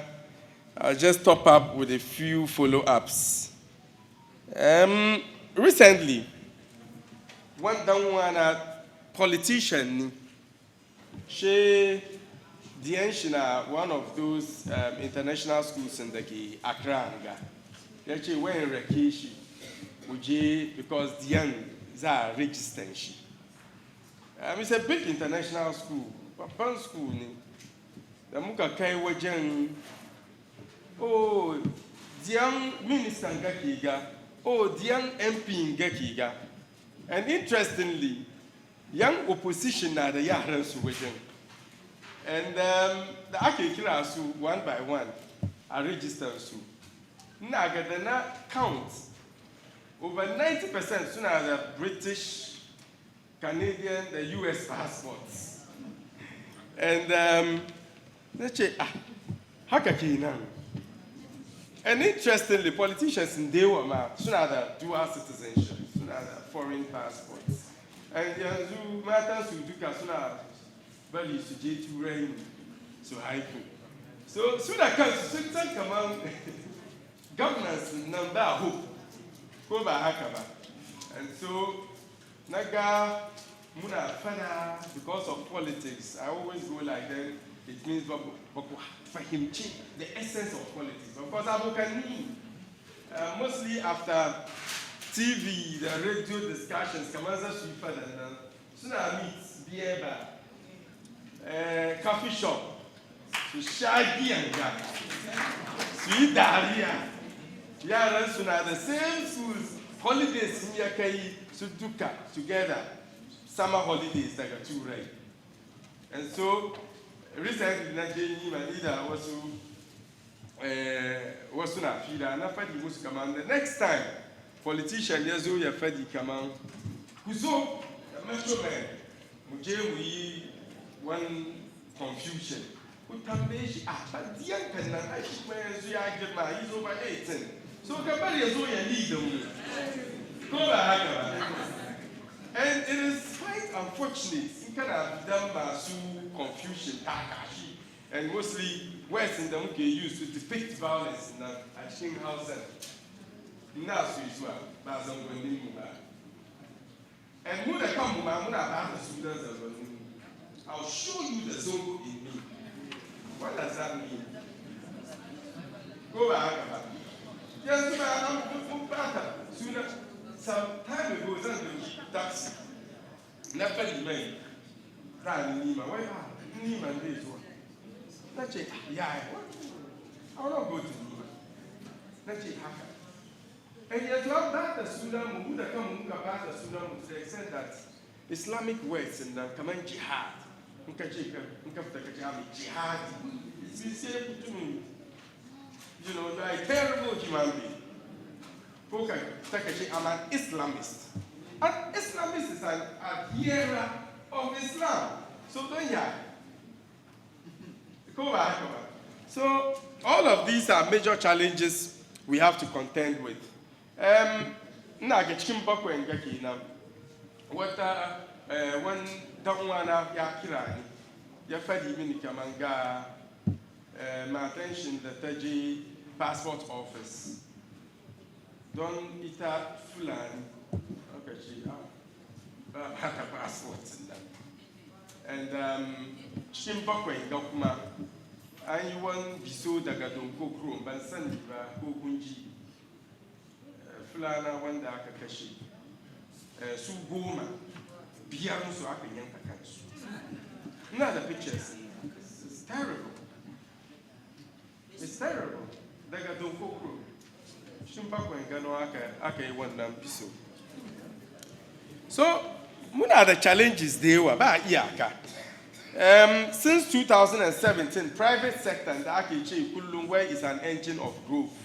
I'll just top up with a few follow-ups. Recently, one politician, she one of those international schools in the Accra. She went in Rekishi, because Dian za registered. It's a big international school, Papan school. The muka kai wajen oh Dian minister ngakiga, oh Dian MP ngakiga. And interestingly, young opposition are the yaran su wajen. And the akekira su one by one are registered su. Naga the na count over 90% soon are the British, Canadian, the US passports. And let's say, Hakakina. And interestingly, politicians in Dewa soon are the dual citizenship, soon are the foreign passports. And the matters who do Kasuna value to J2 rain, so high. So soon I come to come on governance number hope. Go by Hakaba. And so Naga Muna Fana, because of politics, I always go like that. It means for him change the essence of politics. Of course, I mostly after TV, the radio discussions, Kamaza Sweeper, and soon I meet beer bar, coffee shop, so shaggy and jack, sweet Daria. Yeah, soon are the same schools, holidays in Yakai, Suduka, together, summer holidays like a two right. And so, recently, Najee, my leader, was not feeder, and after he was command. The next time, politician, Yazo, Yafadi command, Kuzo, a metro man, Muje, we one confusion. Utambeji, but the young can I should my he's over 18. So Kabari is only a leader. And it is quite unfortunate. You can have done by some confusion, and mostly words in the UK used to depict violence in that Hausa. Now, so well, but some and who the come, Mamma, the students of I'll show you the Zongo in me. What does that mean? Go back. Yes, I'm sooner. Some time ago, taxi. Never remain. Nima, why Nima days one? That's it. Yeah, I will not go to Nima. That's it. And yet, not that the Sudan, who the come about the Sudan to the extent that Islamic words in the command jihad. Jihad. You know, you are a terrible human being. I'm an Islamist. An Islamist is an adherer of Islam. So don't ya? So all of these are major challenges we have to contend with. wata wani dan wana ya kira ni ya fadi mini kaman ga matan shi da ta je passport office don ita Fulani aka ce ba haka passport nan and cikin bakwai ga kuma an yi wani biso daga donko kuro ban sani ba ko kunji Fulana wanda aka kashe su 10 biyar musu aka yanka kansu. Ina da pictures. It's terrible. It's terrible. Daga donko kuro shin bakwai gano aka yi wannan biso. So muna da challenges da yawa ba iyaka. Since 2017, private sector da ake ce kullum where is an engine of growth.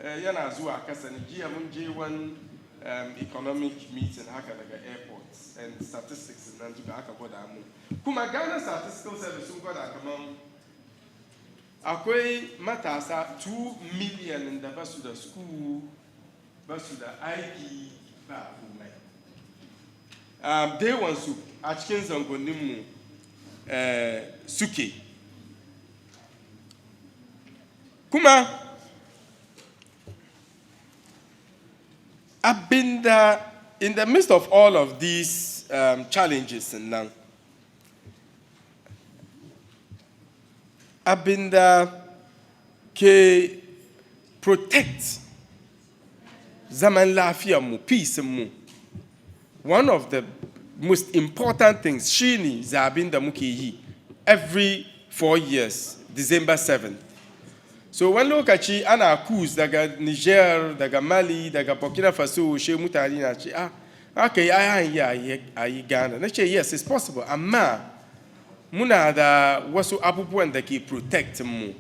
Yana zuwa kasa ne jiya mun je one economic meeting haka daga airports and statistics nan duka aka gwada mu. Kuma Ghana Statistical Service sun gwada kaman akwai matasa 2 million da basu da school, basu da aiki ba komai. Dai wansu a cikin zangoninmu suke. Kuma abinda in the midst of all of these challenges now, abinda ke protect zaman lafiya mu, peace mu. One of the most important things shine zabin da muke yi every 4 years, December 7th. So wani lokaci ana coups daga Niger, daga Mali, daga Burkina Faso, she mutane na ce aka yi a yi Ghana. Na ce yes, it's possible, amma muna da wasu abubuwan da ke protect mu.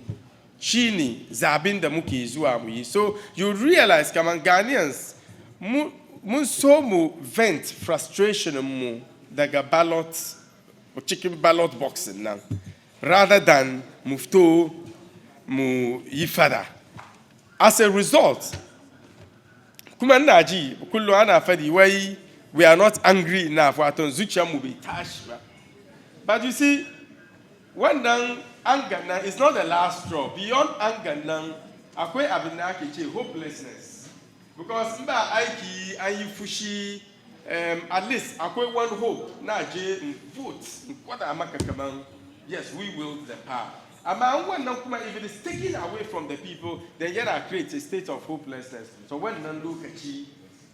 Shine zabin da muke zuwa mu yi. So you realize kaman Ghanaians mun so mu vent frustration mu daga ballot or chicken ballot boxing nan rather than mu fito mu yi fada. As a result, kuma ina ji kullum ana fadi wai we are not angry enough wato zuciyar mu bai tashi ba. But you see, wannan anger nan is not the last straw. Beyond anger nan akwai abin da ake ce hopelessness. Because mba aiki an yi fushi, at least akwai one hope na je vote kwada maka kaman yes, we wield the power. Amma wannan kuma if it is taken away from the people, then yana create a state of hopelessness. So wannan lokaci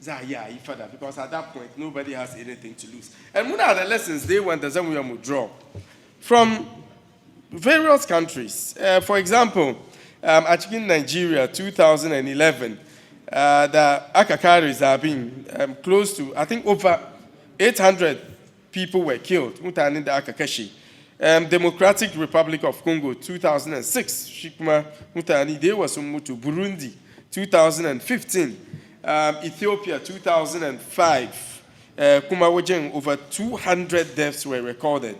za a yi fada, because at that point nobody has anything to lose. And muna da lessons they want that we will draw from various countries. For example, a cikin Nigeria 2011. The Akakaris have been close to, I think, over 800 people were killed. Mutane da Akakashi. Democratic Republic of Congo, 2006. Shikma mutane de wasumutu. Burundi, 2015. Ethiopia, 2005. Kuma wajen over 200 deaths were recorded.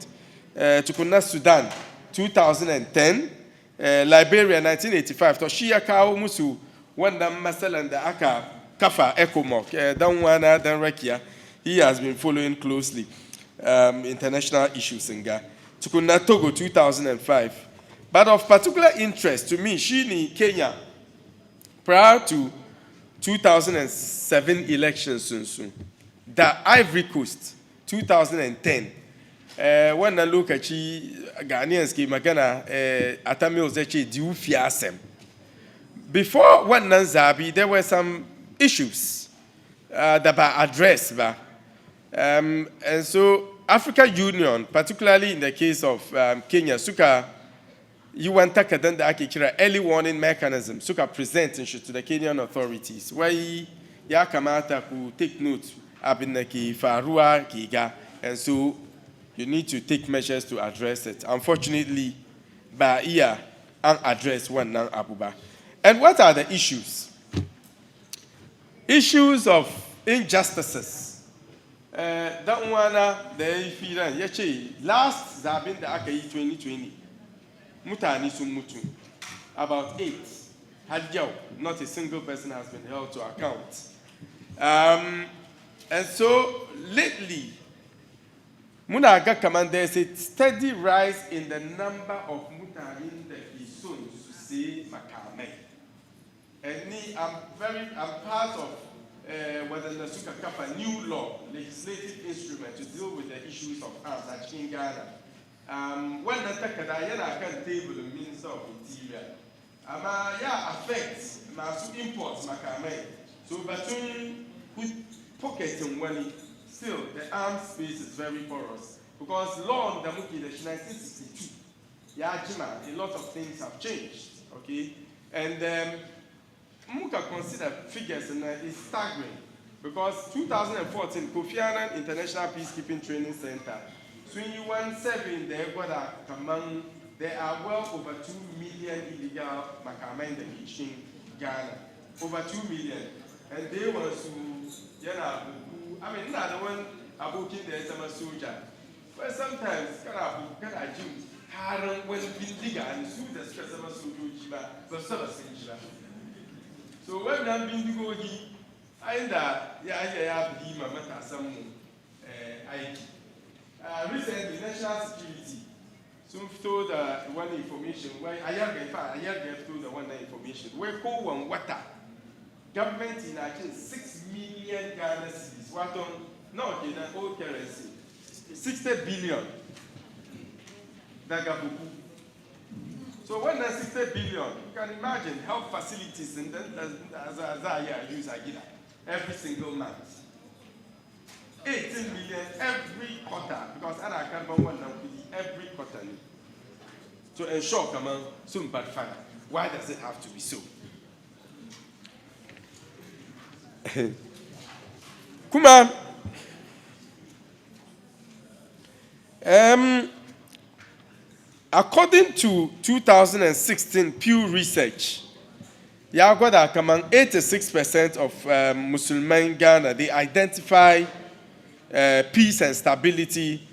Tukuna Sudan, 2010. Liberia, 1985. Toshia Kao Musu. Wannan masalan da aka kafa ECOMOC, dan wana dan rakiya, he has been following closely international issues in Ghana. Tukuna Togo 2005. But of particular interest to me, shini Kenya, prior to 2007 elections soon. The Ivory Coast 2010. Wannan lokaci Ghanaians ke magana atamil zai ce diu fiasem. Before wannan zabi, there were some issues that were addressed. And so African Union, particularly in the case of Kenya, suka yi wani takardar da ake kira early warning mechanism, suka present to the Kenyan authorities, wai ya kamata ku take note abin da ke faruwa ke ga, and so you need to take measures to address it. Unfortunately, ba iya an address wannan abu ba. And what are the issues? Issues of injustices. Dan wana da ya yi firan ya ce last zabin da aka yi 2020 mutane sun mutu about 8 har yau not a single person has been held to account. And so lately, Munaga command, there's a steady rise in the number of mutanin that is soon to say Makame. And I'm part of whether the Suka Kappa new law, legislative instrument to deal with the issues of arms actually in Ghana. When the Takadayana can table the means of interior. Affects masu imports Makame. So between pockets and money, still the arms space is very porous. Because law in the 1962, a lot of things have changed. Okay? And Muka consider figures and it's staggering. Because 2014, Kofi Annan International Peacekeeping Training Center, 21-7 there are well over 2 million illegal Makame in the kitchen, Ghana. Over 2 million. And they were not the one about the summer soldier. But sometimes, can I do? Haran when Bindiga and sue the stress of a soldier, but so when I'm Bindigo, I end up, have him a matter some recently, national security. Some told one information where I have told the one information where coal and water. Government in Nigeria 6 million Ghana cedis. What on? No, in an old currency. 60 billion. Dagabuku. So when there's 60 billion, you can imagine health facilities and then as I use again every single month. 18 million every quarter because I can't buy one every quarter. To ensure, come on, soon bad fun. Why does it have to be so? Kuma, according to 2016 Pew Research, 86% of Muslim Ghana, they identify peace and stability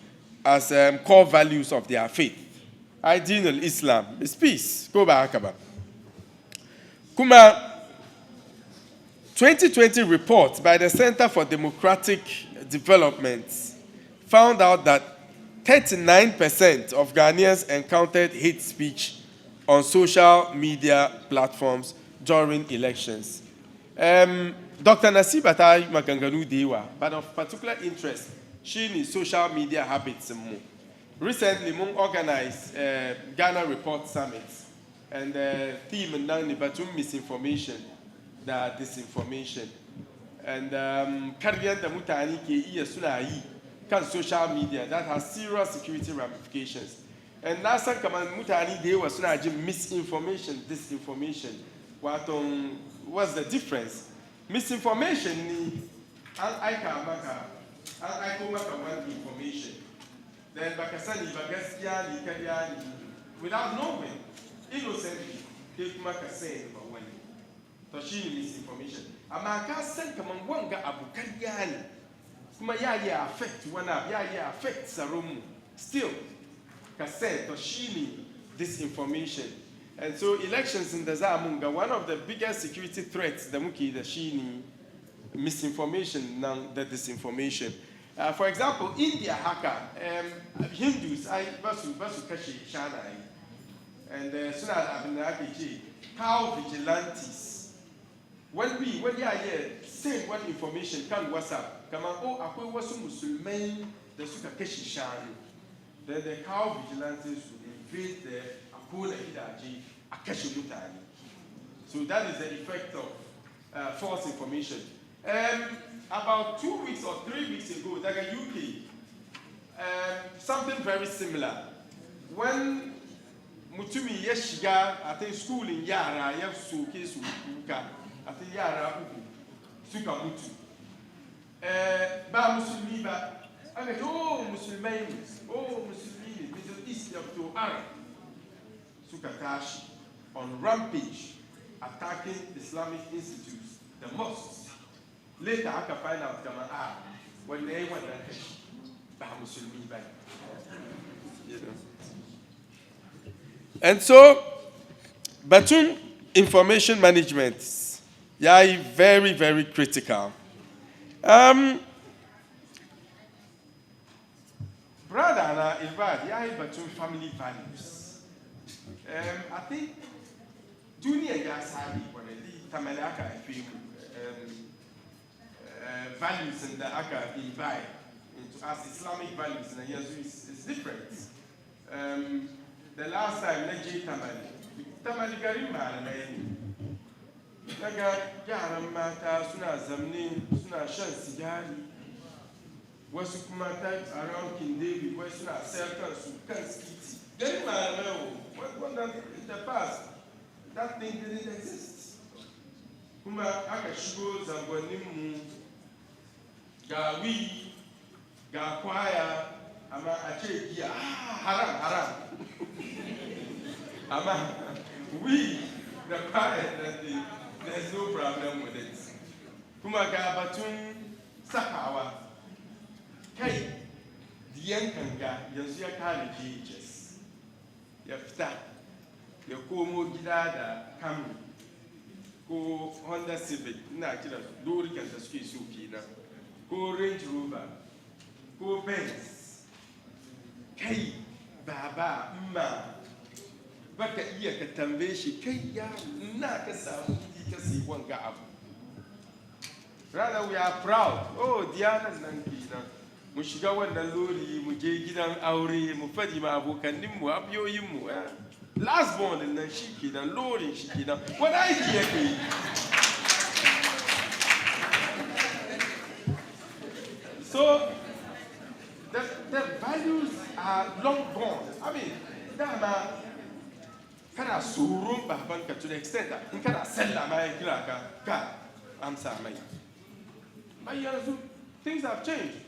as core values of their faith. Ideal Islam is peace. Go back. Kuma, 2020 report by the Center for Democratic Development found out that 39% of Ghanaians encountered hate speech on social media platforms during elections. Dr. Nasibata Maganganu Dewa, but of particular interest, she is social media habits. Recently, we organized Ghana Report Summit, and the theme is misinformation, disinformation. And Kariyan da mutane ke iya suna yi kan social media that has serious security ramifications. And na san kamar mutane da yawa suna jin misinformation, disinformation. What's the difference? Misinformation ni an aika maka, an aiko maka one information. Then bakasani bagaskiya ni kariya ni without knowing, innocently, take maka say about one. So she misinformation. Amaka sen kaman wanga abu kariya ni. Kuma ya affect wana, ya affect sarumu. Still, kasay to she disinformation. And so elections in the Zamunga, one of the biggest security threats, the Shini, misinformation, the disinformation. For example, India haka, Hindus, basu kashi shana, and suna abinaki, cow vigilantes. When send one information, can WhatsApp, come on, akwe wasu Muslimen, the suka kashi shana. Then the cow vigilantes will invade the so that is the effect of false information. About 2 weeks or 3 weeks ago, like a UK, something very similar. When Mutumi Yeshiga, I think school in Yara, Yasuke Suka, I think Yara Suka Mutu. Ba Muslimi ba, I go, oh Muslims, Middle East of to Arab. Sukatashi on rampage attacking Islamic institutes, the mosques. Later, I can find out when they went there, and so, Batun information management, very, very critical. brother and invite yeah between family values. I think junior Yasabi when the Tamalaka values in the Aka invite into us Islamic values in the years is different. The last time Naji Tamali Garima Naga Yaram Mata Suna Zamni Suna Shan Sigari wasu kuma types around King David wasu na circles su kan skiti gani malamai wannan in the past that thing didn't exist kuma aka shigo zangoninmu ga wi ga kwaya amma a ce giya haram amma we the kwaya there's no problem with it kuma ga batun sakawa kai diyan kanga yanzu ya kare pages ya fita ya komo gida da Camry ko Honda Civic ina kira dorikan da suke so kenan ko Range Rover ko Benz kai baba mma baka iya ka tambaye shi kai ya ina ka samu kudi ka sai wanga abu rather we are proud oh diyanan nan kenan mu shiga wannan lori mu je gidan aure mu fadi ma abokanninmu abiyoyinmu last born nan shi kenan lorin shi kenan wani aiki yake yi so the values are long gone. I mean dama kana surun babanka to the extent that in kana sallah ma ya kira ka amsa mai but yanzu things have changed.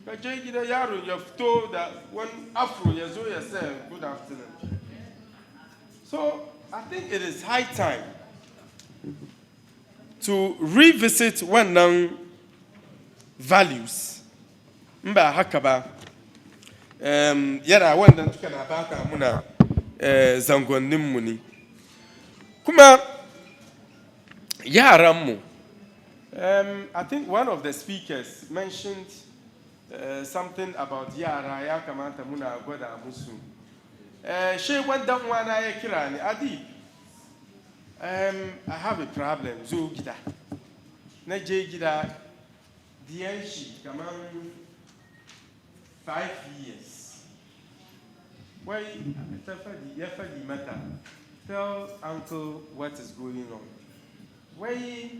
You have told that one afro you yourself good afternoon. So I think it is high time to revisit one values. Mba hakaba yara wannan kana baka muna zangonnin mu ne. Kuma yaran mu I think one of the speakers mentioned something about yara ya kamata muna gwada musu. She wanda wana ya kira ni Adi. I have a problem zo gida. Na je gida diyan shi kaman 5 years. Why ya fadi mata. Tell uncle what is going on. Why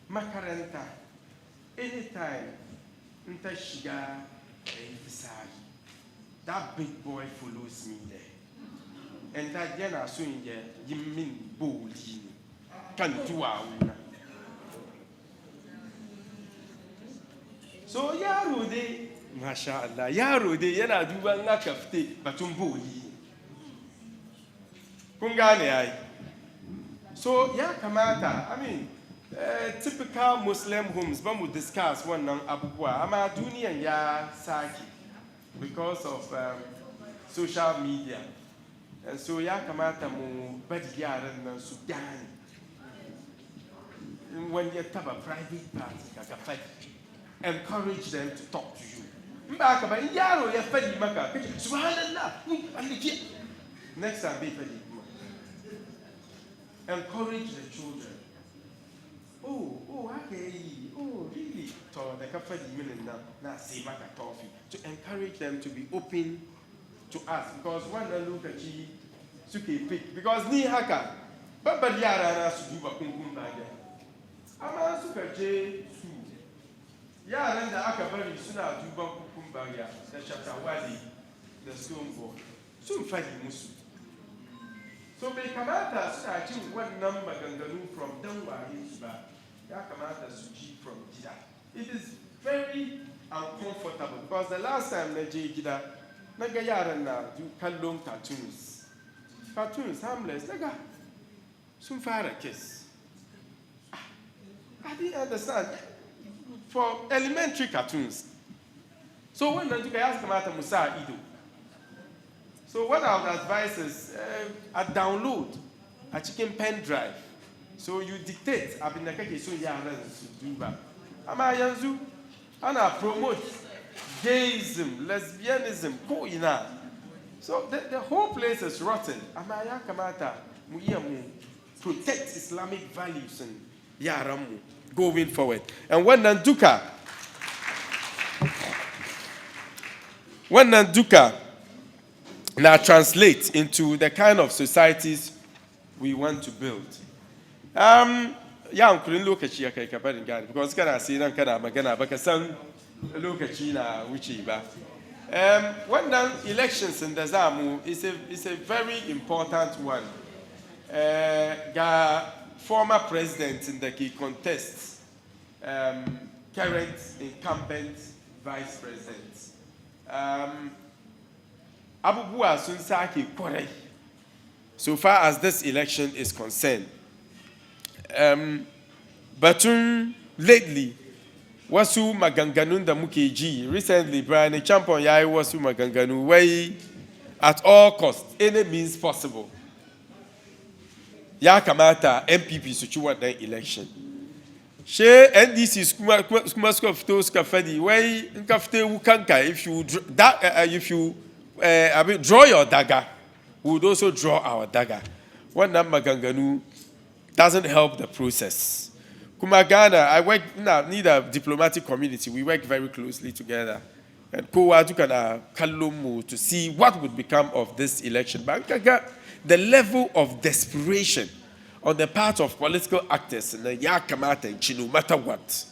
makaranta anytime nta shiga fisari that big boy follows me there and that yana so in there yimin boli kan tuwa wuna so yaro dai masha Allah yaro dai yana duban aka fite batun boli kun gane yayi so ya kamata I mean typical Muslim homes, but we discuss one abubuwa. Ama duniyan ya saki because of social media, and so ya kamata mu bari yaran nan su gane. When you have a private party, kaka fadi, encourage them to talk to you. Mba kaba yaro ya fadi maka, subhanallah, next time be fadi. Encourage the children. Oh, okay. Oh, really? So the cafe na say maka toffee to encourage them to be open to us because one look at you suke pick because ni haka babbar yara na su duba kunkun bage amma suka je su yaran da aka bari suna duban kunkun bage da shatawali da stoneball sun fadi musu so bai kamata suna cin wannan maganganu from dan waye su ba. From Gida. It is very uncomfortable because the last time I je Gida, naga yaran na do kallon cartoons. Cartoons, harmless, naga sun fara kiss. I didn't understand. For elementary cartoons. So when you ask them Musa Ido. So what I would advise is a download a chicken pen drive. So you dictate abinakake so yaran su duba. Ama yanzu ana promote gayism, lesbianism, koina. So the whole place is rotten. Amaya kamata muyamu protect Islamic values and yaramu going forward. And when Nanduka now translates into the kind of societies we want to build. Yeah, couldn't look at you because can I see them kind of magana bakasan look at China which when the elections in the Zamu is a very important one. Former president in the key contests, current incumbent vice president. Abubuwa Sunsaki Kore. So far as this election is concerned. But lately, wasu maganganu da muke ji. Recently, Brian Champion yai wasu maganganu way at all costs, any means possible. Ya kamata MPP su ci wannan election. She NDC kuma suka fito suka fadi way in ka fite wukanka if you draw your dagger, we would also draw our dagger. Wannan maganganu doesn't help the process. Kuma Ghana, I work need a diplomatic community. We work very closely together. And kowa duka na kallon mu to see what would become of this election. But the level of desperation on the part of political actors na ya kamata no matter what.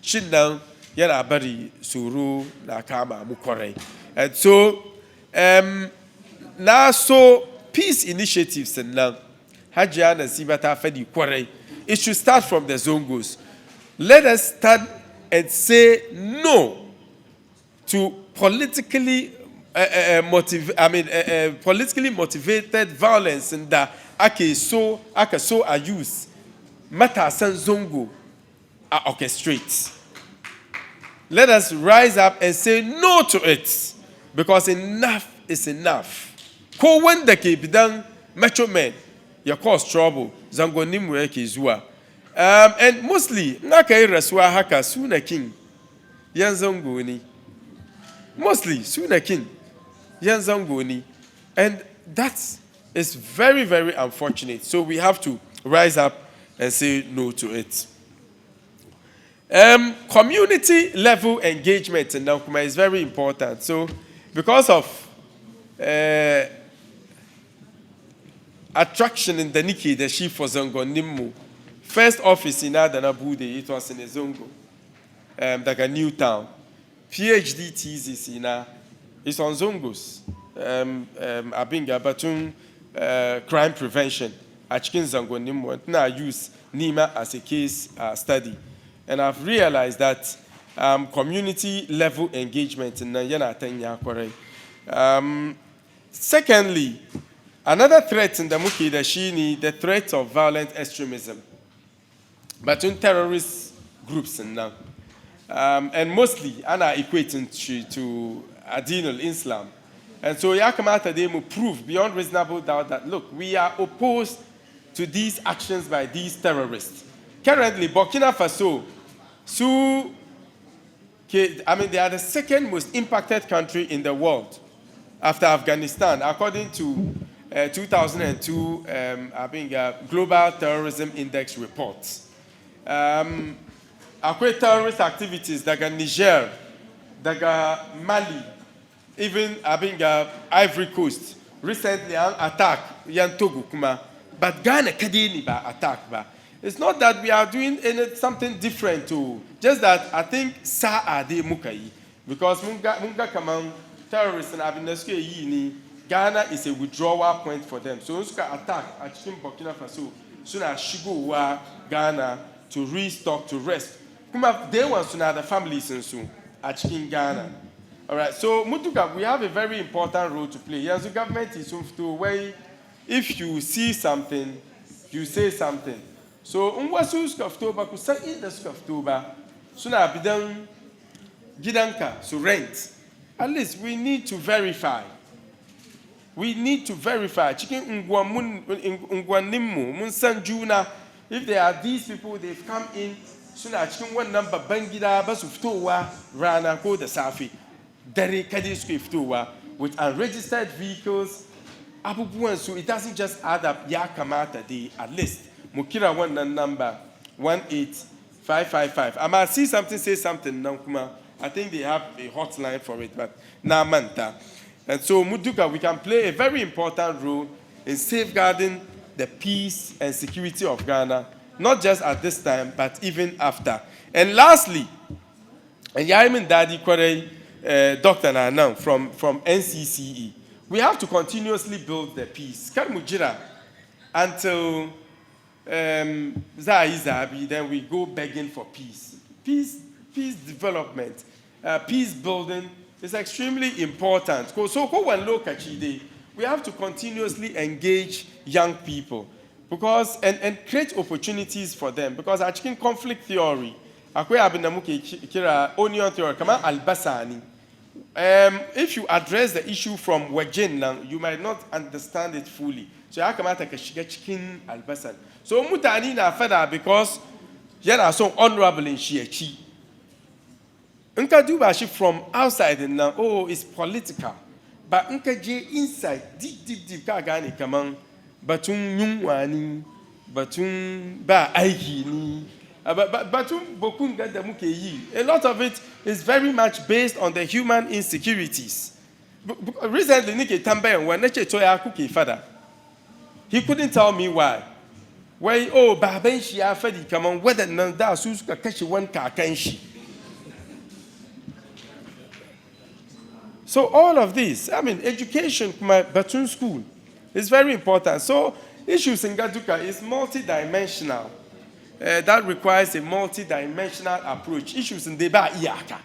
Shin nan yana bari suru na kama mu kore. And so peace initiatives and now Hajia and Sibata Fedi Kore. It should start from the Zongos. Let us stand and say no to politically motivated violence and that ake so are used. Mata San Zongo are orchestrate. Let us rise up and say no to it because enough is enough. Ko wanda ke bidan macho men. You cause trouble. Zangonim weke zua. And mostly, nakai raswa haka suna king. Yan zangoni. Mostly, suna king. Yan zangoni. And that is very, very unfortunate. So we have to rise up and say no to it. Community level engagement in Nankuma is very important. So because of attraction in the Niki, the chief for Zongo Nimmu. First office in Adanabude, it was in a Zongo, like a new town. PhD thesis in it's on Zongos. Abinga Batun crime prevention. Achkin Zongo Nimmu, and now use Nima as a case study. And I've realized that community level engagement in Nayana Tenya Kore. Secondly, another threat in the Muki Dashini, the threat of violent extremism, but in terrorist groups now. And mostly, Anna equating to Adinal Islam. And so Yakamata they will prove beyond reasonable doubt that, look, we are opposed to these actions by these terrorists. Currently, Burkina Faso, they are the second most impacted country in the world after Afghanistan, according to 2002 Global Terrorism Index report. Terrorist activities daga Niger, daga Mali, even Ivory Coast. Recently, an attack yan Togo kuma, but Ghana kadini ba attack ba. It's not that we are doing something different too. Just that I think Sa'a de Mukai, because munga kamang terrorists and Abineske yini. Ghana is a withdrawal point for them. So, we attack at Burkina Faso. Soon as Shigo Ghana to restock, to rest. They want to know the families and soon at Ghana. All right. So, Mutuka, we have a very important role to play. Yes, the government is to way. If you see something, you say something. So, unwasu skaftoba kusa in the skaftoba. Soon as bidan gidanka so rent. At least we need to verify. We need to verify. Chicken Ungwanimu, Munsanjuna. If there are these people, they've come in. Soon as chicken one number Bangida, Basuftoa, Rana, Ko the Safi. dare kadi suke fitowa with unregistered vehicles abubuwan su it doesn't just add up ya kamata dai at least mu kira wannan number 18555 I see something say something now kuma I think they have a hotline for it but na manta and so muduka we can play a very important role in safeguarding the peace and security of Ghana not just at this time but even after. And lastly, and Yaimin Daddy Kware Dr. Nanam from NCCE, we have to continuously build the peace. Mujira until Zaizabi, then we go begging for peace. Peace development, peace building is extremely important. So we have to continuously engage young people because and create opportunities for them. Because I think conflict theory, onion theory, albasani. If you address the issue from wajin, you might not understand it fully. So I come out like a chicken albasan. So mutani na fada because yana so honorable in shiachi. Unka duba she from outside and now it's political. But unka je inside deep ka gani kaman batun yunwani batun ba aiki ni. But a lot of it is very much based on the human insecurities. Recently, Nike Tambe, when Neche Toya Kuki father, he couldn't tell me why. Why, oh, Babenshi Afedi, come on, whether Nanda Suska Kashi one Kakenshi. So, all of this, I mean, education, my Batun school, is very important. So, issues in Gaduka is multidimensional. That requires a multi-dimensional approach. Issues in Deba Iaka.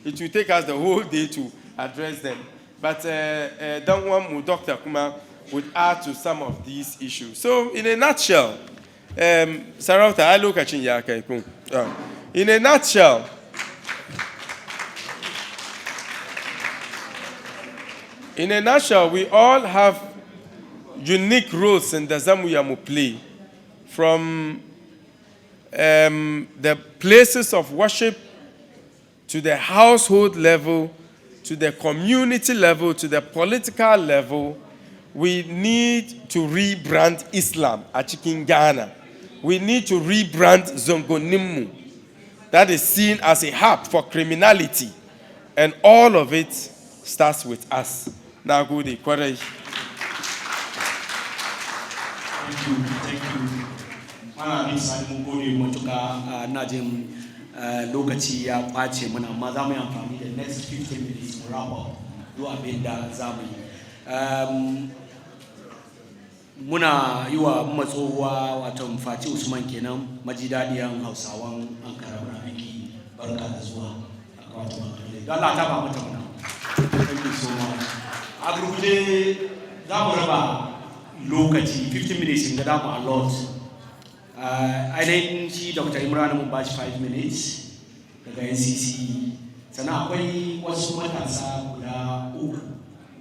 It will take us the whole day to address them. But Dr. Kuma would add to some of these issues. So, in a nutshell, Sarauta, I look at Yaka. In a nutshell, we all have unique roles in the Zamuyamu play, from the places of worship to the household level, to the community level, to the political level. We need to rebrand Islam at Ghana. We need to rebrand Zongonimu. That is seen as a hub for criminality. And all of it starts with us. Now go the Thank you. Ana bin sani mun gode matuka na jin lokaci ya ɓace mana amma za mu yi amfani da next 15 minutes mu raba duk abin da za mu yi. Muna yi wa matsowa wato Fati Usman kenan majidadiyan Hausawan Ankara Rafiki barka da zuwa wato da Allah ta ba mata muna. Thank you so much. A gurguje za mu raba lokaci 15 minutes in da damu a lot. Ainihin shi Dr. Imran mun ba shi 5 minutes daga NCC. Sannan akwai wasu matasa guda uku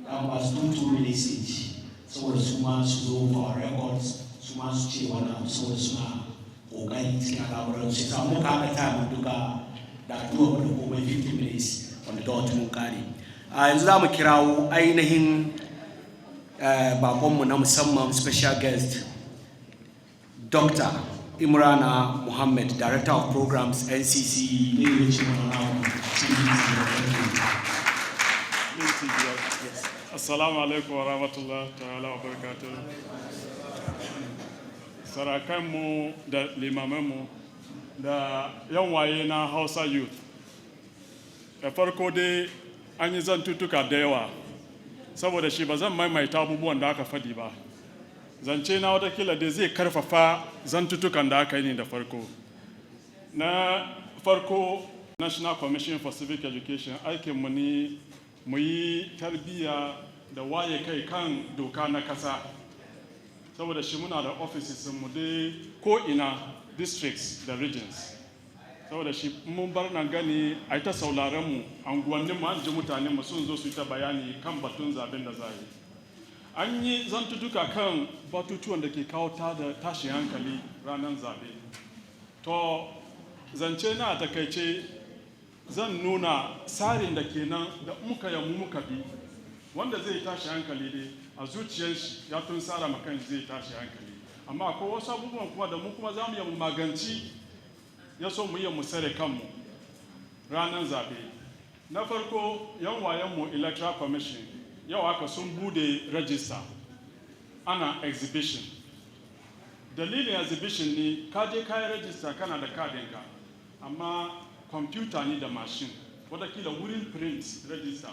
da ba su 2 minutes each. Saboda su ma su zo for records, su ma su ce wani abu saboda suna ƙoƙari cikin al'amuran su. Sai mun kaɗa ta mun duka da addu'a da komai 15 minutes wanda da wata mun kare. Yanzu za mu kirawo ainihin bakonmu na musamman special guest Dr. Imrana Muhammad, Director of Programs, NCC. Assalamu alaikum wa rahmatullahi ta'ala wa barakatuh. Sarakanmu da limamanmu da yan waye na Hausa Youth. Da farko dai an yi zantutuka da yawa, saboda shi ba zan maimaita abubuwan da aka faɗi ba. Zance na watakila da zai karfafa zantutukan da aka yi ne da farko. Na farko, National Commission for Civic Education aikinmu ne mu yi tarbiyya da waye kai kan doka na kasa. Saboda shi muna da offices mu dai ko ina, districts da regions. Saboda shi mun bar nan gani a ta sauraron mu, anguwannin mu an ji mutanen mu sun zo su yi ta bayani kan batun zaben da za yi. An yi zantutuka kan batutuwan da ke kawo tashi hankali ranar zabe. To zance na takaice zan nuna tsarin da kenan da muka yamu muka bi wanda zai tashi hankali dai a zuciyar shi ya tun tsara makan zai tashi hankali amma akwai wasu abubuwan kuma da mu kuma za mu yi maganci ya so mu yi mu sare kanmu ranar zaɓe. Na farko yan wayenmu electoral commission yau aka sun bude register ana exhibition. Dalilin exhibition ne ka je kayan register kana da kadinka amma kwamfuta ne da machine wadakila wurin print register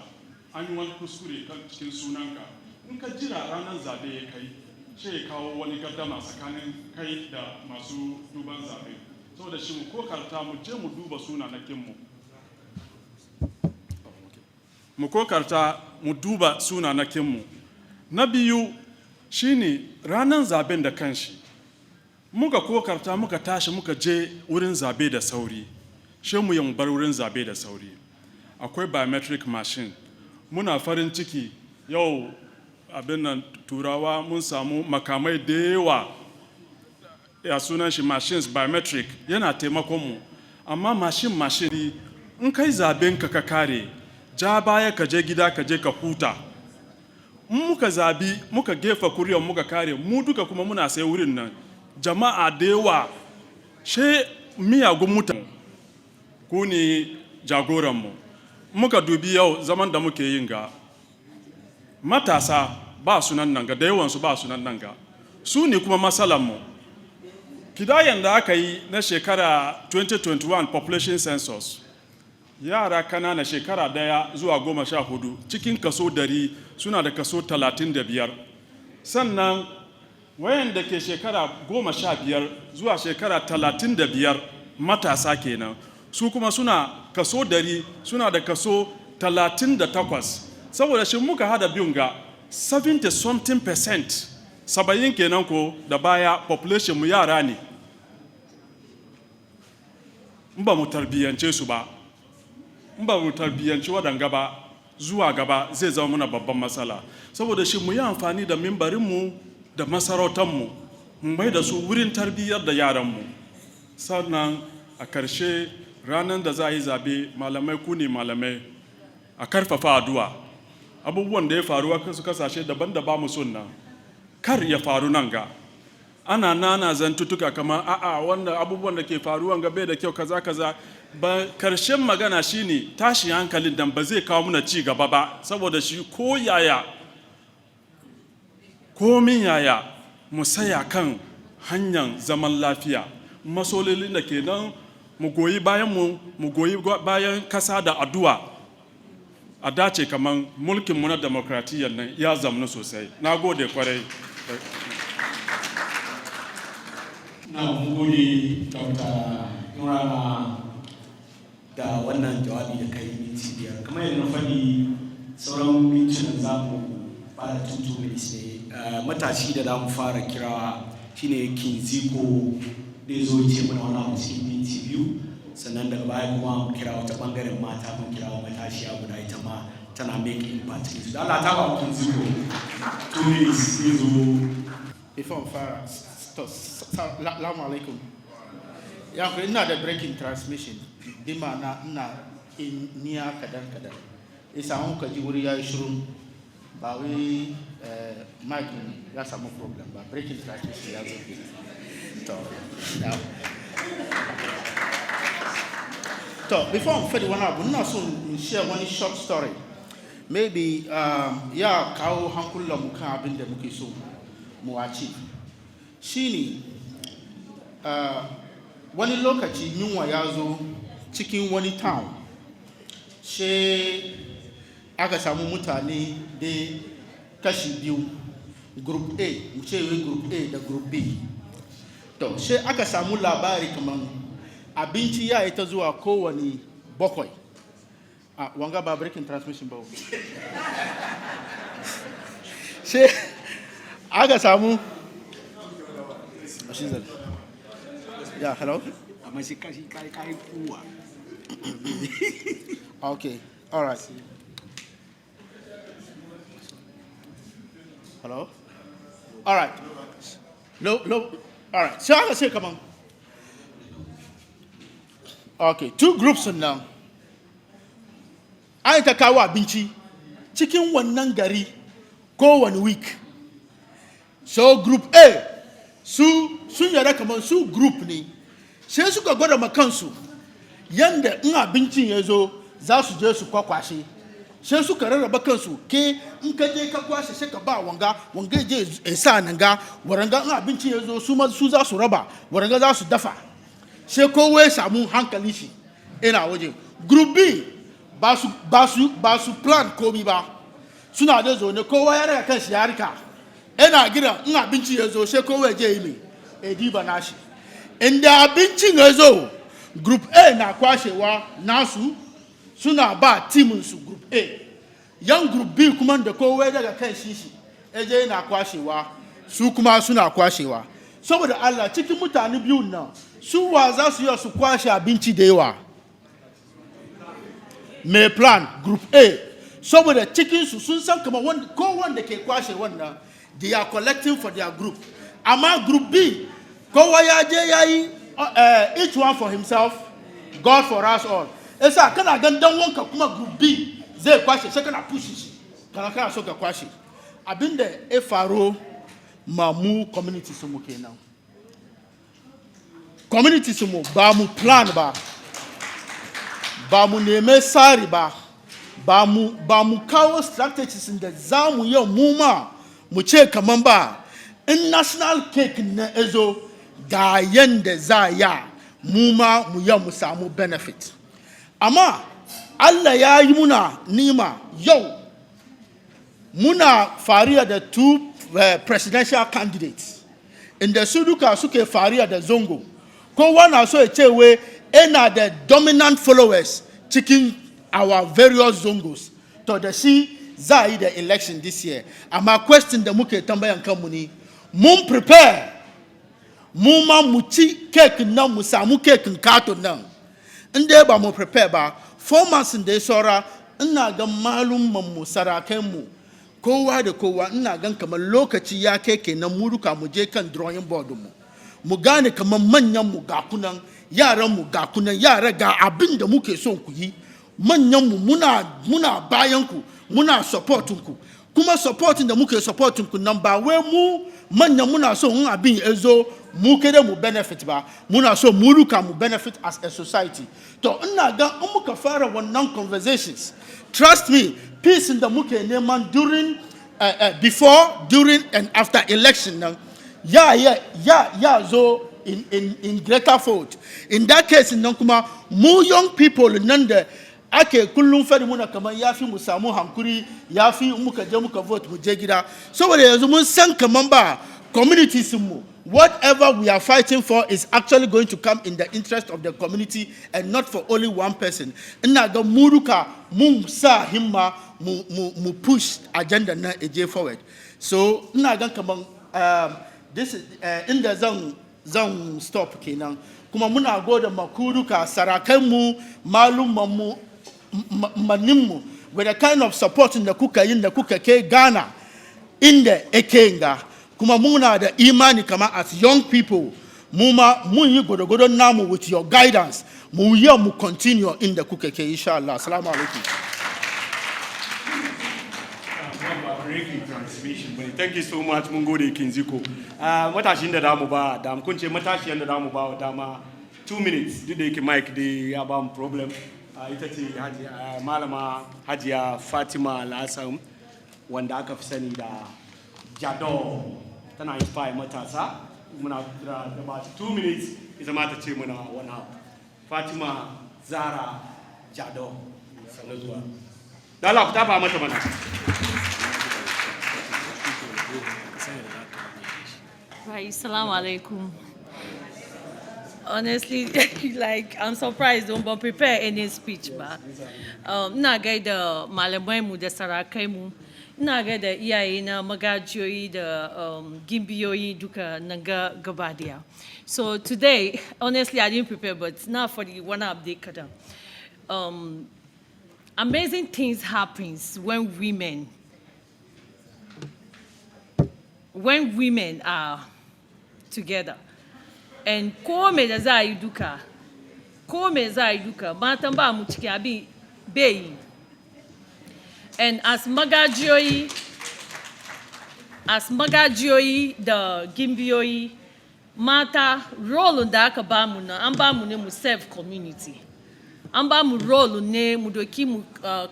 an yi wani kuskure kan cikin sunanka in ka jira ranar zaɓe ya kai sai ya kawo wani gaddama tsakanin kai da masu duban zaɓe saboda shi mu kokarta mu je mu duba sunanakinmu mu kokarta mu duba sunanakinmu. Na biyu shine ranar zaben da kanshi muka kokarta muka tashi muka je wurin zabe da sauri shi mu yin bar wurin zabe da sauri. Akwai biometric machine muna farin ciki yau abin nan turawa mun samu makamai da yawa ya sunan shi machines biometric yana taimakon mu amma machine in kai zaben ka kare ja baya ka je gida ka je ka huta muka zabi muka gefa kuriyar muka kare mu duka kuma muna sai wurin nan jama'a da yawa she miyagun mutane ku ne jagoranmu muka dubi yau zaman da muke yin ga matasa ba sunan nan ga da yawansu ba sunan nan ga su ne kuma matsalanmu kidayen da aka yi na shekara 2021 population census yara kanana shekara 1 zuwa 14 cikin kaso 100 suna da kaso 35 sannan wayanda ke shekara 15 zuwa shekara 35 matasa kenan su kuma suna kaso 100 suna da kaso 38 saboda shi muka hada biyun ga 70% 70 kenan ko da baya population mu yara ne in ba mu tarbiyyance su ba in ba mu tarbiyyanci waɗanga ba zuwa gaba zai zama muna babban matsala saboda shi mu yi amfani da mimbarinmu da masarautanmu mu mai da su wurin tarbiyyar da yaranmu sannan a ƙarshe ranar da za a yi zabe malamai ku ne malamai a karfafa addu'a abubuwan da ya faru a su kasashe daban da ba mu son nan kar ya faru nan ga ana nana zantutuka kamar a'a wanda abubuwan da ke faruwan ga bai da kyau kaza kaza ba karshen magana shine tashi hankalin dan ba zai kawo muna ci gaba ba saboda shi ko yaya komin yaya mu saya kan hanyar zaman lafiya masololin da ke nan mu goyi bayan mu goyi bayan kasa da addu'a a dace kamar mulkinmu na demokratiyyar nan ya zamna sosai na gode kwarai na gode Dr. Nurana da wannan jawabi da kai minti 5 kamar yadda na faɗi sauran mintunan za mu fara 2 minutes ne matashi da za mu fara kirawa shine Kinziko da ya zo ce mana wani abu cikin minti 2 sannan daga baya kuma mu kira wata bangaren mata mun kira wa matashiya guda ita ma tana make impact ne da Allah ta ba mu Kinziko 2 minutes ya zo before fara Assalamu alaikum. Ya ku ina da breaking transmission bi ma'ana ina niya kadan. Isa an ka ji wuri ya yi shiru ba wai mic ya samu problem ba breaking transmission ya zo. To before I'm fed one abu ina so in share one short story. Maybe ya kawo hankulan mu kan abin da muke so mu achieve. Shine wani lokaci yunwa ya zo cikin wani town she aka samu mutane da kashi biyu group A mu ce group A da group B to she aka samu labari kaman abinci ya yi ta zuwa kowane bakwai wanga ba breaking transmission ba she aka samu yeah, hello? Okay, all right. Hello? All right. No, all right. So I say, come on. Okay, 2 groups now. an ta kawo abinci cikin wannan gari kowane week. So group A sun yara kamar su group ne sai suka gwada makansu yanda in abincin ya zo za su je su kwakwashe sai suka rarraba kansu ke in ka je ka kwashe sai ka ba wanga je sa nan ga waranga in abincin ya zo su za su raba waranga za su dafa sai kowa ya samu hankali shi ina waje. Group B ba su plan komi ba suna da zo ne kowa ya raka kanshi ya rika ina gida in abinci ya zo sai kowa ya je yi mai diba nashi inda abincin ya zo group A na kwashewa nasu suna ba timin su group A yan group B kuma da kowa daga kan shi je na kwashewa su kuma suna kwashewa saboda Allah cikin mutane biyu nan su wa za su yi su kwashe abinci da yawa mai plan group A saboda cikin su sun san kamar wanda ke kwashe wannan they are collecting for their group amma group B kowa ya je yayi each one for himself God for us all. Esa kana gan dan wanka kuma group B zai kwashe sai kana push shi kana so ka kwashe abinda e faro mamu community su mu kenan community su mu ba mu plan ba mu neme sari ba mu kawo strategies da za mu yi mu ma mu ce kaman ba in national cake na ezo ga yanda za ya mu ma mu yi mu samu benefit amma Allah ya yi muna nima yau muna fariya da two presidential candidates inda su duka suke fariya da zongo kowa na so ya ce we ina da dominant followers cikin our various zongos to da shi za yi da election this year amma question da muke tambayan kanmu ne mun prepare mu ma mu ci cake nan mu samu cake katon nan inda ba mu prepare ba 4 months da ya saura ina ga malumman mu sarakai mu kowa da kowa ina gan kamar lokaci ya kai kenan mu duka mu je kan drawing board mu gane kamar manyan mu ga kunan yaran mu ga kunan yara ga abin da muke son ku yi manyan mu muna bayan ku muna supporting ku kuma supporting da muke supporting ku nan ba wai mu manyan muna so in abin ya zo mu kada mu benefit ba muna so mu duka mu benefit as a society to ina ga in muka fara wannan conversations trust me peace da muke neman during before during and after election nan ya zo in greater fold in that case nan kuma mu young people nan da ake kullum fari muna kamar yafi mu samu hankuri yafi muka je muka vote mu je gida saboda yanzu mun san kaman ba communities mu whatever we are fighting for is actually going to come in the interest of the community and not for only one person ina ga muruka mun sa himma mu push agenda na eje forward so ina ga kaman this is inda zan stop kenan kuma muna goda makuruka sarakan mu malumman mu manin mu with the kind of support da kuka yin da kuka ke Ghana inda ekenga kuma muna da imani kama as young people mun yi godogodon namu with your guidance mu continue inda kuka ke inshallah assalamu alaikum. Thank you so much mun gode Kinziko matashin da damu ba da kun ce matashiyan da damu ba dama 2 minutes duk da yake mic dai ya ba mu problem ita ce malama Hajiya Fatima Al-Hassan wanda aka fi sani da Jado tana inspire matasa muna da about 2 minutes ita ma ta ce muna wani abu Fatima Zara Jado sanar zuwa da Allah ku tafa mata mana. Right, Assalamu alaikum. Honestly, like I'm surprised don't prepare any speech ba. Na gaida malamai mu da sarakai mu, na gaida iyaye na magajiyoyi da gimbiyoyi duka nan gaba daya. So today, honestly, I didn't prepare, but now for the one update kada. Amazing things happens when women are together. And ko me da za yi duka matan ba mu cikin abin bai And as magajiyoyi da gimbiyoyi, mata role da aka bamu na an bamu ne mu serve community. An bamu role ne mu doki mu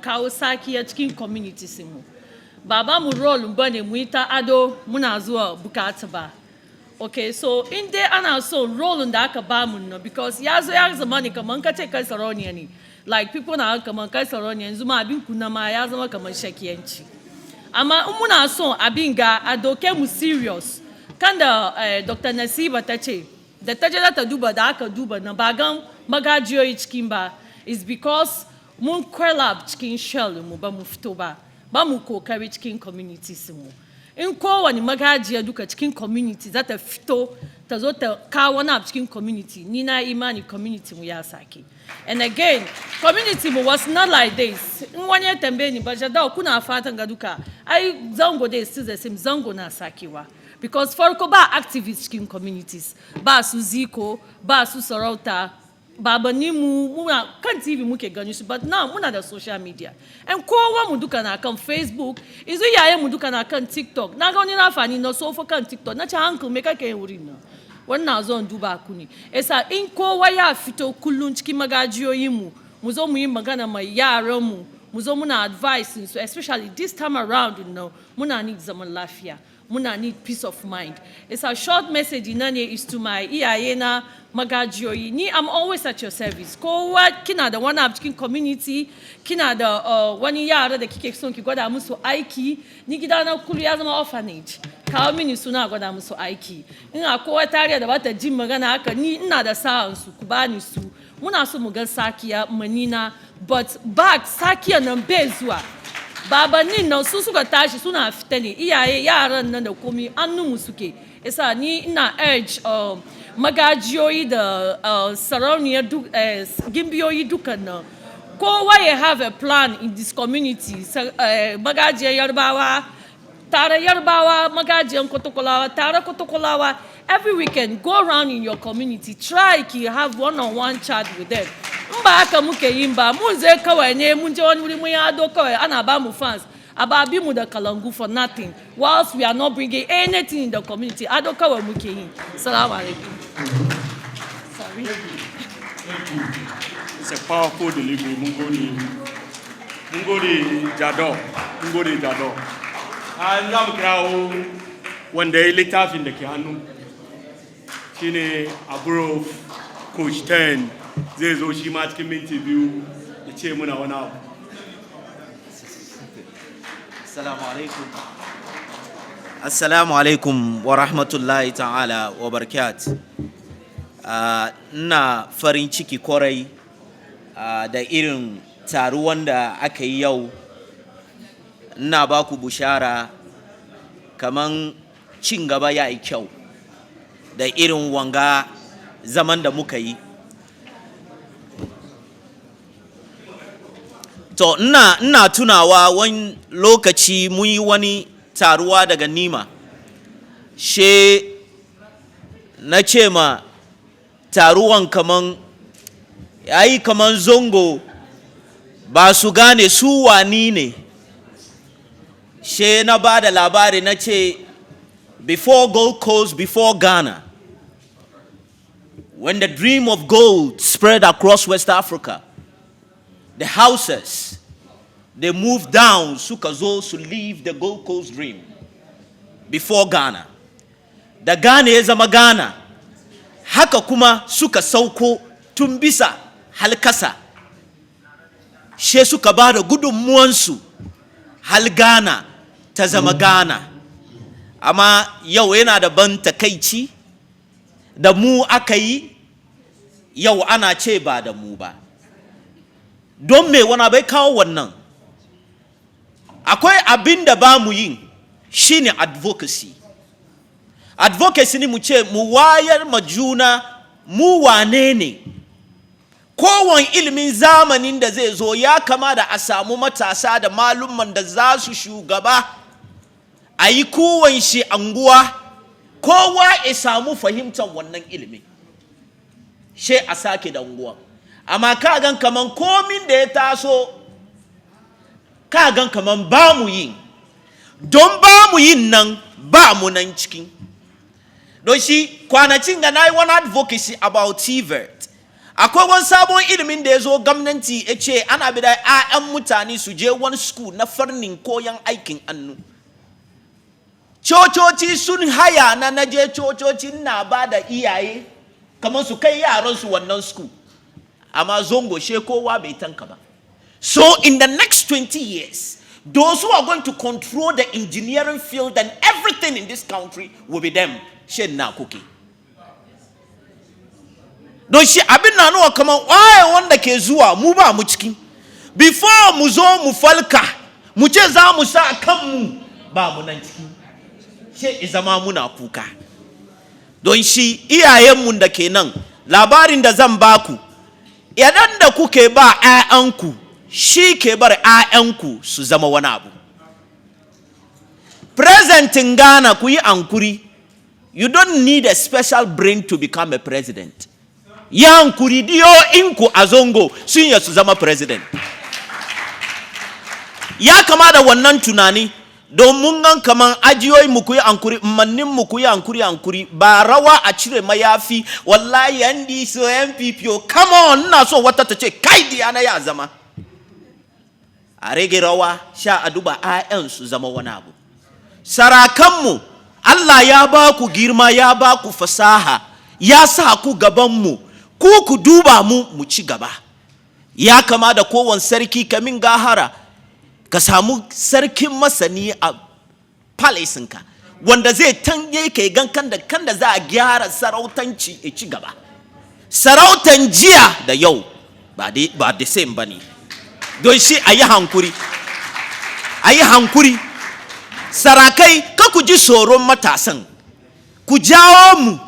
kawo sakiya cikin communities mu. Ba bamu role bane mu ita ado muna zuwa bukata ba. Okay, so in dai ana so role da aka bamu na because ya zama ne kaman kace kai sarauniya ne. Like people na kaman kai sarauniya yanzu ma abin kuna ma ya zama kaman shakiyanci. Amma in muna so abin ga a doke mu serious. Kan da Dr. Nasiba ta ce, da ta je ta duba da aka duba na ba gan magajiyoyi cikin ba, is because mun kwalab cikin shell mu ba mu fito ba mu kokari cikin communities mu. In kowane magajiya duka cikin community za ta fito ta zo ta kawo wani abu cikin community, ni na imani community mu ya sake. And again, community mu was not like this. In wani ya tambaye ni ba jada kuna fatan ga duka, ai zango dai still the same, zango na sakewa. Because farko ba activists cikin communities, ba su ziko, ba su sarauta, babani mu muna kan TV muke gani su, but now muna da social media. And kowa mu duka na kan Facebook, izu yaye mu duka na kan TikTok. Na ga wani na fani na sofa kan TikTok, na ce hankali me kake yin wurin nan. Wannan zon duba ku ne. Esa in kowa ya fito kullun cikin magajiyoyin mu zo mu yi magana mai yaran mu zo muna advice so especially this time around muna need zaman lafiya. Muna need peace of mind. It's a short message is to my iyaye na magajiyoyi. Ni I'm always at your service. Kowa kina da wani abu cikin community, kina da wani yara da kike son ki gwada musu aiki, ni gidana kullu ya zama orphanage. Kawo mini suna gwada musu aiki. In akwai tariya da bata jin magana haka ni ina da sa'an su ku bani su. Muna so mu ga sakiya manina, but back sakiya nan bai zuwa. Babanin nan su suka tashi suna fita ne, iyaye yaran nan da komi annunmu suke. Isa ni ina urge magajiyoyi da sarauniya gimbiyoyi dukan nan. Kowa ya have a plan in this community. Magajiyar Yarbawa, tare Yarbawa, magajiyan Kotokolawa, tare Kotokolawa. Every weekend, go around in your community. Try to have one-on-one chat with them. Mba haka muke yin ba, mun zai kawai ne mun je wani wuri mun yi ado kawai ana ba mu fans. Ababi mu da kalangu for nothing. Whilst we are not bringing anything in the community, ado kawai muke yin. Assalamu alaikum. Sorry. It's a powerful delivery. Mungodi Jado. An za mu kirawo wanda ya littafin da ke hannu shine Aburo Coach 10 zai zo shi ma cikin minti biyu ya ce muna wani abu. Assalamu alaikum wa rahmatullahi ta'ala wa barakat. Ina farin ciki kwarai da irin taruwan da aka yi yau. Ina ba ku bushara kaman cin gaba ya yi kyau da irin wanga zaman da muka yi. To ina tunawa wani lokaci mun yi wani taruwa daga Nima. She na ce ma taruwan kaman yayi kaman zongo ba su gane su wani ne. She na ba da labari na ce before Gold Coast, before Ghana, when the dream of gold spread across West Africa, the Hausas, they moved down Sukazo to leave the Gold Coast dream before Ghana. The Ghana is a Ghana. Haka kuma suka sauko tun bisa halkasa. She suka bada gudunmuwansu hal Ghana ta zama Ghana. Amma yau yana da ban takaici da mu aka yi, yau ana ce ba da mu ba. Don me wani bai kawo wannan? Akwai abin da ba mu yin shine advocacy. Advocacy ni mu ce mu wayar ma juna mu wane ne. Kowane ilimin zamanin da zai zo ya kama da a samu matasa da malumman da za su shugaba a yi kowane shi anguwa, kowa ya samu fahimtar wannan ilimin. She a sake da anguwa. Amma ka gan kaman komin da ya taso ka gan kaman ba mu yin don ba mu yin nan ba mu nan cikin don shi kwanacin ga nayi wani advocacy about TVET akwai wani sabon ilimin da ya zo gwamnati ya ce ana bi da 'ya'yan mutane su je wani school na farnin koyan aikin hannu cococi sun haya na naje cococi na ba da iyaye kamar su kai yaran su wannan school amma zongo she kowa bai tanka ba. So in the next 20 years those who are going to control the engineering field and everything in this country will be them. She na cookie. Don shi abin na nuwa kamar waye wanda ke zuwa mu ba mu cikin before mu zo mu falka mu ce za mu sa kanmu ba mu nan ciki she izama muna kuka don shi iyayenmu da ke nan labarin da zan baku idan da kuke ba 'ya'yanku shi ke bar 'ya'yanku su zama wani abu. President in Ghana ku yi ankuri, you don't need a special brain to become a president. Ya ankuri diyo inku azongo sun ya su zama president. Ya kama da wannan tunani don mun gan kaman ajiyoyi mu kuyi ankuri, mannin mu kuyi ankuri ba rawa a cire mayafi wallahi yandi so MPP come on na so wata ta ce kai diya na ya zama. A rage rawa sha a duba 'ya'yan su zama wani abu. Sarakanmu Allah ya ba ku girma ya ba ku fasaha ya sa ku gabanmu ku duba mu ci gaba. Ya kama da kowane sarki kamin gahara ka samu sarkin masani a palacinka wanda zai tanye kai gankan da kan da za a gyara sarautanci a ci gaba. Sarautan jiya da yau ba da same bane. Don shi a yi hankuri sarakai ka ku ji tsoron matasan ku jawo mu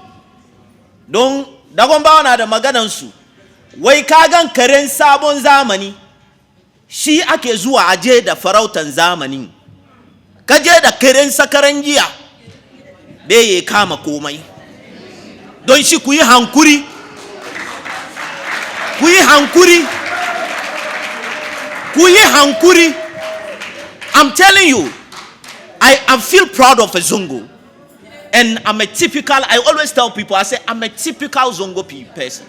don dagon bawa na da maganansu wai kagan karen sabon zamani shi ake zuwa aje da farautan zamani ka je da karen sakaran jiya bai ya kama komai don shi ku yi hankuri I'm telling you, I feel proud of a Zongo. And I'm a typical, I always tell people, I say, I'm a typical Zongo person.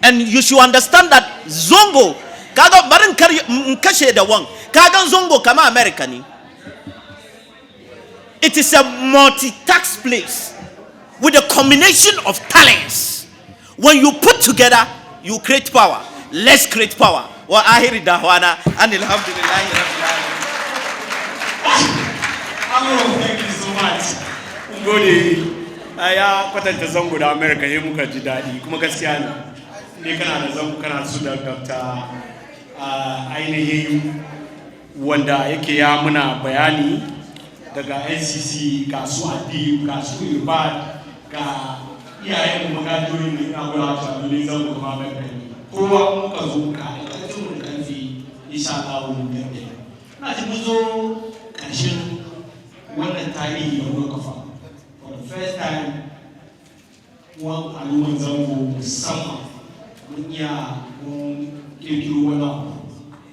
And you should understand that Zongo, kaga barin kashe da wan, kaga Zongo kama American. It is a multi-tax place with a combination of talents. When you put together, you create power. Let's create power. Wa ahiri dahwana anil hamdulillahi rabbil alamin. Thank you so much. Gode ya kwatanta zango da America yayin muka ji dadi kuma gaskiya ne kana da zango kana su da Dr. ainihin wanda yake ya muna bayani daga NCC ga su Adi ga su Ibad ga iyayen mu magajoyin ne na gura ta dole zango kuma America kowa muka zo ka tun kanfi insha Allah mu gane na ji mu zo karshen wannan tarihi da muka kafa for the first time wani al'umman zango musamman mun iya mun kirkiro wani abu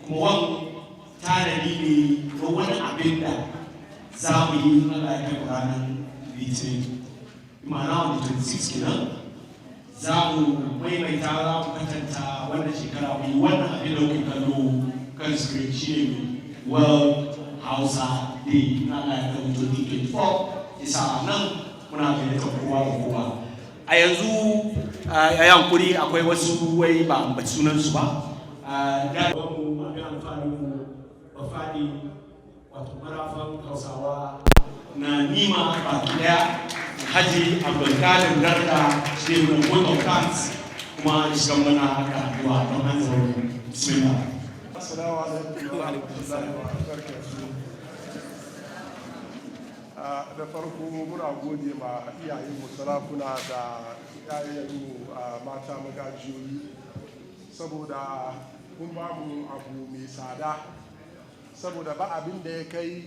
kuma wani tanadi ne ga wani abin da za mu yi Allah ya kai ranar litinin ma'ana wani 26 kenan za mu maimaita za mu katanta wannan shekara mu yi wannan abin da kuke kallo kan screen shi ne World Hausa Day na Allah ya kai 2024 isa nan muna gayyata kowa da kowa a yanzu a yankuri akwai wasu wai ba ambaci sunansu ba da mu abin amfani mu ba fadi wato marafan Hausawa na nima baki daya Haji Abdulkadir Garda shi ne Board of Thanks kuma shiga mana haka addu'a don an zo bismillah. Assalamu alaikum wa rahmatullahi wa barakatuh. Da farko muna gode ma iyayenmu sarakuna da iyayenmu mata magajiyoyi saboda kun ba mu abu mai tsada saboda ba abin da ya kai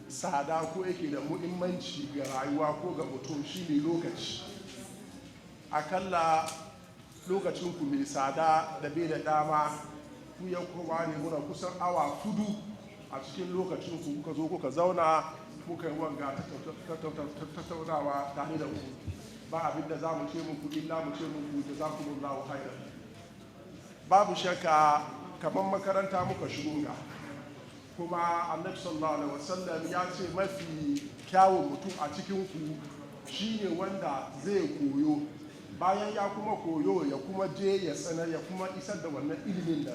tsada ko yake da muhimmanci ga rayuwa ko ga mutum shine lokaci akalla lokacin ku mai tsada da bai da dama ku ya kowa ne muna kusan awa 4 a cikin lokacin ku kuka zo kuka zauna muka yi wanga tattaunawa tare da ku. Ba abin da za mu ce muku illa mu ce muku jazakumullahu khairan. Babu shakka kamar makaranta muka shigo ga, kuma annabi sallallahu alaihi wasallam ya ce mafi kyawun mutum a cikin ku shine wanda zai koyo, bayan ya kuma koyo ya kuma je ya sanar ya kuma isar da wannan ilimin da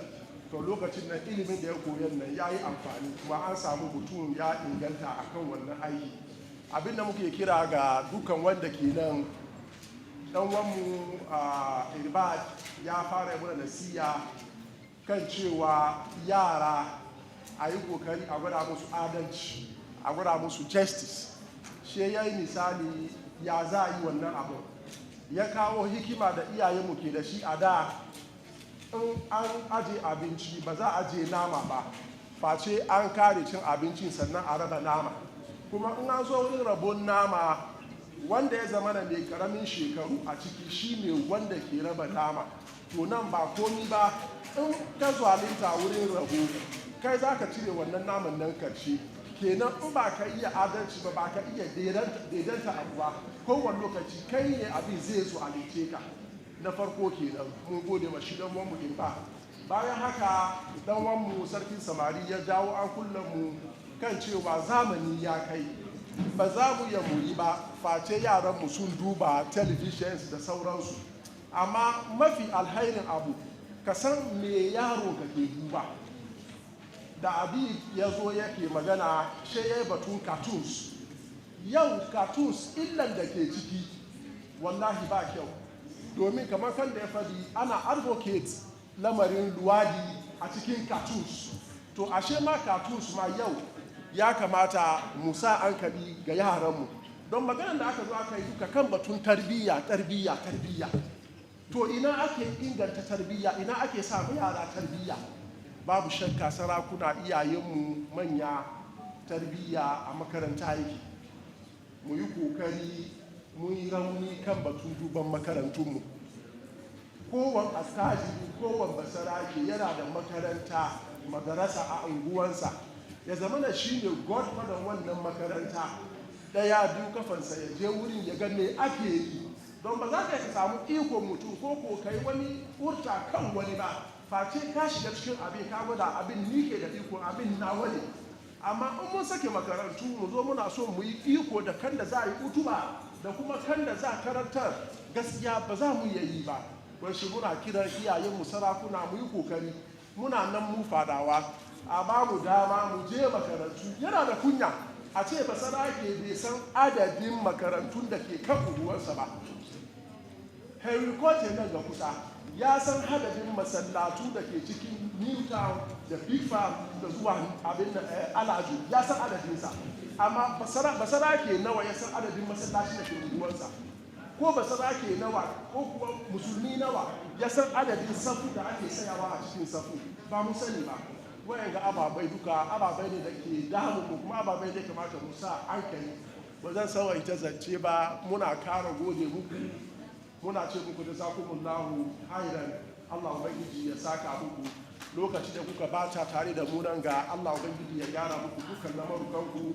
to lokacin nan ilimin da ya koyan nan ya yi amfani kuma an samu mutum ya inganta akan wannan aiki. Abin da muke kira ga dukan wanda ke nan, dan wanmu Irbad ya fara yi mana nasiya kan cewa yara a yi kokari a gwada musu adalci, a gwada musu justice. She ya yi misali ya za a yi wannan abu, ya kawo hikima da iyayenmu ke da shi a da. In an aje abinci ba za a aje nama ba, face an kare cin abincin sannan a raba nama. Kuma in an zo wurin rabon nama, wanda ya zama da mai karamin shekaru a ciki shi ne wanda ke raba nama. To nan ba komi ba, in ka zalunta wurin rabo, kai za ka cire wannan naman nan karshe. Kenan in ba ka iya adalci ba, ba ka iya daidaita abu ba, kowane lokaci kai ne abin zai zo a ka. Na farko kenan mun gode wa shi dan wanmu din ba. Bayan haka dan wanmu sarkin samari ya jawo an kullum mu kan cewa zamani ya kai, ba za mu ya muyi ba face yaran mu sun duba televisions da sauransu. Amma mafi alhairin abu ka san me yaro ka ke duba. Da abi ya zo yake magana shi ya yi batun cartoons. Yau cartoons illan da ke ciki wallahi ba kyau, domin kamar kan da ya faɗi ana advocate lamarin luwadi a cikin cartoons. To ashe ma cartoons ma yau ya kamata mu sa hankali ga yaranmu, don maganar da aka zo aka yi duka kan batun tarbiyya. To ina ake inganta tarbiyya, ina ake sa yara tarbiyya? Babu shakka sarakuna iyayenmu manya, tarbiyya a makaranta yake. Mu yi kokari mun yi rauni kan batun duban makarantunmu. Kowane astajiri, kowane basarake yana da makaranta, madarasa a unguwansa. Ya zama da shi ne godfather wannan makaranta. Daya biyu kafansa ya je wurin ya ga me ake yi. Don ba za ka samu ikon mutum ko kai wani urta kan wani ba, face ka shiga cikin abin ka gwada abin ni ke da ikon abin na wani. Amma in mun sake makarantu mu zo muna so mu yi iko da kan da za a yi utuba da kuma kan da za a karantar, gaskiya ba za mu yi ba. Don shi muna kiran iyayenmu sarakuna mu yi kokari, muna nan mu fadawa a ba mu dama mu je makarantu. Yana da kunya a ce ba sarake bai san adadin makarantun da ke kan unguwarsa ba. Henry Cote nan ga kusa ya san adadin masallatu da ke cikin Newtown da Big Farm da zuwa abin da Alaju, ya san adadinsa. Amma basarake nawa ya san adadin masallaci da ke unguwarsa? Ko basarake nawa ko kuwa musulmi nawa ya san adadin safu da ake sayawa a cikin safu? Ba mu sani ba. Wayan ga ababai duka ababai ne da ke damu ko kuma ababai da kamata mu sa hankali. Ba zan sawa ita zance ba, muna kara gode muku, muna ce muku da zakumullahu khairan. Allah ubangiji ya saka muku. Lokaci da kuka bata tare da mu nan ga Allah ubangiji ya gyara muku dukkan lamarukanku.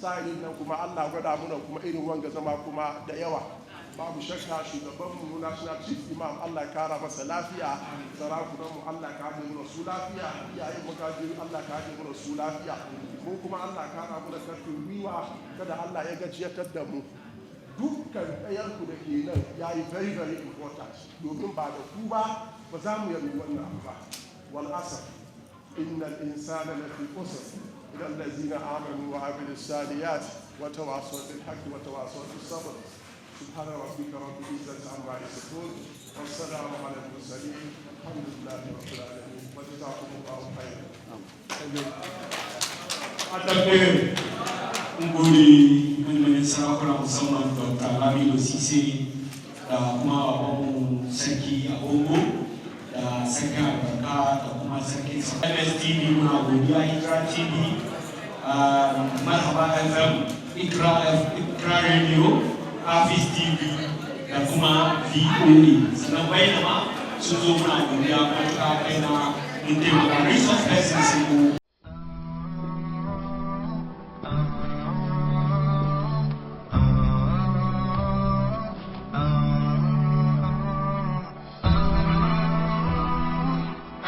Sa'ilin nan kuma Allah gwada muna kuma irin wanga zama kuma da yawa. Babu shakka shugabanmu national chief imam Allah ya kara masa lafiya, sarakunanmu Allah ya kare mu su lafiya, iyayen makajiru Allah ya kare mu su lafiya, mu kuma Allah ya kara mu da karfin gwiwa, kada Allah ya gajiyatar da mu. Dukkan ɗayanku da ke nan ya yi very very important, domin ba da ku ba za mu yi wannan abu ba. Wal asaf innal insana lafi khusr illa allazina amanu wa amilus saliyat wa tawasaw bil haqqi wa tawasaw bis sabr. سبحان ربك رب العزة عما يصفون والسلام على المرسلين الحمد لله رب العالمين وجزاكم الله خيرا. Atape ngoli mene sarakuna musamman Dr. Lamido Sise da kuma babanmu sarki Agogo da sarki Albarka da kuma sarki MSTV muna godiya Ikra TV, Marhaba FM, Ikra Radio, HAFIZ TV da kuma VOA. Sannan bayan ma sun zo muna godiya matuƙa kai na mun taimaka resource persons mu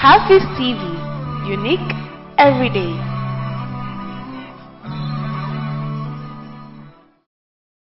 HAFIZ TV, unique every day.